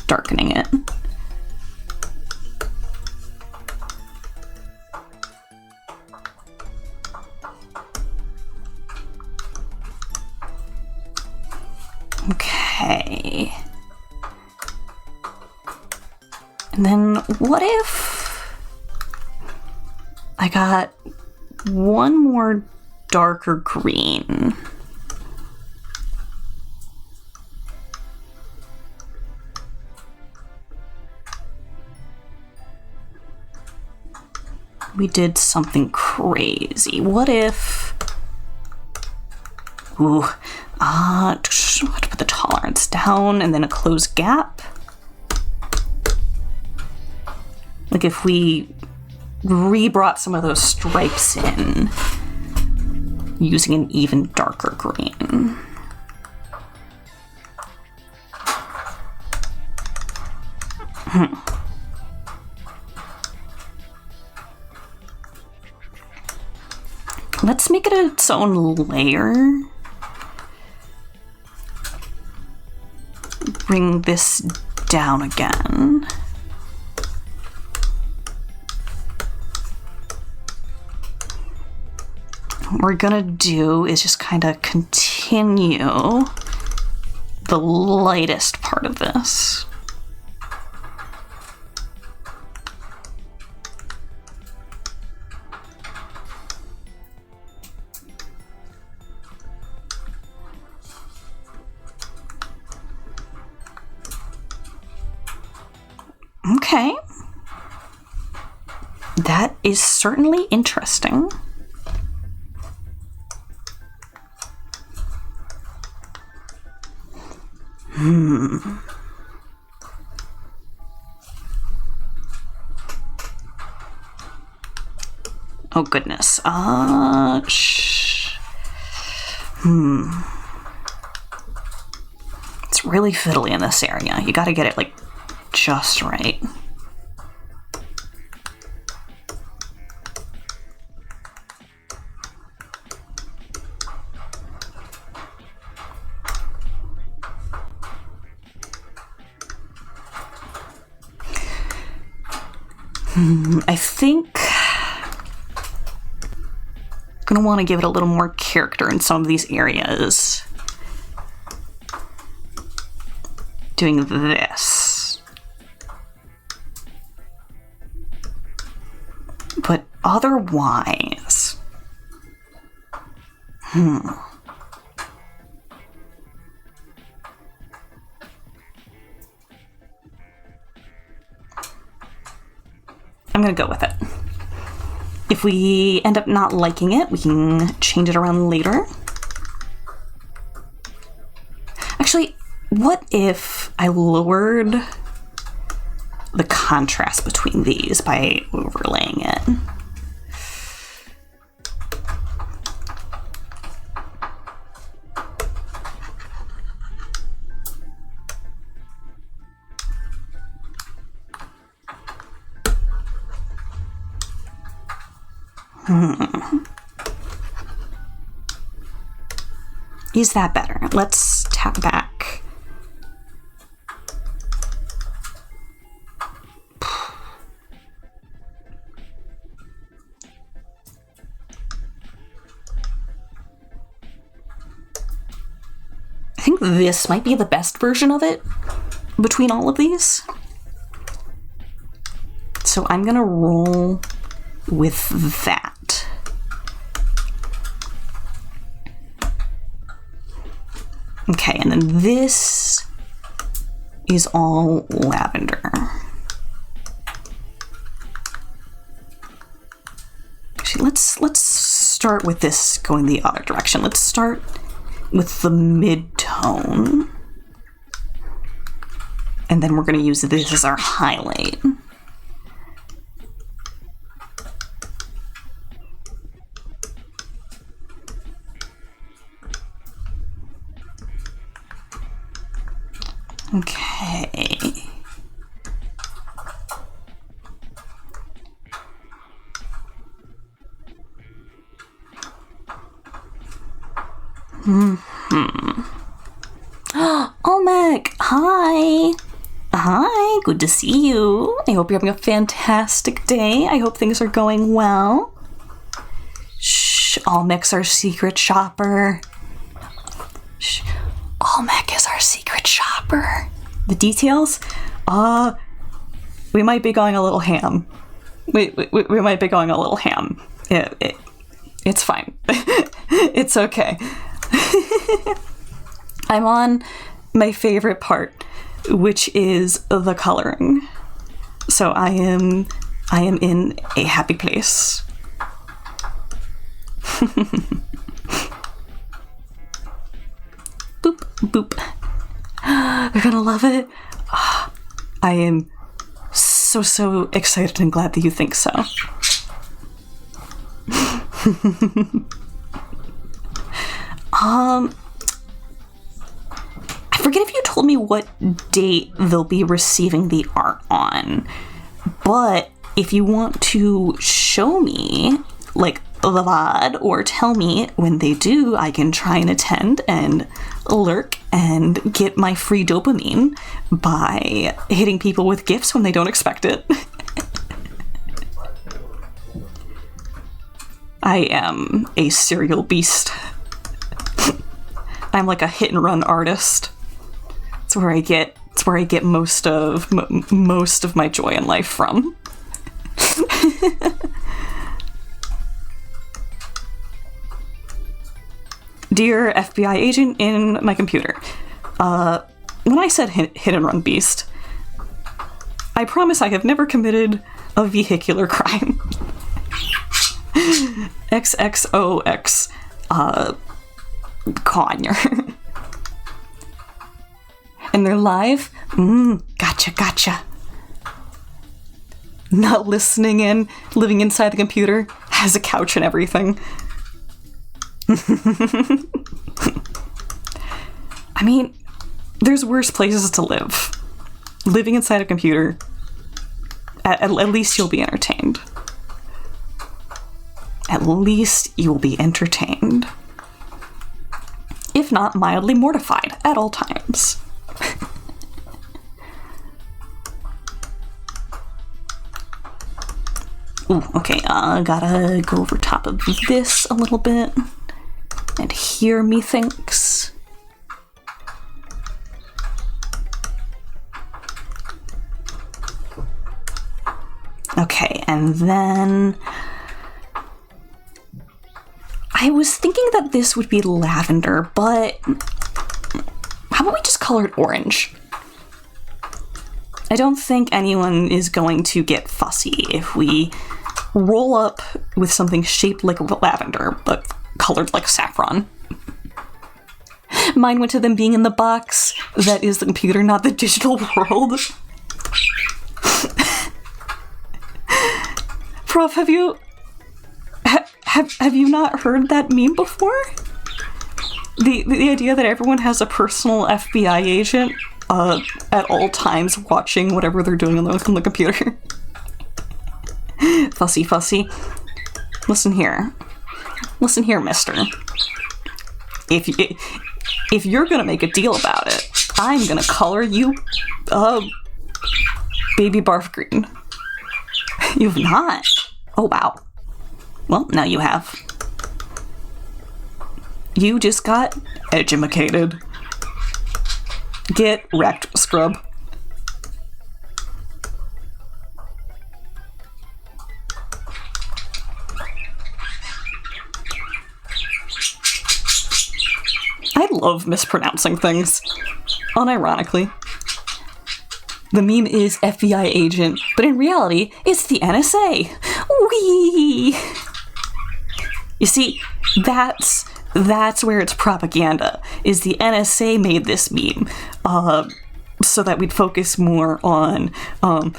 A: darkening it. Okay. And then what if I got one more darker green? We did something crazy. What if... Ooh. I'll have to put the tolerance down and then a closed gap. Like if we re-brought some of those stripes in using an even darker green. Let's make it its own layer. Bring this down again. What we're gonna do is just kind of continue the lightest part of this. Okay. That is certainly interesting. Oh goodness. It's really fiddly in this area. You gotta get it like just right. I think I'm gonna want to give it a little more character in some of these areas. Doing this. But otherwise, I'm gonna go with it. If we end up not liking it, we can change it around later. Actually, what if I lowered the contrast between these by overlaying it? Is that better? Let's tap back. I think this might be the best version of it between all of these. So I'm gonna roll with that. Okay, and then this is all lavender. Actually, let's start with this going the other direction. Let's start with the mid-tone. And then we're going to use this as our highlight. Okay. Oh, Mac, hi. Hi, good to see you. I hope you're having a fantastic day. I hope things are going well. Shh, Almec's our secret shopper. Shh. Almec is our secret shopper. The details? We might be going a little ham. We might be going a little ham. It's fine. It's okay. I'm on my favorite part, which is the coloring. So I am in a happy place. Boop, boop. They're gonna love it. I am so so excited and glad that you think so. I forget if you told me what date they'll be receiving the art on, but if you want to show me, like, the VOD, or tell me when they do, I can try and attend and lurk and get my free dopamine by hitting people with gifts when they don't expect it. I am a serial beast. I'm like a hit and run artist. It's where I get most of my joy in life from. Dear FBI agent in my computer, when I said hit and run beast, I promise I have never committed a vehicular crime. XXOX, Conyer. And they're live? Gotcha. Not listening in, living inside the computer, has a couch and everything. I mean, there's worse places to live. Living inside a computer, at least you'll be entertained. At least you'll be entertained. If not, mildly mortified at all times. Ooh, okay, gotta go over top of this a little bit. And hear me thinks. Okay, and then I was thinking that this would be lavender, but how about we just color it orange? I don't think anyone is going to get fussy if we roll up with something shaped like lavender, but colored like saffron. Mine went to them being in the box that is the computer, not the digital world. Prof, have you not heard that meme before? The idea that everyone has a personal FBI agent at all times watching whatever they're doing on the computer. Fussy. Listen here, mister. If you're gonna make a deal about it, I'm gonna color you baby barf green. You've not? Oh, wow. Well, now you have. You just got edumacated. Get wrecked, scrub. I love mispronouncing things. Unironically. The meme is FBI agent, but in reality, it's the NSA. Whee! You see, that's where it's propaganda, is the NSA made this meme, so that we'd focus more on, the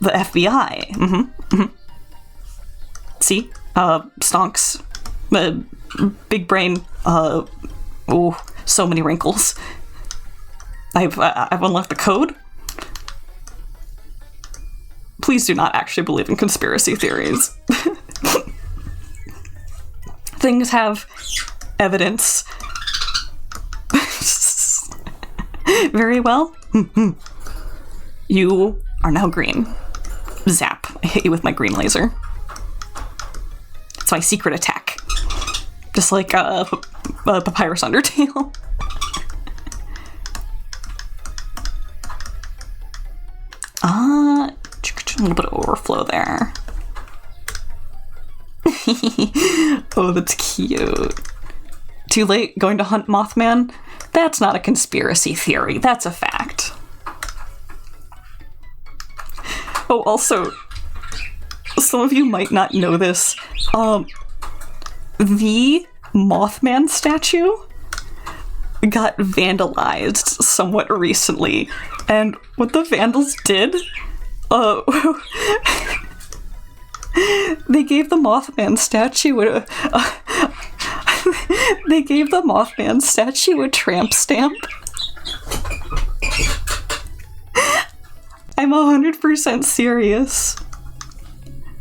A: FBI. See? Stonks. Big brain. Oh, so many wrinkles. I've unlocked the code. Please do not actually believe in conspiracy theories. Things have evidence. Very well. You are now green. Zap. I hit you with my green laser. It's my secret attack. Just like Papyrus Undertale. A little bit of overflow there. Oh, that's cute. Too late going to hunt Mothman? That's not a conspiracy theory, that's a fact. Oh, also, some of you might not know this. The Mothman statue got vandalized somewhat recently, and what the vandals did, they gave the Mothman statue a tramp stamp. I'm 100% serious.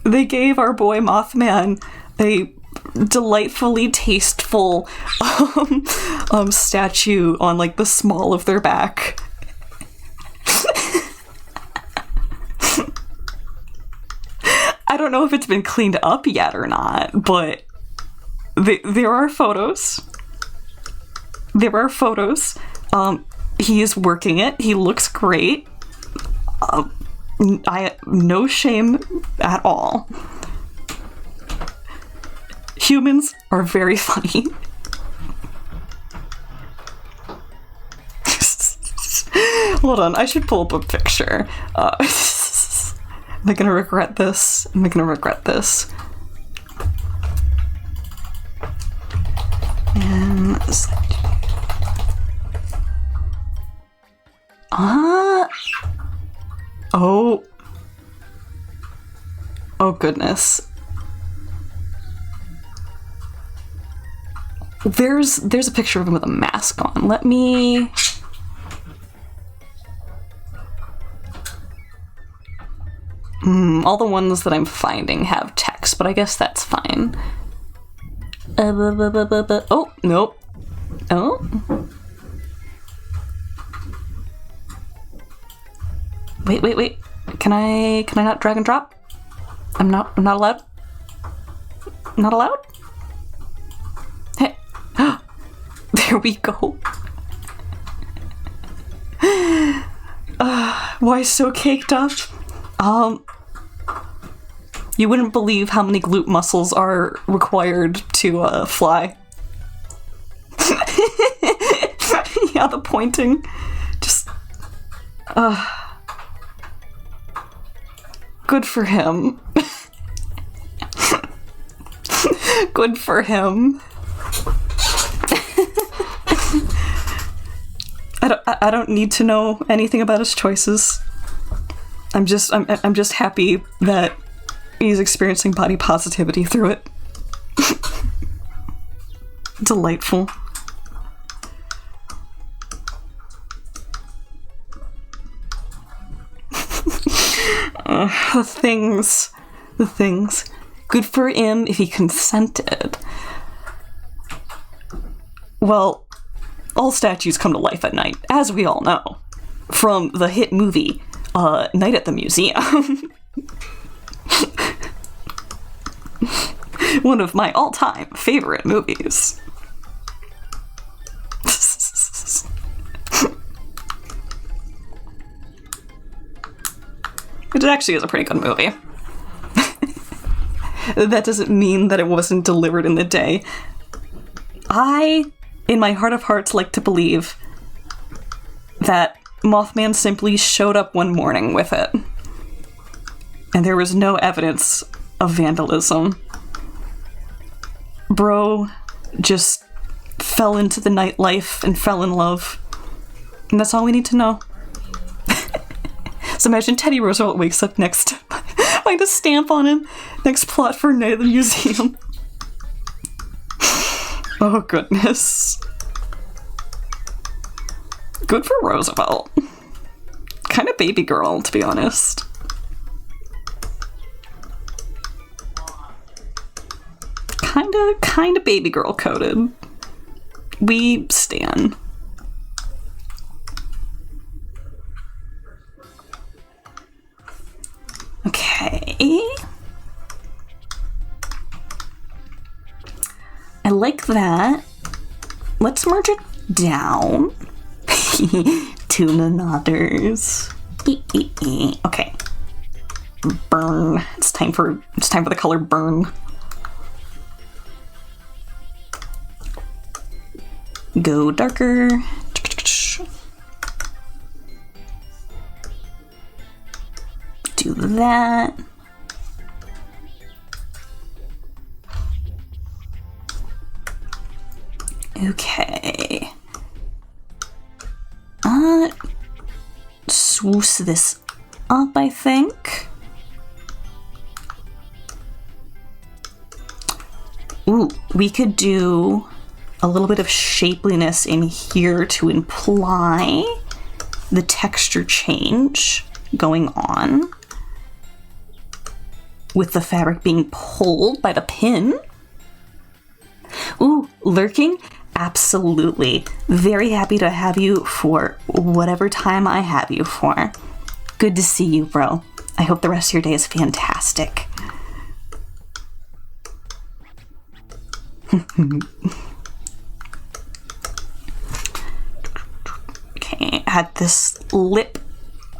A: They gave our boy Mothman a delightfully tasteful statue on like the small of their back. I don't know if it's been cleaned up yet or not, but there are photos. He is working it. He looks great. No shame at all. Humans are very funny. Hold on, I should pull up a picture. Am I gonna regret this? Am I gonna regret this? And oh goodness. There's a picture of him with a mask on. Let me... all the ones that I'm finding have text, but I guess that's fine. Oh, nope. Oh. Wait. Can I not drag and drop? I'm not allowed? Not allowed? Hey. There we go. Why so caked up? You wouldn't believe how many glute muscles are required to fly. Yeah, the pointing. Just... good for him. Good for him. I don't need to know anything about his choices. I'm just happy that he's experiencing body positivity through it. Delightful. The things. Good for him if he consented. Well, all statues come to life at night, as we all know, from the hit movie, Night at the Museum. One of my all-time favorite movies. It actually is a pretty good movie. That doesn't mean that it wasn't delivered in the day. I, in my heart of hearts, like to believe that Mothman simply showed up one morning with it. And there was no evidence of vandalism. Bro just fell into the nightlife and fell in love. And that's all we need to know. So imagine Teddy Roosevelt wakes up next to find a stamp on him. Next plot for Night at the Museum. Oh goodness. Good for Roosevelt. Kind of baby girl, to be honest. Kinda baby girl coded. We stan. Okay. I like that. Let's merge it down. Tuna nodders. Okay. Burn. It's time for the color burn. Go darker. Do that. Okay. swoosh this up, I think. Ooh, we could do a little bit of shapeliness in here to imply the texture change going on with the fabric being pulled by the pin. Ooh, lurking? Absolutely. Very happy to have you for whatever time I have you for. Good to see you, bro. I hope the rest of your day is fantastic. Okay, add this lip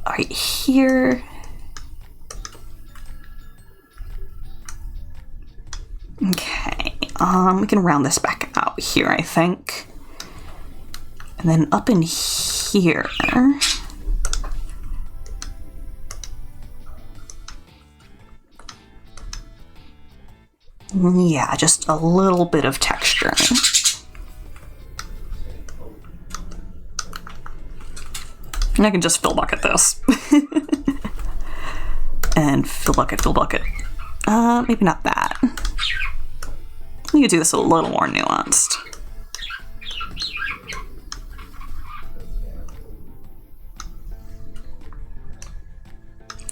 A: right here. Okay, we can round this back out here, I think. And then up in here. Yeah, just a little bit of texture. And I can just fill bucket this. And fill bucket, fill bucket. Maybe not that. We could do this a little more nuanced.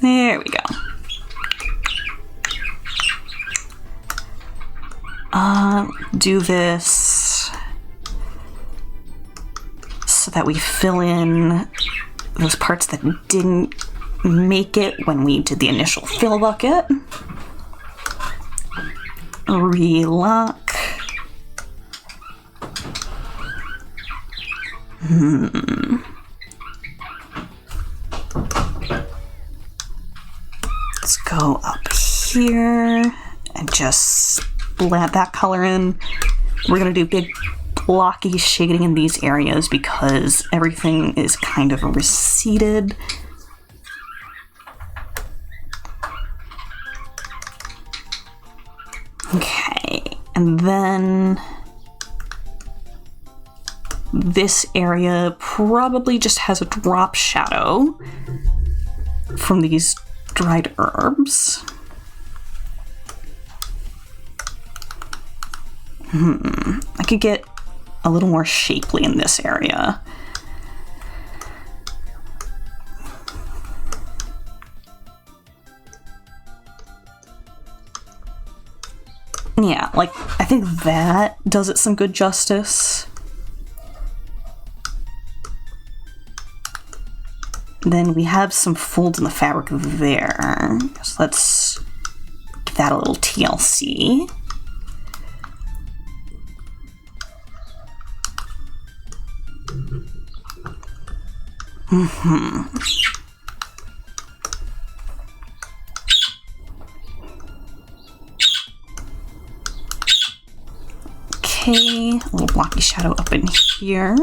A: There we go. Do this so that we fill in those parts that didn't make it when we did the initial fill bucket. Relock. Let's go up here and just blend that color in. We're gonna do big blocky shading in these areas because everything is kind of receded. Okay, and then this area probably just has a drop shadow from these dried herbs. I could get a little more shapely in this area. Yeah, like, I think that does it some good justice. Then we have some folds in the fabric there. So let's give that a little TLC. Okay, a little blocky shadow up in here.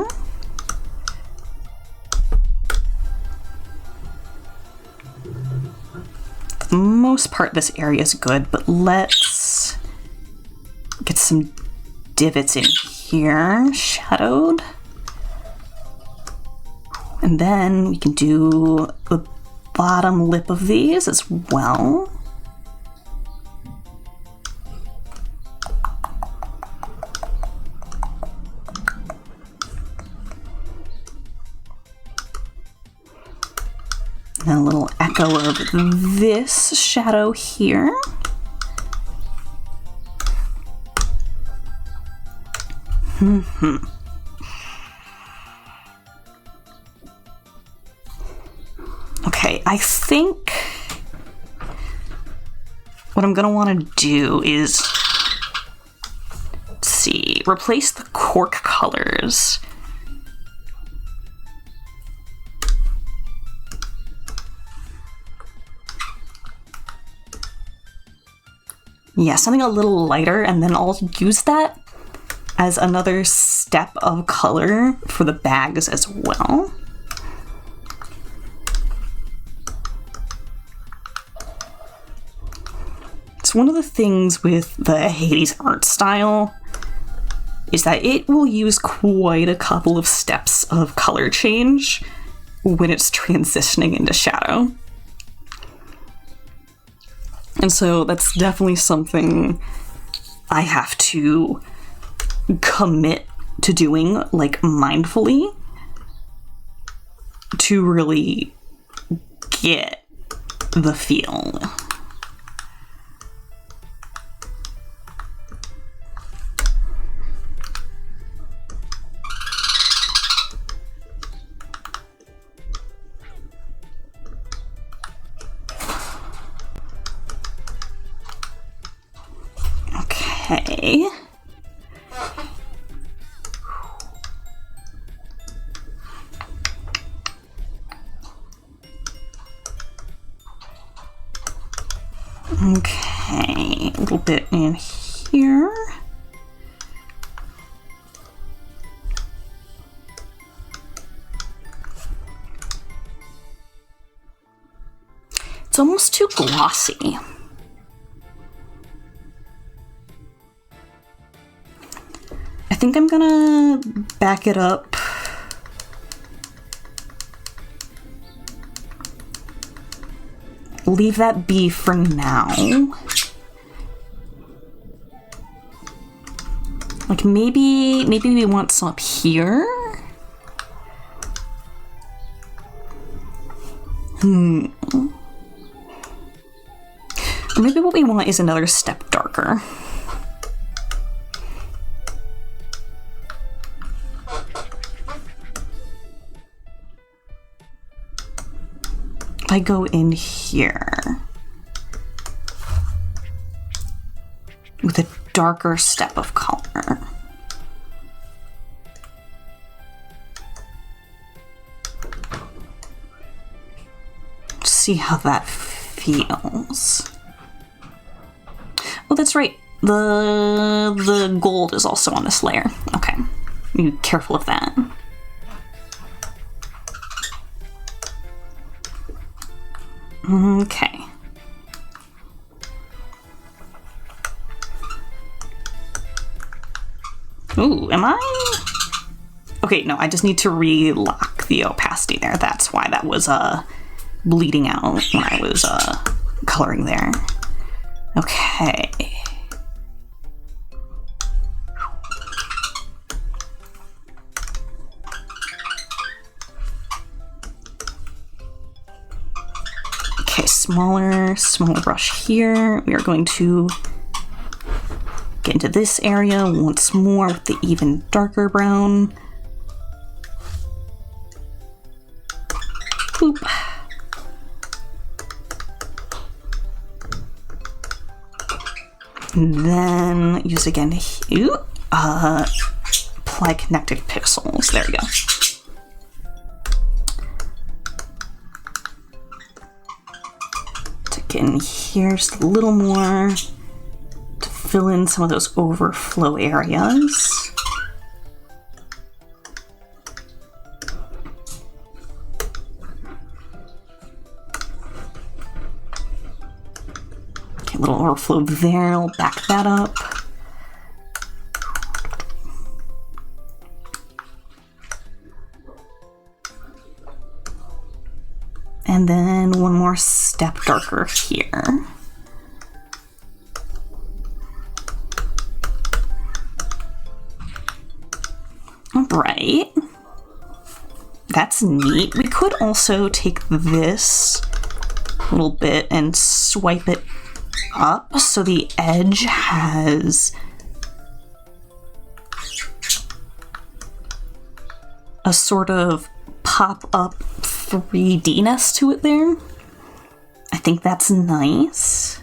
A: For the most part, this area is good, but let's get some divots in here, shadowed. And then we can do the bottom lip of these as well. And a little echo of this shadow here. Okay, I think what I'm gonna want to do is, let's see, replace the cork colors. Yeah, something a little lighter, and then I'll use that as another step of color for the bags as well. So one of the things with the Hades art style is that it will use quite a couple of steps of color change when it's transitioning into shadow. And so that's definitely something I have to commit to doing, like, mindfully, to really get the feel. Okay. Okay, a little bit in here. It's almost too glossy. I think I'm gonna back it up. Leave that be for now. Like, maybe we want some up here? Or maybe what we want is another step darker. I go in here with a darker step of color. See how that feels. Oh, that's right. The gold is also on this layer. Okay, be careful of that. Okay. Ooh, am I? Okay, no, I just need to re-lock the opacity there. That's why that was bleeding out when I was coloring there. Okay. Okay, smaller brush here. We are going to get into this area once more with the even darker brown. Boop. And then use again, apply connected pixels. There we go. In here just a little more to fill in some of those overflow areas. Okay, a little overflow there, I'll back that up. And then one more step darker here. All right. That's neat. We could also take this little bit and swipe it up so the edge has a sort of pop-up 3D-ness to it there. I think that's nice.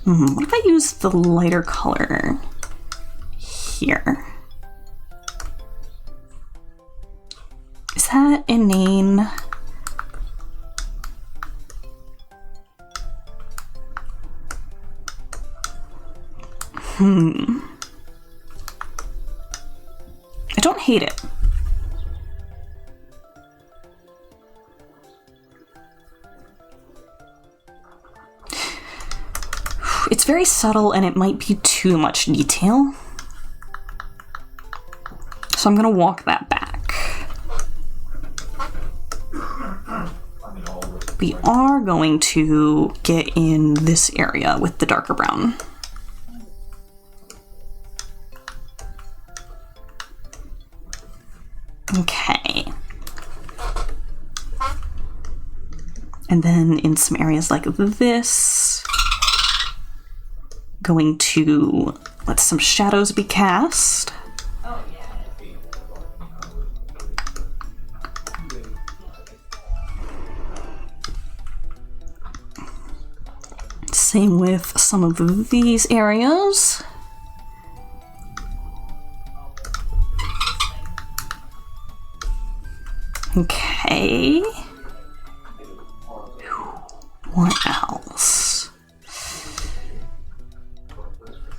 A: What if I use the lighter color here? Is that inane? I don't hate it. It's very subtle and it might be too much detail. So I'm gonna walk that back. we are going to get in this area with the darker brown. Okay. And then in some areas like this, going to let some shadows be cast. Same with some of these areas. Okay. What else?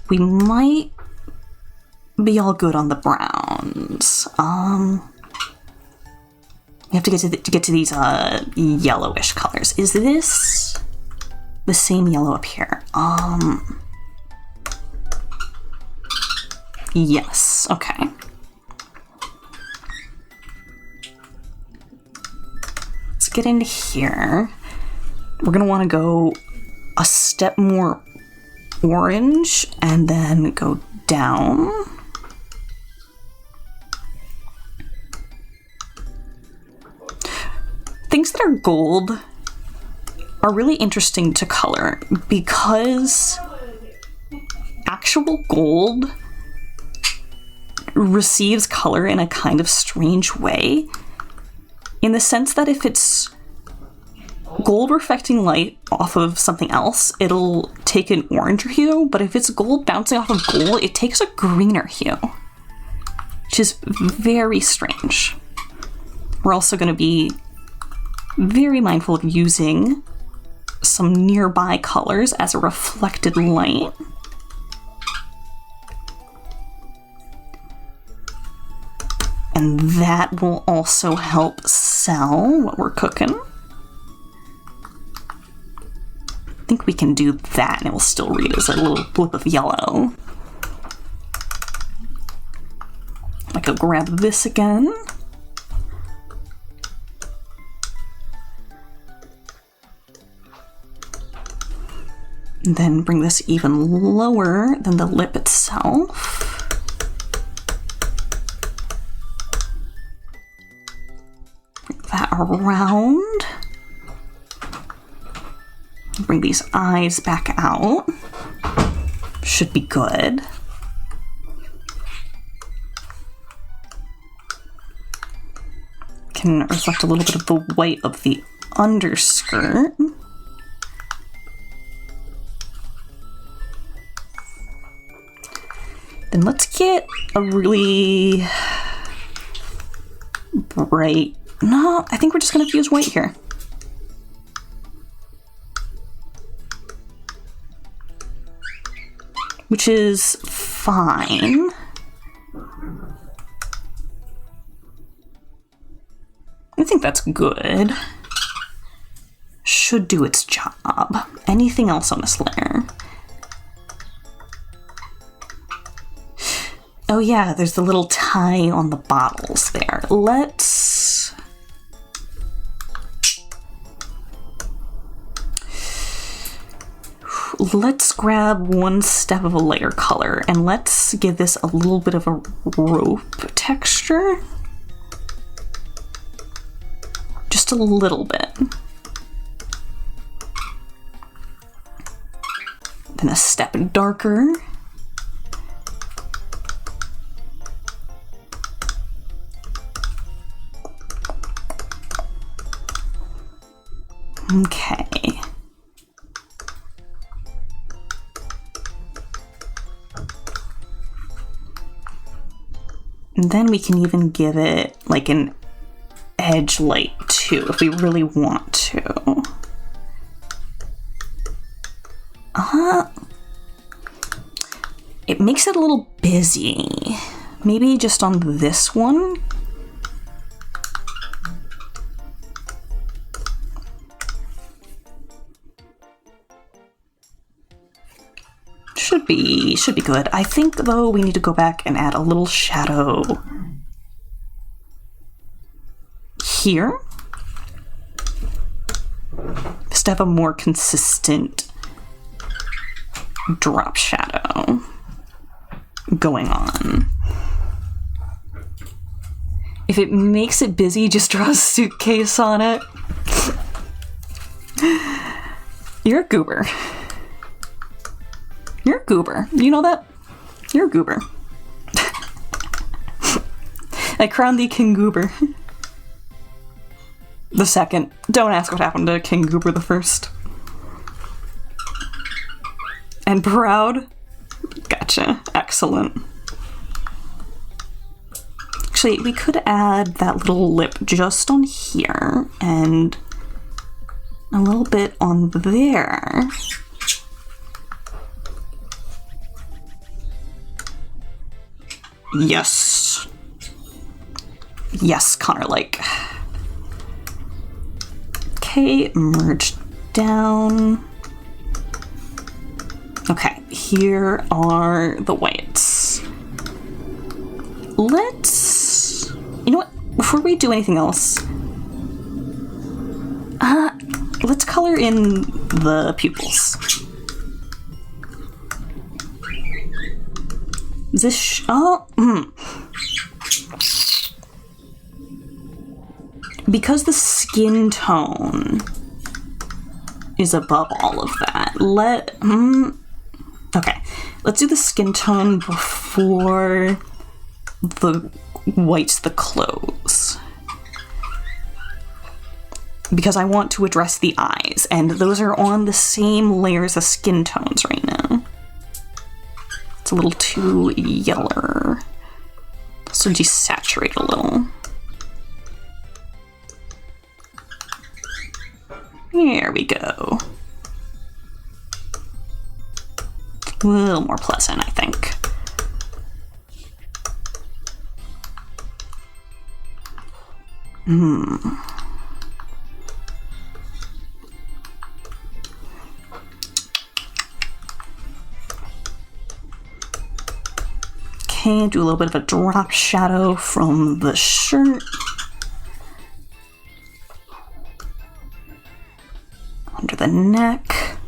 A: We might be all good on the browns. We have to get to these yellowish colors. Is this the same yellow up here? Yes. Okay. Let's get into here. We're gonna want to go a step more orange and then go down. Things that are gold are really interesting to color because actual gold receives color in a kind of strange way, in the sense that if it's gold reflecting light off of something else, it'll take an oranger hue, but if it's gold bouncing off of gold, it takes a greener hue, which is very strange. We're also going to be very mindful of using some nearby colors as a reflected light. And that will also help sell what we're cooking. I think we can do that and it will still read as a little blip of yellow. I go grab this again. And then bring this even lower than the lip itself. Bring that around. Bring these eyes back out. Should be good. Can reflect a little bit of the white of the underskirt. Then let's get a really bright... No, I think we're just going to use white here. Which is fine. I think that's good. Should do its job. Anything else on this layer? Oh yeah, there's the little tie on the bottles there. Let's grab one step of a lighter color and let's give this a little bit of a rope texture. Just a little bit. Then a step darker. Okay. And then we can even give it like an edge light too, if we really want to. It makes it a little busy. Maybe just on this one. Should be good. I think though we need to go back and add a little shadow here. to have a more consistent drop shadow going on. If it makes it busy, just draw a suitcase on it. You're a goober. You're a goober. You know that? You're a goober. I crowned thee King Goober. The second. Don't ask what happened to King Goober the first. And proud? Gotcha. Excellent. Actually, we could add that little lip just on here and a little bit on there. Yes. Yes, Connor-like. Okay, merge down. Okay, here are the whites. Let's... You know what? Before we do anything else, let's color in the pupils. Is this... Because the skin tone is above all of that, okay, let's do the skin tone before the whites the clothes. Because I want to address the eyes, and those are on the same layers as skin tones right now. It's a little too yeller. So desaturate a little. There we go. A little more pleasant, I think. Okay, do a little bit of a drop shadow from the shirt. Under the neck.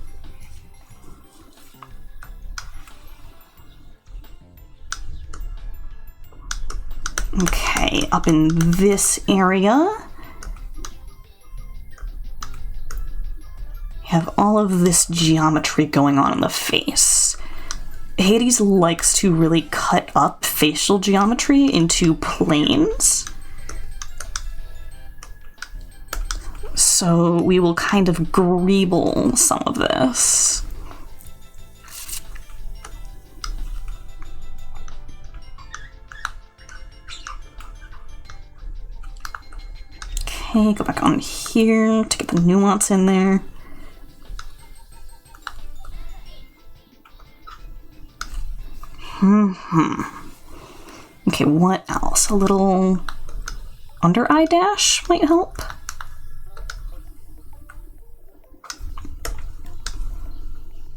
A: Okay, up in this area, we have all of this geometry going on in the face. Hades likes to really cut up facial geometry into planes. So we will kind of greeble some of this. Okay, go back on here to get the nuance in there. Okay, what else? A little under eye dash might help.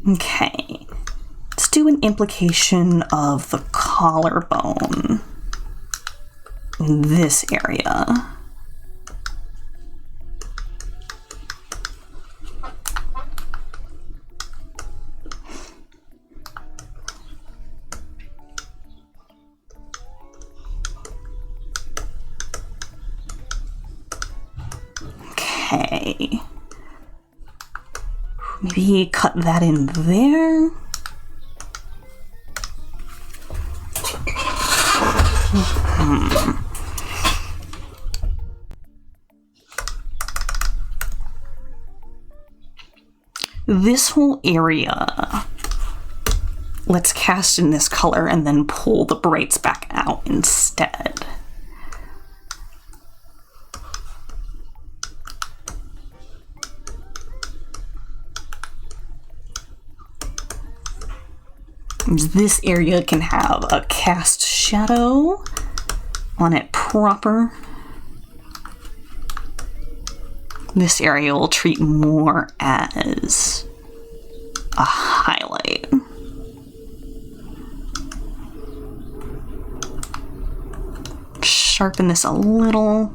A: Okay, let's do an implication of the collarbone in this area. Okay. Maybe cut that in there. This whole area, let's cast in this color and then pull the brights back out instead. This area can have a cast shadow on it proper. This area will treat more as a highlight. Sharpen this a little.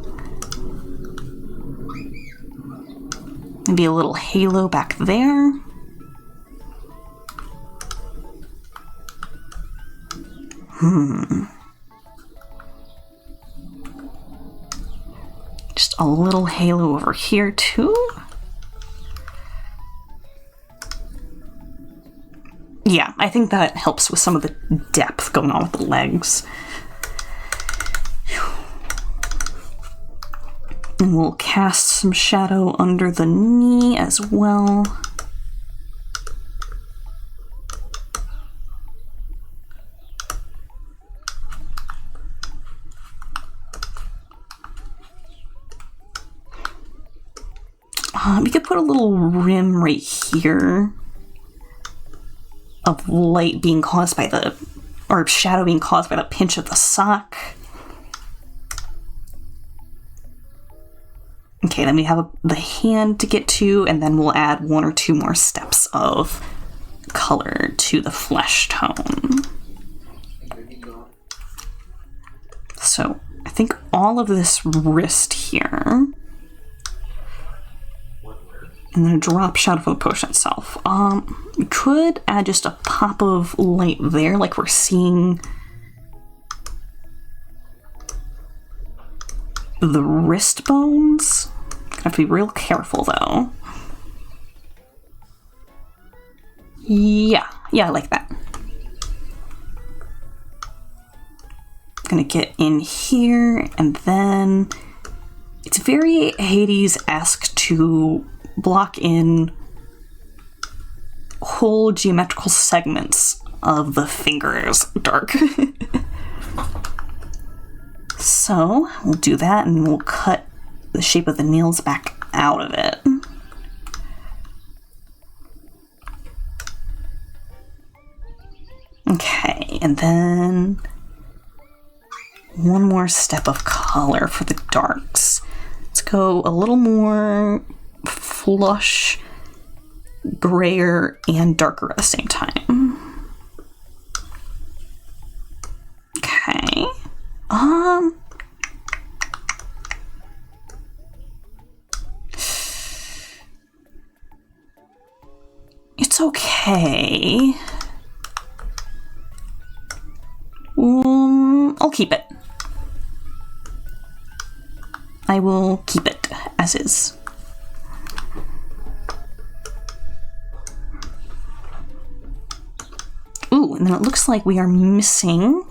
A: Maybe a little halo back there. Just a little halo over here too. Yeah, I think that helps with some of the depth going on with the legs. And we'll cast some shadow under the knee as well. We could put a little rim right here of light being caused by the, or shadow being caused by the pinch of the sock. Okay, then we have the hand to get to, and then we'll add 1 or 2 more steps of color to the flesh tone. So I think all of this wrist here, and then a drop shadow for the potion itself. We could add just a pop of light there, like we're seeing the wrist bones. Gonna have to be real careful though. Yeah, I like that. Gonna get in here, and then it's very Hades-esque to block in whole geometrical segments of the fingers dark. So we'll do that, and we'll cut the shape of the nails back out of it. Okay, and then 1 more step of color for the darks. Let's go a little more flush, grayer, and darker at the same time. Okay. It's okay. I'll keep it. I will keep it as is. Ooh, and then it looks like we are missing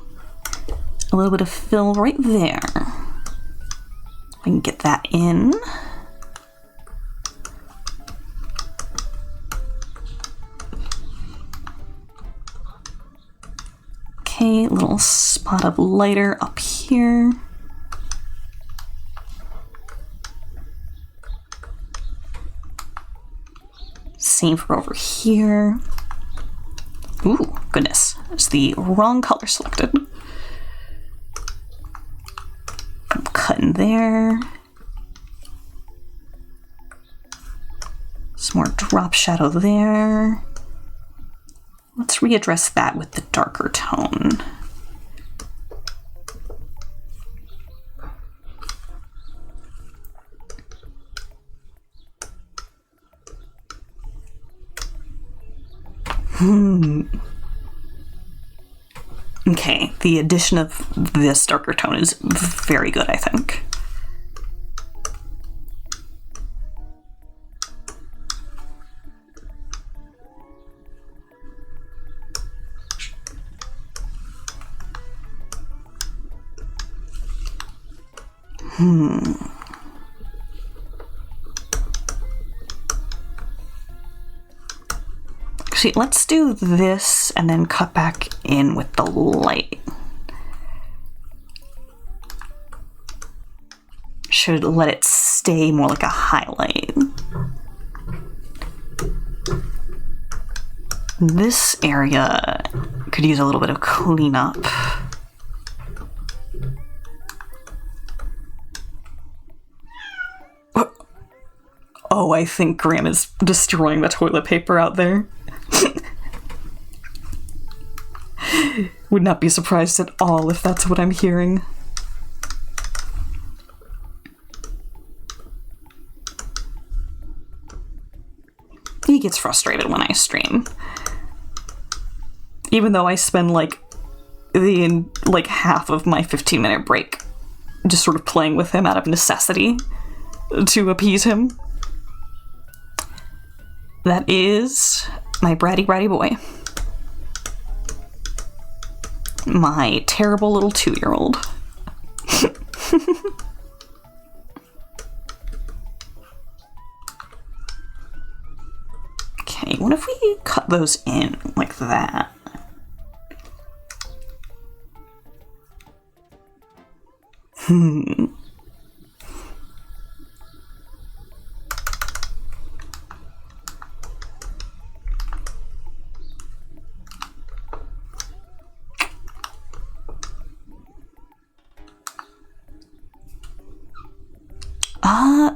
A: a little bit of fill right there. I can get that in. Okay, a little spot of lighter up here. Same for over here. Ooh, goodness. It's the wrong color selected. I'm cutting there. Some more drop shadow there. Let's readdress that with the darker tone. Okay, the addition of this darker tone is very good, I think. Actually, let's do this and then cut back in with the light. Should let it stay more like a highlight. This area could use a little bit of cleanup. Oh, I think Graham is destroying the toilet paper out there. Would not be surprised at all if that's what I'm hearing. He gets frustrated when I stream. Even though I spend like half of my 15-minute break just sort of playing with him out of necessity to appease him. That is my bratty boy. My terrible little 2-year-old. Okay, what if we cut those in like that?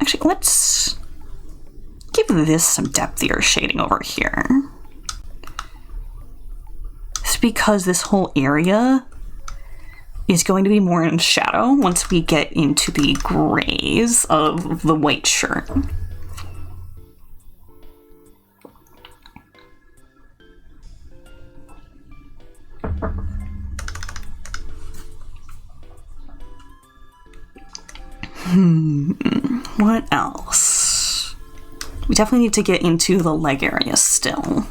A: Actually, let's give this some depthier shading over here. It's because this whole area is going to be more in shadow once we get into the grays of the white shirt. What else? We definitely need to get into the leg area still.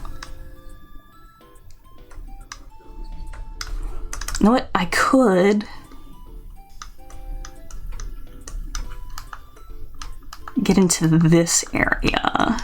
A: You know what? I could get into this area.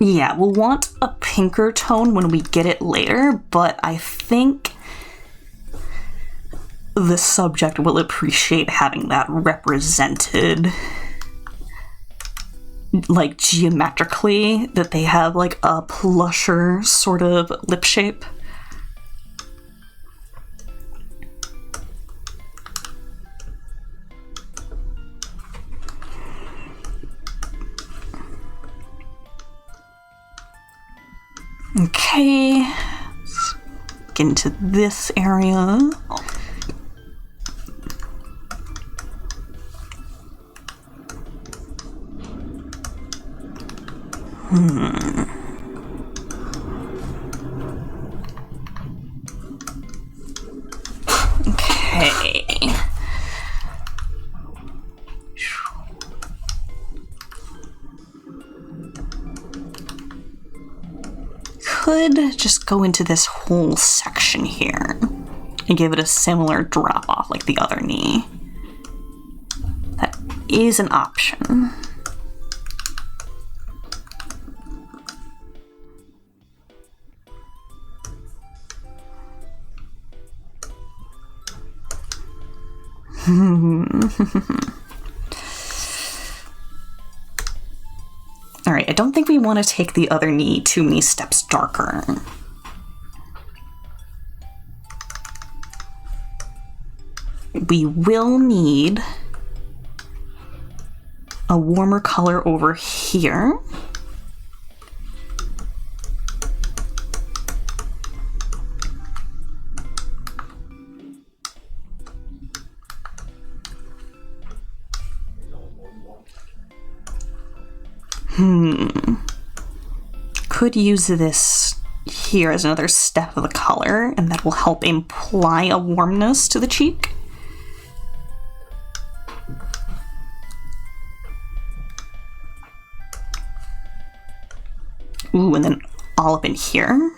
A: Yeah, we'll want a pinker tone when we get it later, but I think the subject will appreciate having that represented, like, geometrically, that they have, like, a plusher sort of lip shape. Okay, let's get into this area. Okay. Could just go into this whole section here and give it a similar drop off like the other knee. That is an option. Alright, I don't think we want to take the other knee too many steps darker. We will need a warmer color over here. Could use this here as another step of the color, and that will help imply a warmness to the cheek. Ooh, and then all up in here.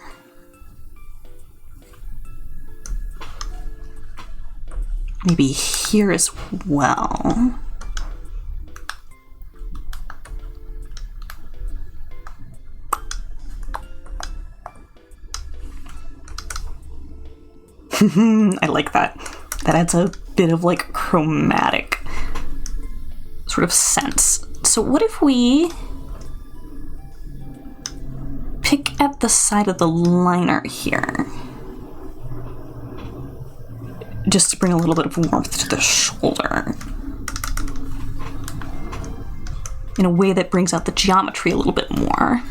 A: Maybe here as well. I like that. That adds a bit of like chromatic sort of sense. So what if we pick at the side of the liner here? Just to bring a little bit of warmth to the shoulder. In a way that brings out the geometry a little bit more.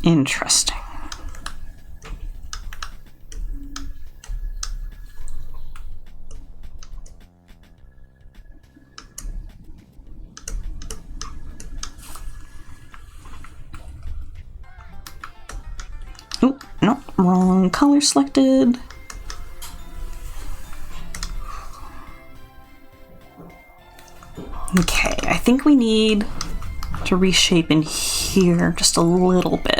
A: Interesting. Oh, no, wrong color selected. Okay, I think we need to reshape in here just a little bit.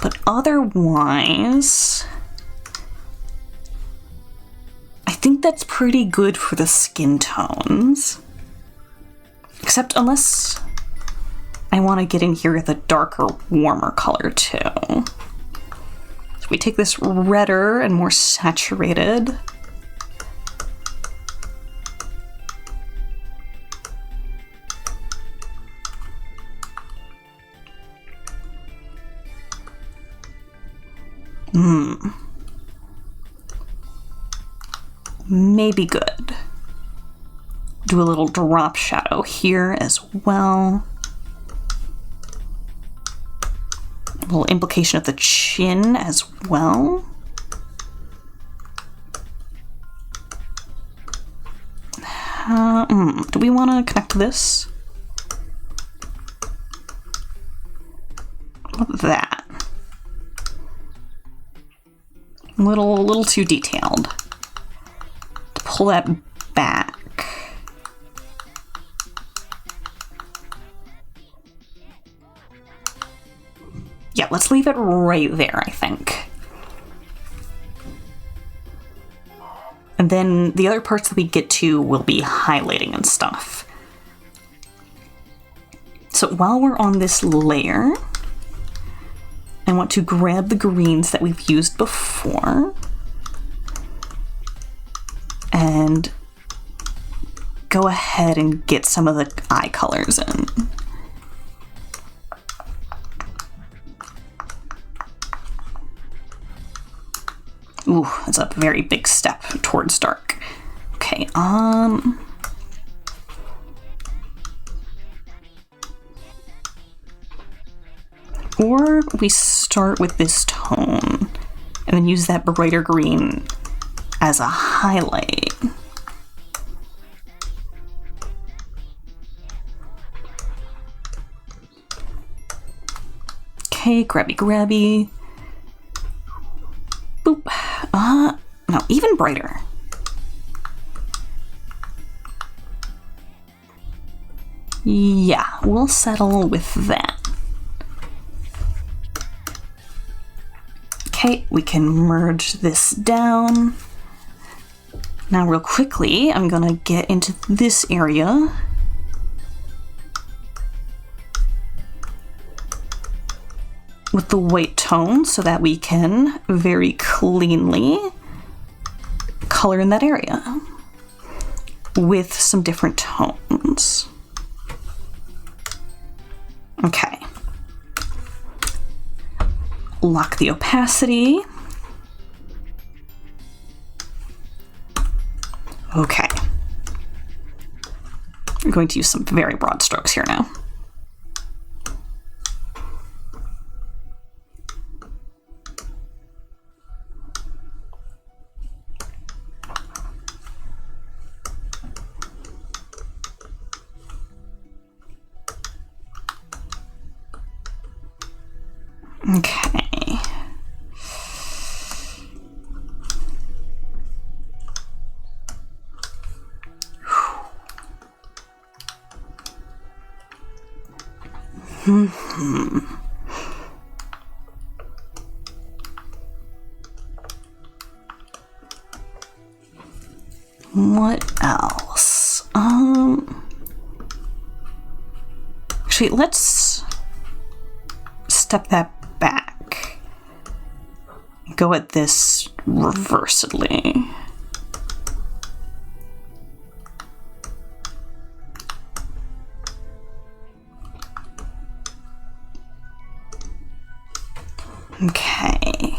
A: But otherwise, I think that's pretty good for the skin tones. Except unless I want to get in here with a darker, warmer color too. So we take this redder and more saturated. Maybe good. Do a little drop shadow here as well. A little implication of the chin as well. Do we want to connect to this? What about that? A little too detailed. Pull that back. Yeah, let's leave it right there, I think. And then the other parts that we get to will be highlighting and stuff. So while we're on this layer, I want to grab the greens that we've used before and go ahead and get some of the eye colors in. Ooh, that's a very big step towards dark. Okay, or we start with this tone and then use that brighter green as a highlight. Okay, grabby. Boop. No, even brighter. Yeah, we'll settle with that. Okay, we can merge this down. Now real quickly, I'm gonna get into this area. With the white tone so that we can very cleanly color in that area with some different tones. Okay. Lock the opacity. Okay. I'm going to use some very broad strokes here now. Okay. What else? Actually, let's step that back. Go at this reversedly. Okay.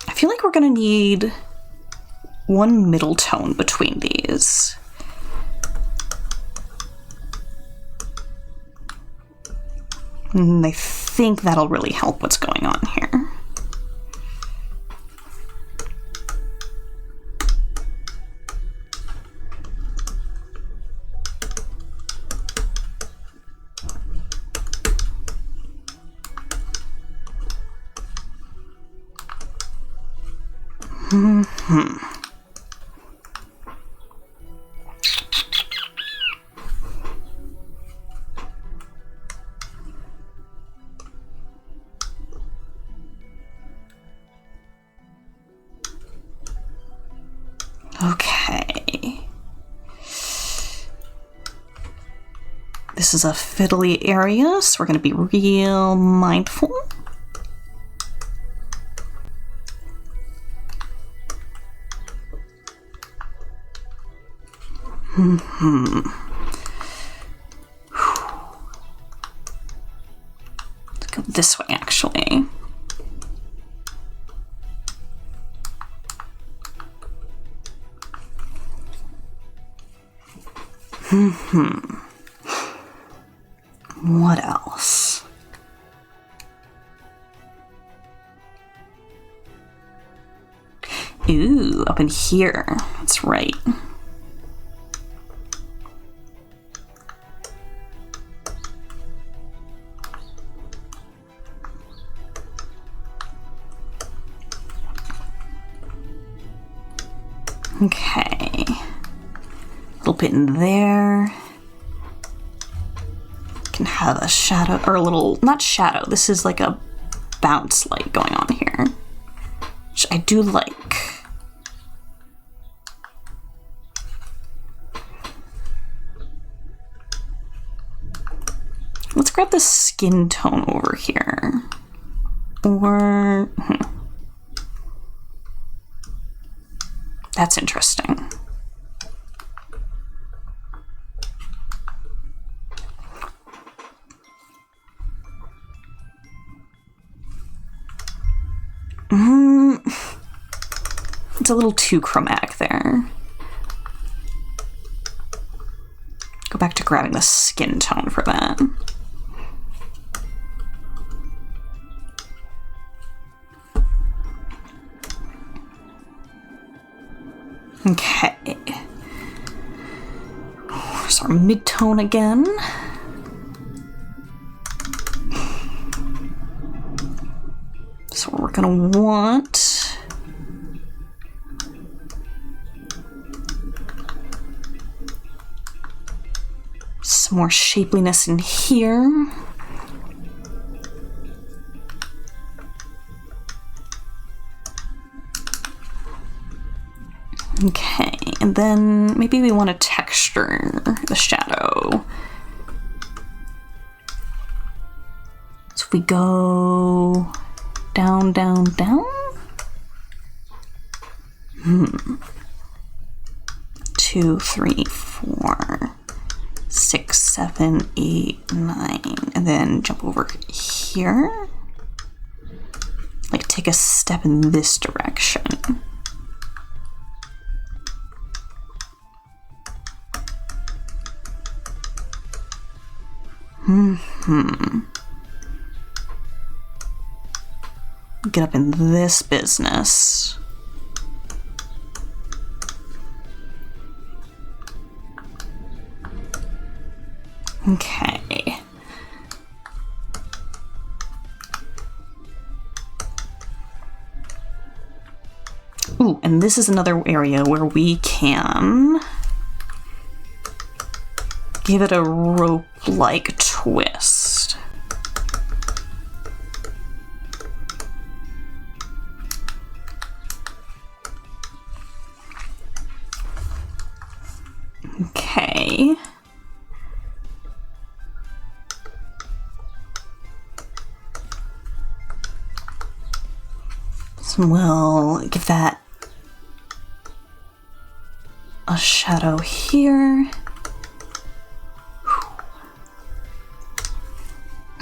A: I feel like we're gonna need one middle tone between these. And I think that'll really help what's going on here. Okay. This is a fiddly area, so we're going to be real mindful. Let's go this way, actually. What else? Ooh, up in here. That's right. Okay. A little bit in there. Can have a shadow, or a little, not shadow, this is like a bounce light going on here, which I do like. Let's grab the skin tone over here. Or, that's interesting. It's a little too chromatic there. Go back to grabbing the skin tone for that. Okay. There's our mid-tone again. So we're gonna want some more shapeliness in here. Okay, and then maybe we want to texture the shadow. So if we go down, down, down. 2, 3, 4, 6, 7, 8, 9, and then jump over here. Like take a step in this direction. Get up in this business. Okay. Ooh, and this is another area where we can give it a rope-like twist. Okay. So we'll give that shadow here.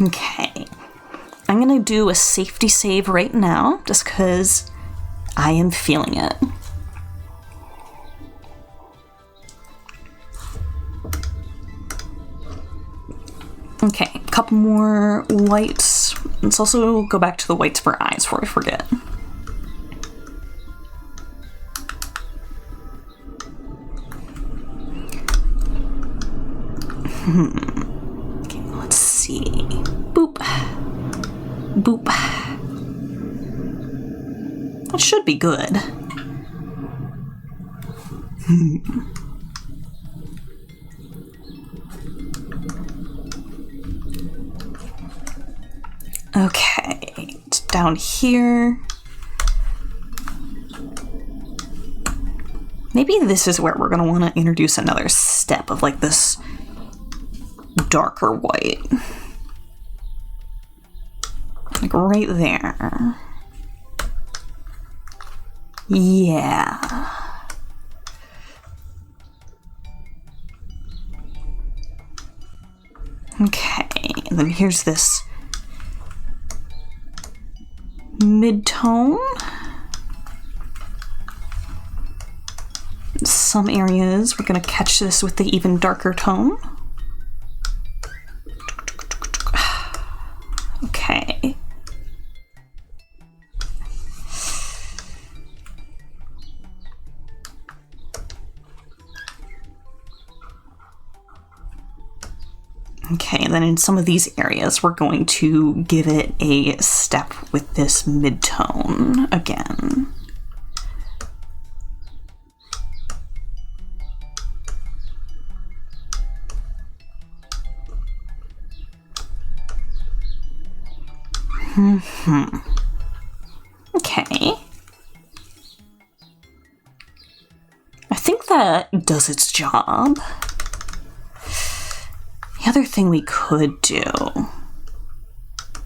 A: Okay. I'm gonna do a safety save right now, just because I am feeling it. Okay, a couple more whites. Let's also go back to the whites for eyes before I forget. Okay, let's see. Boop. Boop. That should be good. Okay, it's down here. Maybe this is where we're gonna want to introduce another step of like this darker white. Like right there. Yeah. Okay, and then here's this mid-tone. Some areas we're gonna catch this with the even darker tone. Okay. Okay, and then in some of these areas, we're going to give it a step with this mid-tone again. Okay. I think that does its job. The other thing we could do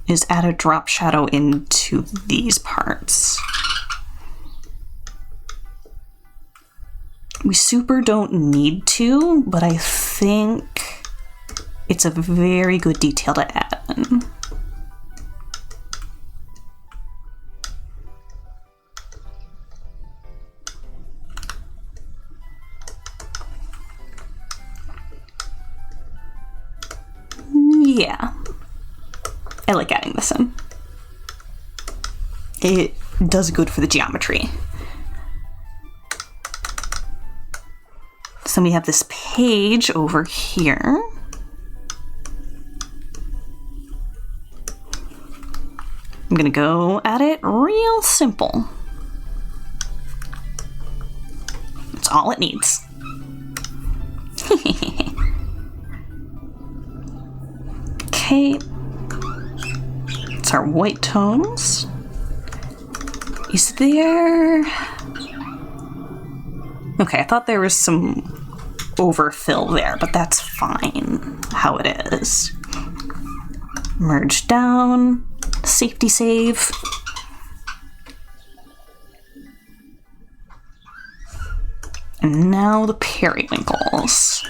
A: is add a drop shadow into these parts. We super don't need to, but I think it's a very good detail to add in. Yeah, I like adding this in. It does good for the geometry. So we have this page over here. I'm gonna go at it real simple. That's all it needs. Okay, it's our white tones. Is there... Okay, I thought there was some overfill there, but that's fine how it is. Merge down, safety save. And now the periwinkles.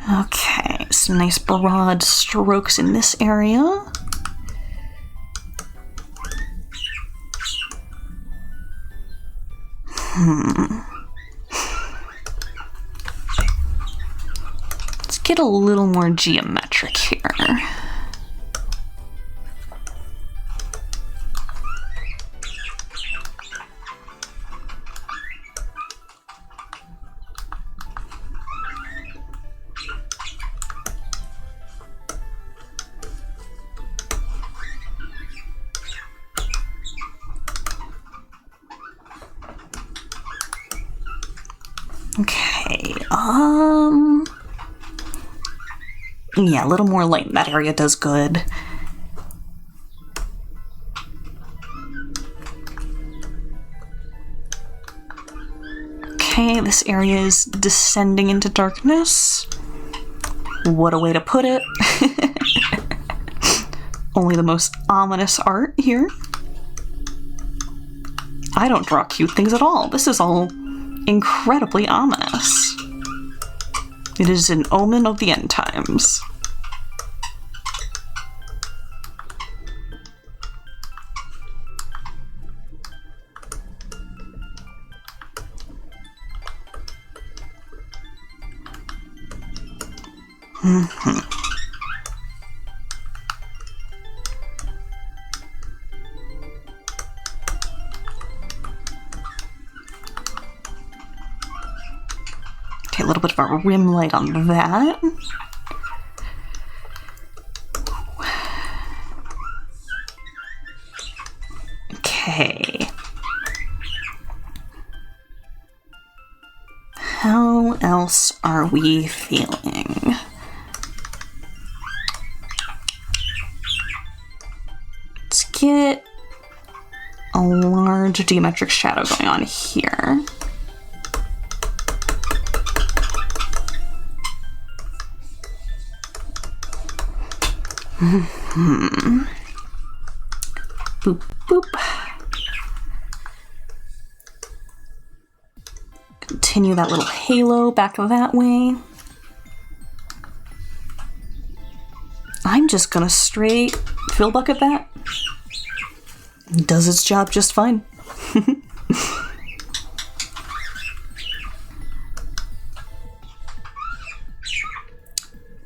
A: Okay, some nice broad strokes in this area. Let's get a little more geometric here. Okay, yeah, a little more light in that area does good. this area is descending into darkness. What a way to put it. Only the most ominous art here. I don't draw cute things at all. This is all incredibly ominous. It is an omen of the end times. Okay, a little bit of a rim light on that. Okay. How else are we feeling? Let's get a large geometric shadow going on here. Boop, boop. Continue that little halo back that way. I'm just gonna straight fill bucket that. Does its job just fine.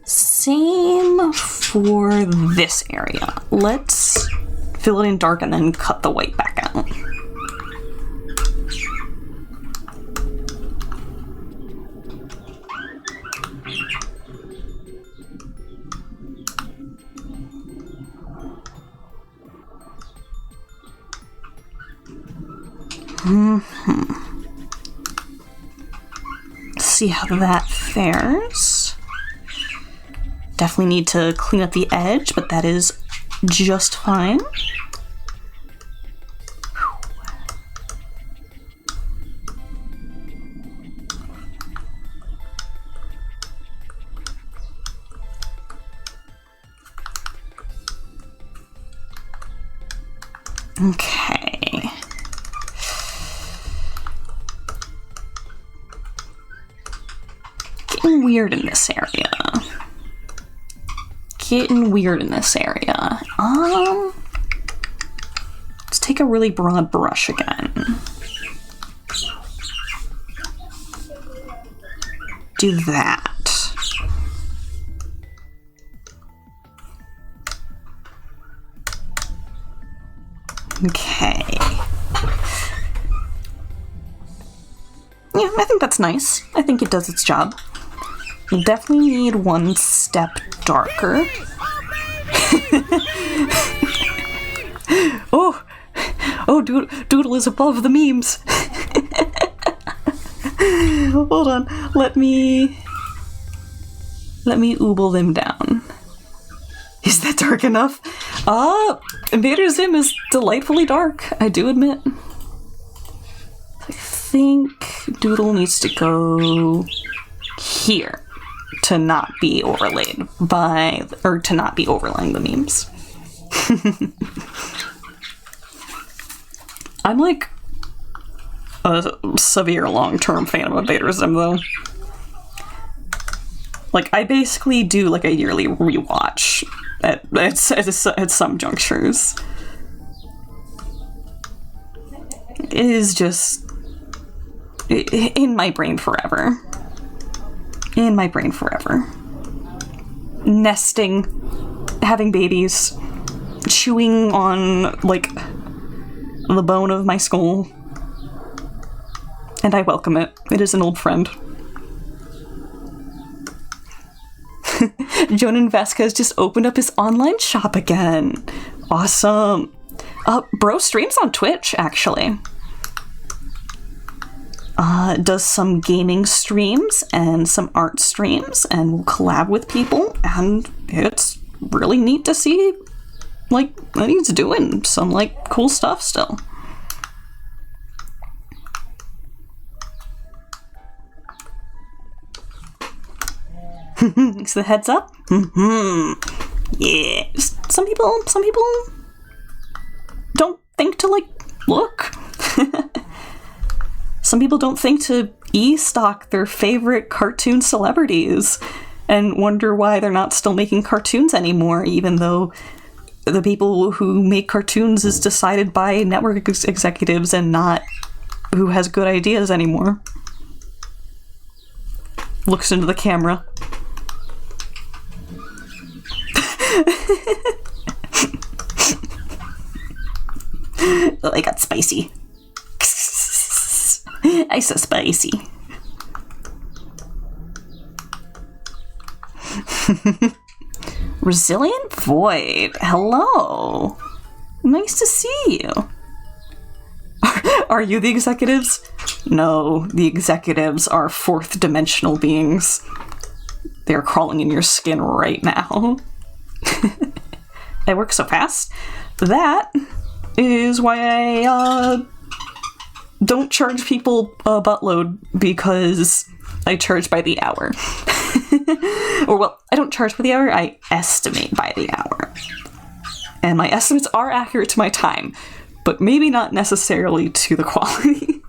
A: Same for this area. Let's fill it in dark and then cut the white back out. See how that fares. Definitely need to clean up the edge, but that is just fine. Okay. Getting weird in this area. Let's take a really broad brush again. Do that. Okay. Yeah, I think that's nice. I think it does its job. You definitely need one step darker. Oh, Doodle is above the memes. Hold on, let me ooble them down. Is that dark enough? Invader Zim is delightfully dark, I do admit. I think Doodle needs to go here to not be overlaid by, or to not be overlaying the memes. I'm like a severe long-term fan of Invader Zim though. Like, I basically do like a yearly rewatch at some junctures. It is just in my brain forever. In my brain forever. Nesting, having babies, chewing on, like, the bone of my skull. And I welcome it. It is an old friend. Jonan Vasquez just opened up his online shop again. Awesome. Bro streams on Twitch, actually. Does some gaming streams and some art streams and will collab with people, and it's really neat to see, like, that he's doing some, like, cool stuff still. Thanks for the heads up. Yeah. Some people don't think to, like, look. Some people don't think to e-stock their favorite cartoon celebrities and wonder why they're not still making cartoons anymore, even though the people who make cartoons is decided by network executives and not who has good ideas anymore. Looks into the camera. Oh, I got spicy. I so spicy. Resilient Void. Hello. Nice to see you. Are you the executives? No, the executives are fourth dimensional beings. They're crawling in your skin right now. I work so fast. That is why I don't charge people a buttload, because I charge by the hour. Or, well, I don't charge by the hour, I estimate by the hour. And my estimates are accurate to my time, but maybe not necessarily to the quality.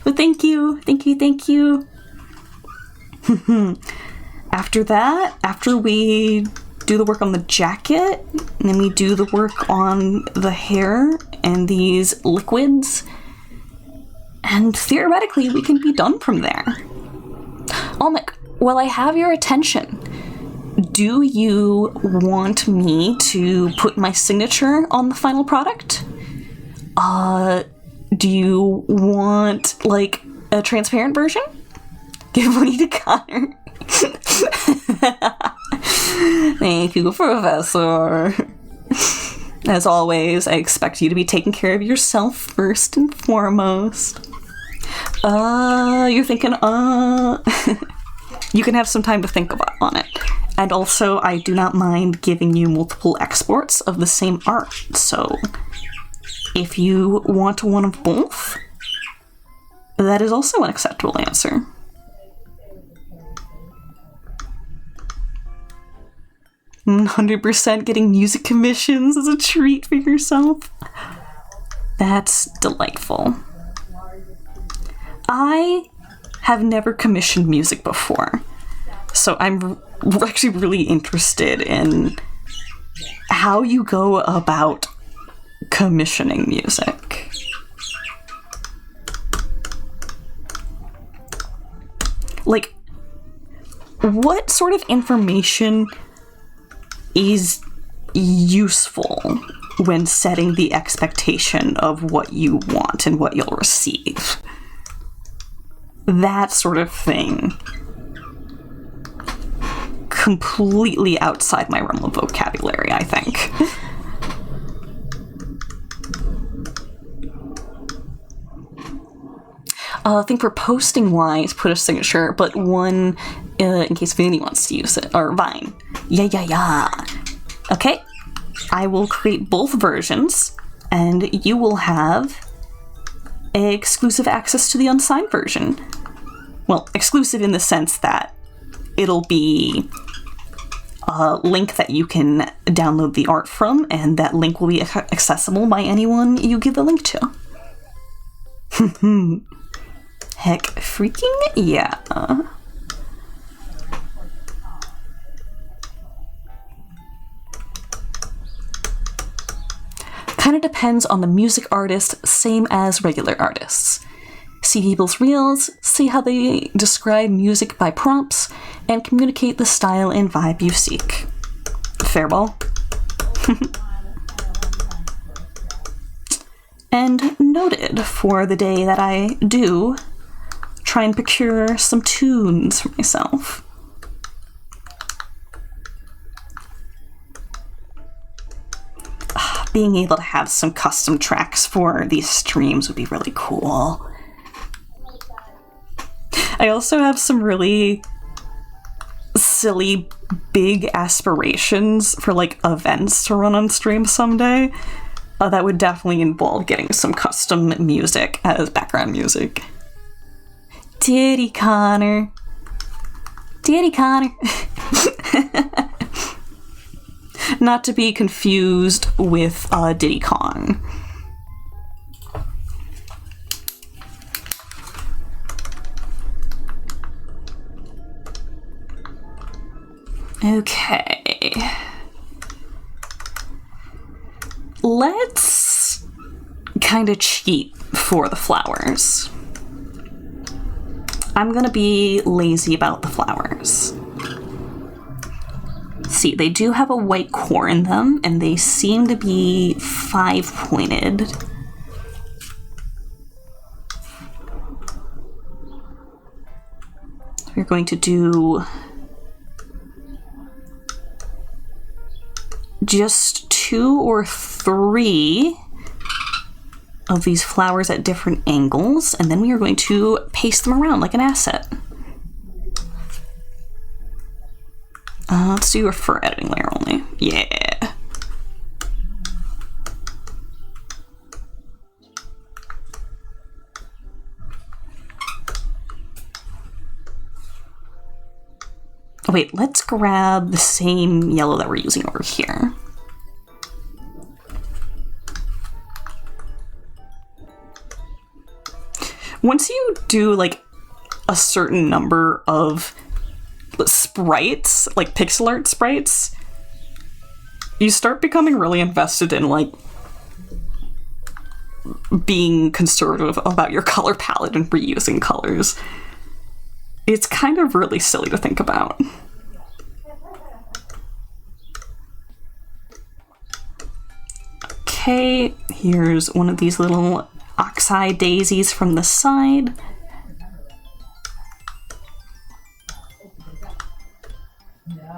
A: But thank you. After that, after we do the work on the jacket, and then we do the work on the hair and these liquids, and theoretically we can be done from there. Almec, while I have your attention, do you want me to put my signature on the final product? Do you want, like, a transparent version? Give money to Connor. Thank you, Professor. As always, I expect you to be taking care of yourself first and foremost. You're thinking, You can have some time to think about on it. And also, I do not mind giving you multiple exports of the same art, so if you want one of both, that is also an acceptable answer. "100% getting music commissions as a treat for yourself." That's delightful. I have never commissioned music before, so I'm actually really interested in how you go about commissioning music. Like, what sort of information is useful when setting the expectation of what you want and what you'll receive? That sort of thing. Completely outside my realm of vocabulary, I think. I think for posting wise, put a signature, but one in case Vinny wants to use it, or Vine. Yeah. Okay, I will create both versions, and you will have exclusive access to the unsigned version. Well, exclusive in the sense that it'll be a link that you can download the art from, and that link will be accessible by anyone you give the link to. Heck freaking yeah. Kinda depends on the music artist, same as regular artists. See people's reels, see how they describe music by prompts, and communicate the style and vibe you seek. Fairball. And noted for the day that I do try and procure some tunes for myself. Being able to have some custom tracks for these streams would be really cool. I also have some really silly, big aspirations for, like, events to run on stream someday. That would definitely involve getting some custom music as background music. Diddy Connor. Diddy Connor. Not to be confused with Diddy Kong. Okay. Let's kind of cheat for the flowers. I'm gonna be lazy about the flowers. See, they do have a white core in them, and they seem to be 5-pointed. We're going to do just 2 or 3 of these flowers at different angles, and then we are going to paste them around like an asset. Let's do a for editing layer only. Yeah. Oh, wait, let's grab the same yellow that we're using over here. Once you do like a certain number of sprites, like pixel art sprites, you start becoming really invested in like being conservative about your color palette and reusing colors. It's kind of really silly to think about. Okay, here's one of these little oxeye daisies from the side.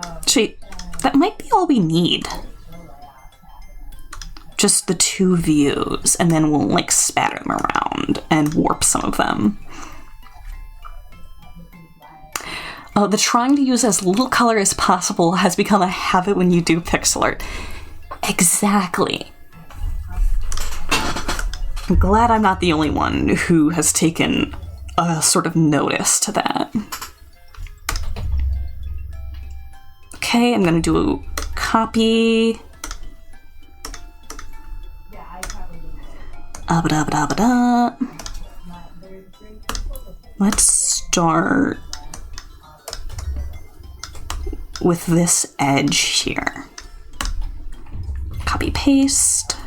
A: Actually, that might be all we need. Just the 2 views, and then we'll like spatter them around and warp some of them. The trying to use as little color as possible has become a habit when you do pixel art. Exactly. I'm glad I'm not the only one who has taken a sort of notice to that. Okay, I'm gonna do a copy. Abba-da-ba-da-ba-da. Let's start with this edge here. Copy paste.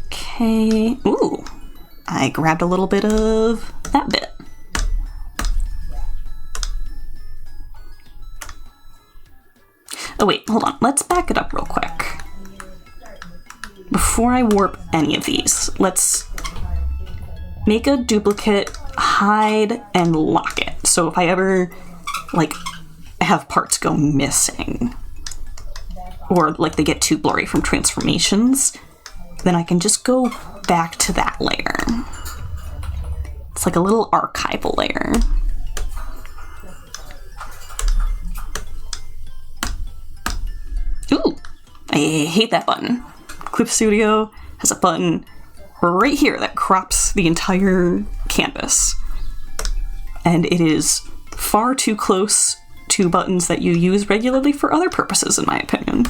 A: Okay. Ooh, I grabbed a little bit of that bit. Oh wait, hold on. Let's back it up real quick. Before I warp any of these, let's make a duplicate, hide, and lock it. So if I ever, like, have parts go missing, or like they get too blurry from transformations, then I can just go back to that layer. It's like a little archival layer. Ooh, I hate that button. Clip Studio has a button right here that crops the entire canvas. And it is far too close to buttons that you use regularly for other purposes, in my opinion.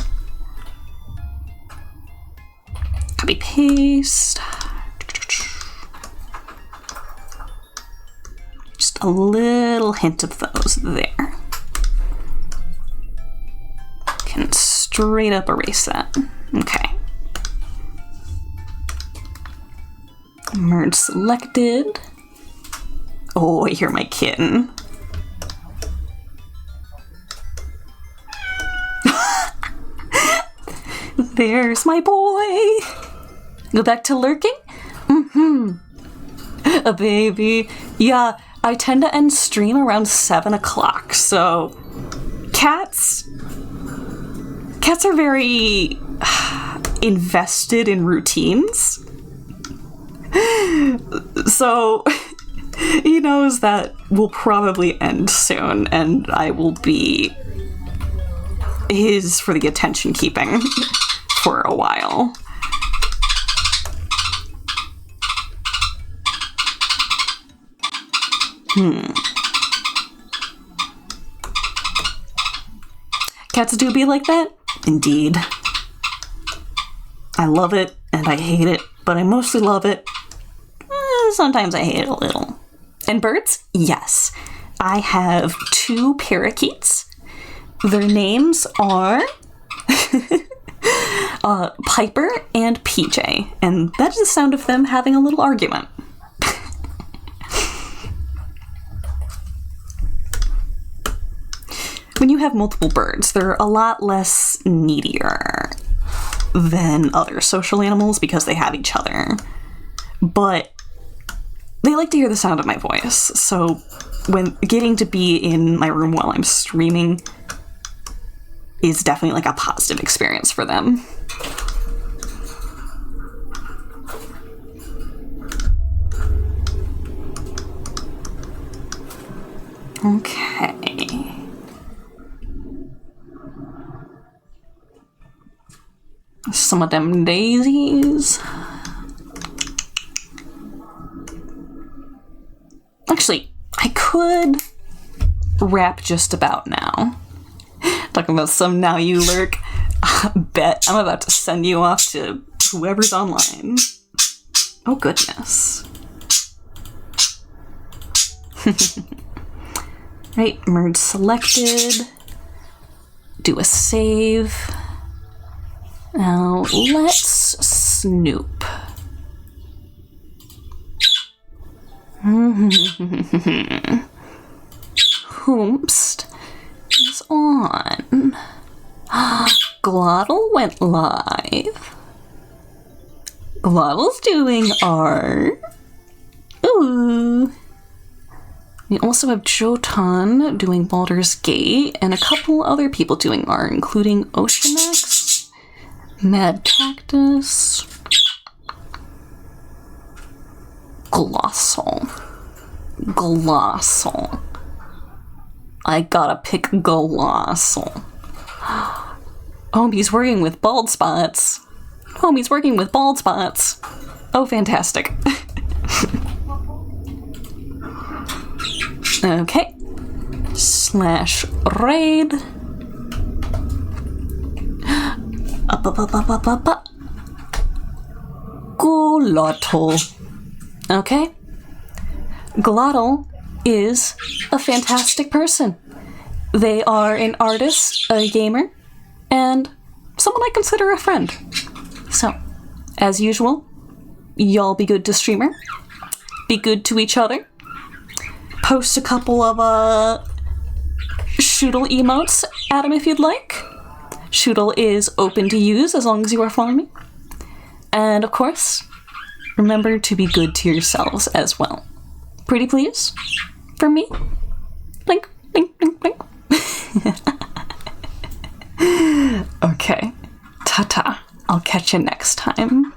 A: Copy paste. Just a little hint of those there. Can straight up erase that. Okay. Merge selected. Oh, I hear my kitten. There's my boy. Go back to lurking? A baby. Yeah, I tend to end stream around 7 o'clock, so cats are very invested in routines. So he knows that we'll probably end soon, and I will be his for the attention keeping for a while. Cats do be like that? Indeed. I love it, and I hate it, but I mostly love it. Sometimes I hate it a little. And birds? Yes. I have 2 parakeets. Their names are Piper and PJ, and that is the sound of them having a little argument. When you have multiple birds, they're a lot less needier than other social animals because they have each other. But they like to hear the sound of my voice, so when getting to be in my room while I'm streaming is definitely like a positive experience for them. Okay. Some of them daisies. Actually, I could wrap just about now. Talking about some Now You Lurk. Bet I'm about to send you off to whoever's online. Oh, goodness. Right, merge selected. Do a save. Now, let's snoop. Hoomst is on. Glottal went live. Glottal's doing art. Ooh. We also have Jotan doing Baldur's Gate, and a couple other people doing art, including Oceanex, Mad Cactus, Glossal. I gotta pick Glossal. Homie's working with bald spots. Oh, fantastic. Okay. /raid. Up. Glottal. Okay. Glottal is a fantastic person. They are an artist, a gamer, and someone I consider a friend. So, as usual, y'all be good to streamer. Be good to each other. Post a couple of Shoodle emotes at him if you'd like. Shoodle is open to use as long as you are following me. And of course, remember to be good to yourselves as well. Pretty please? From me? Blink, blink, blink, blink. Okay. Ta-ta. I'll catch you next time.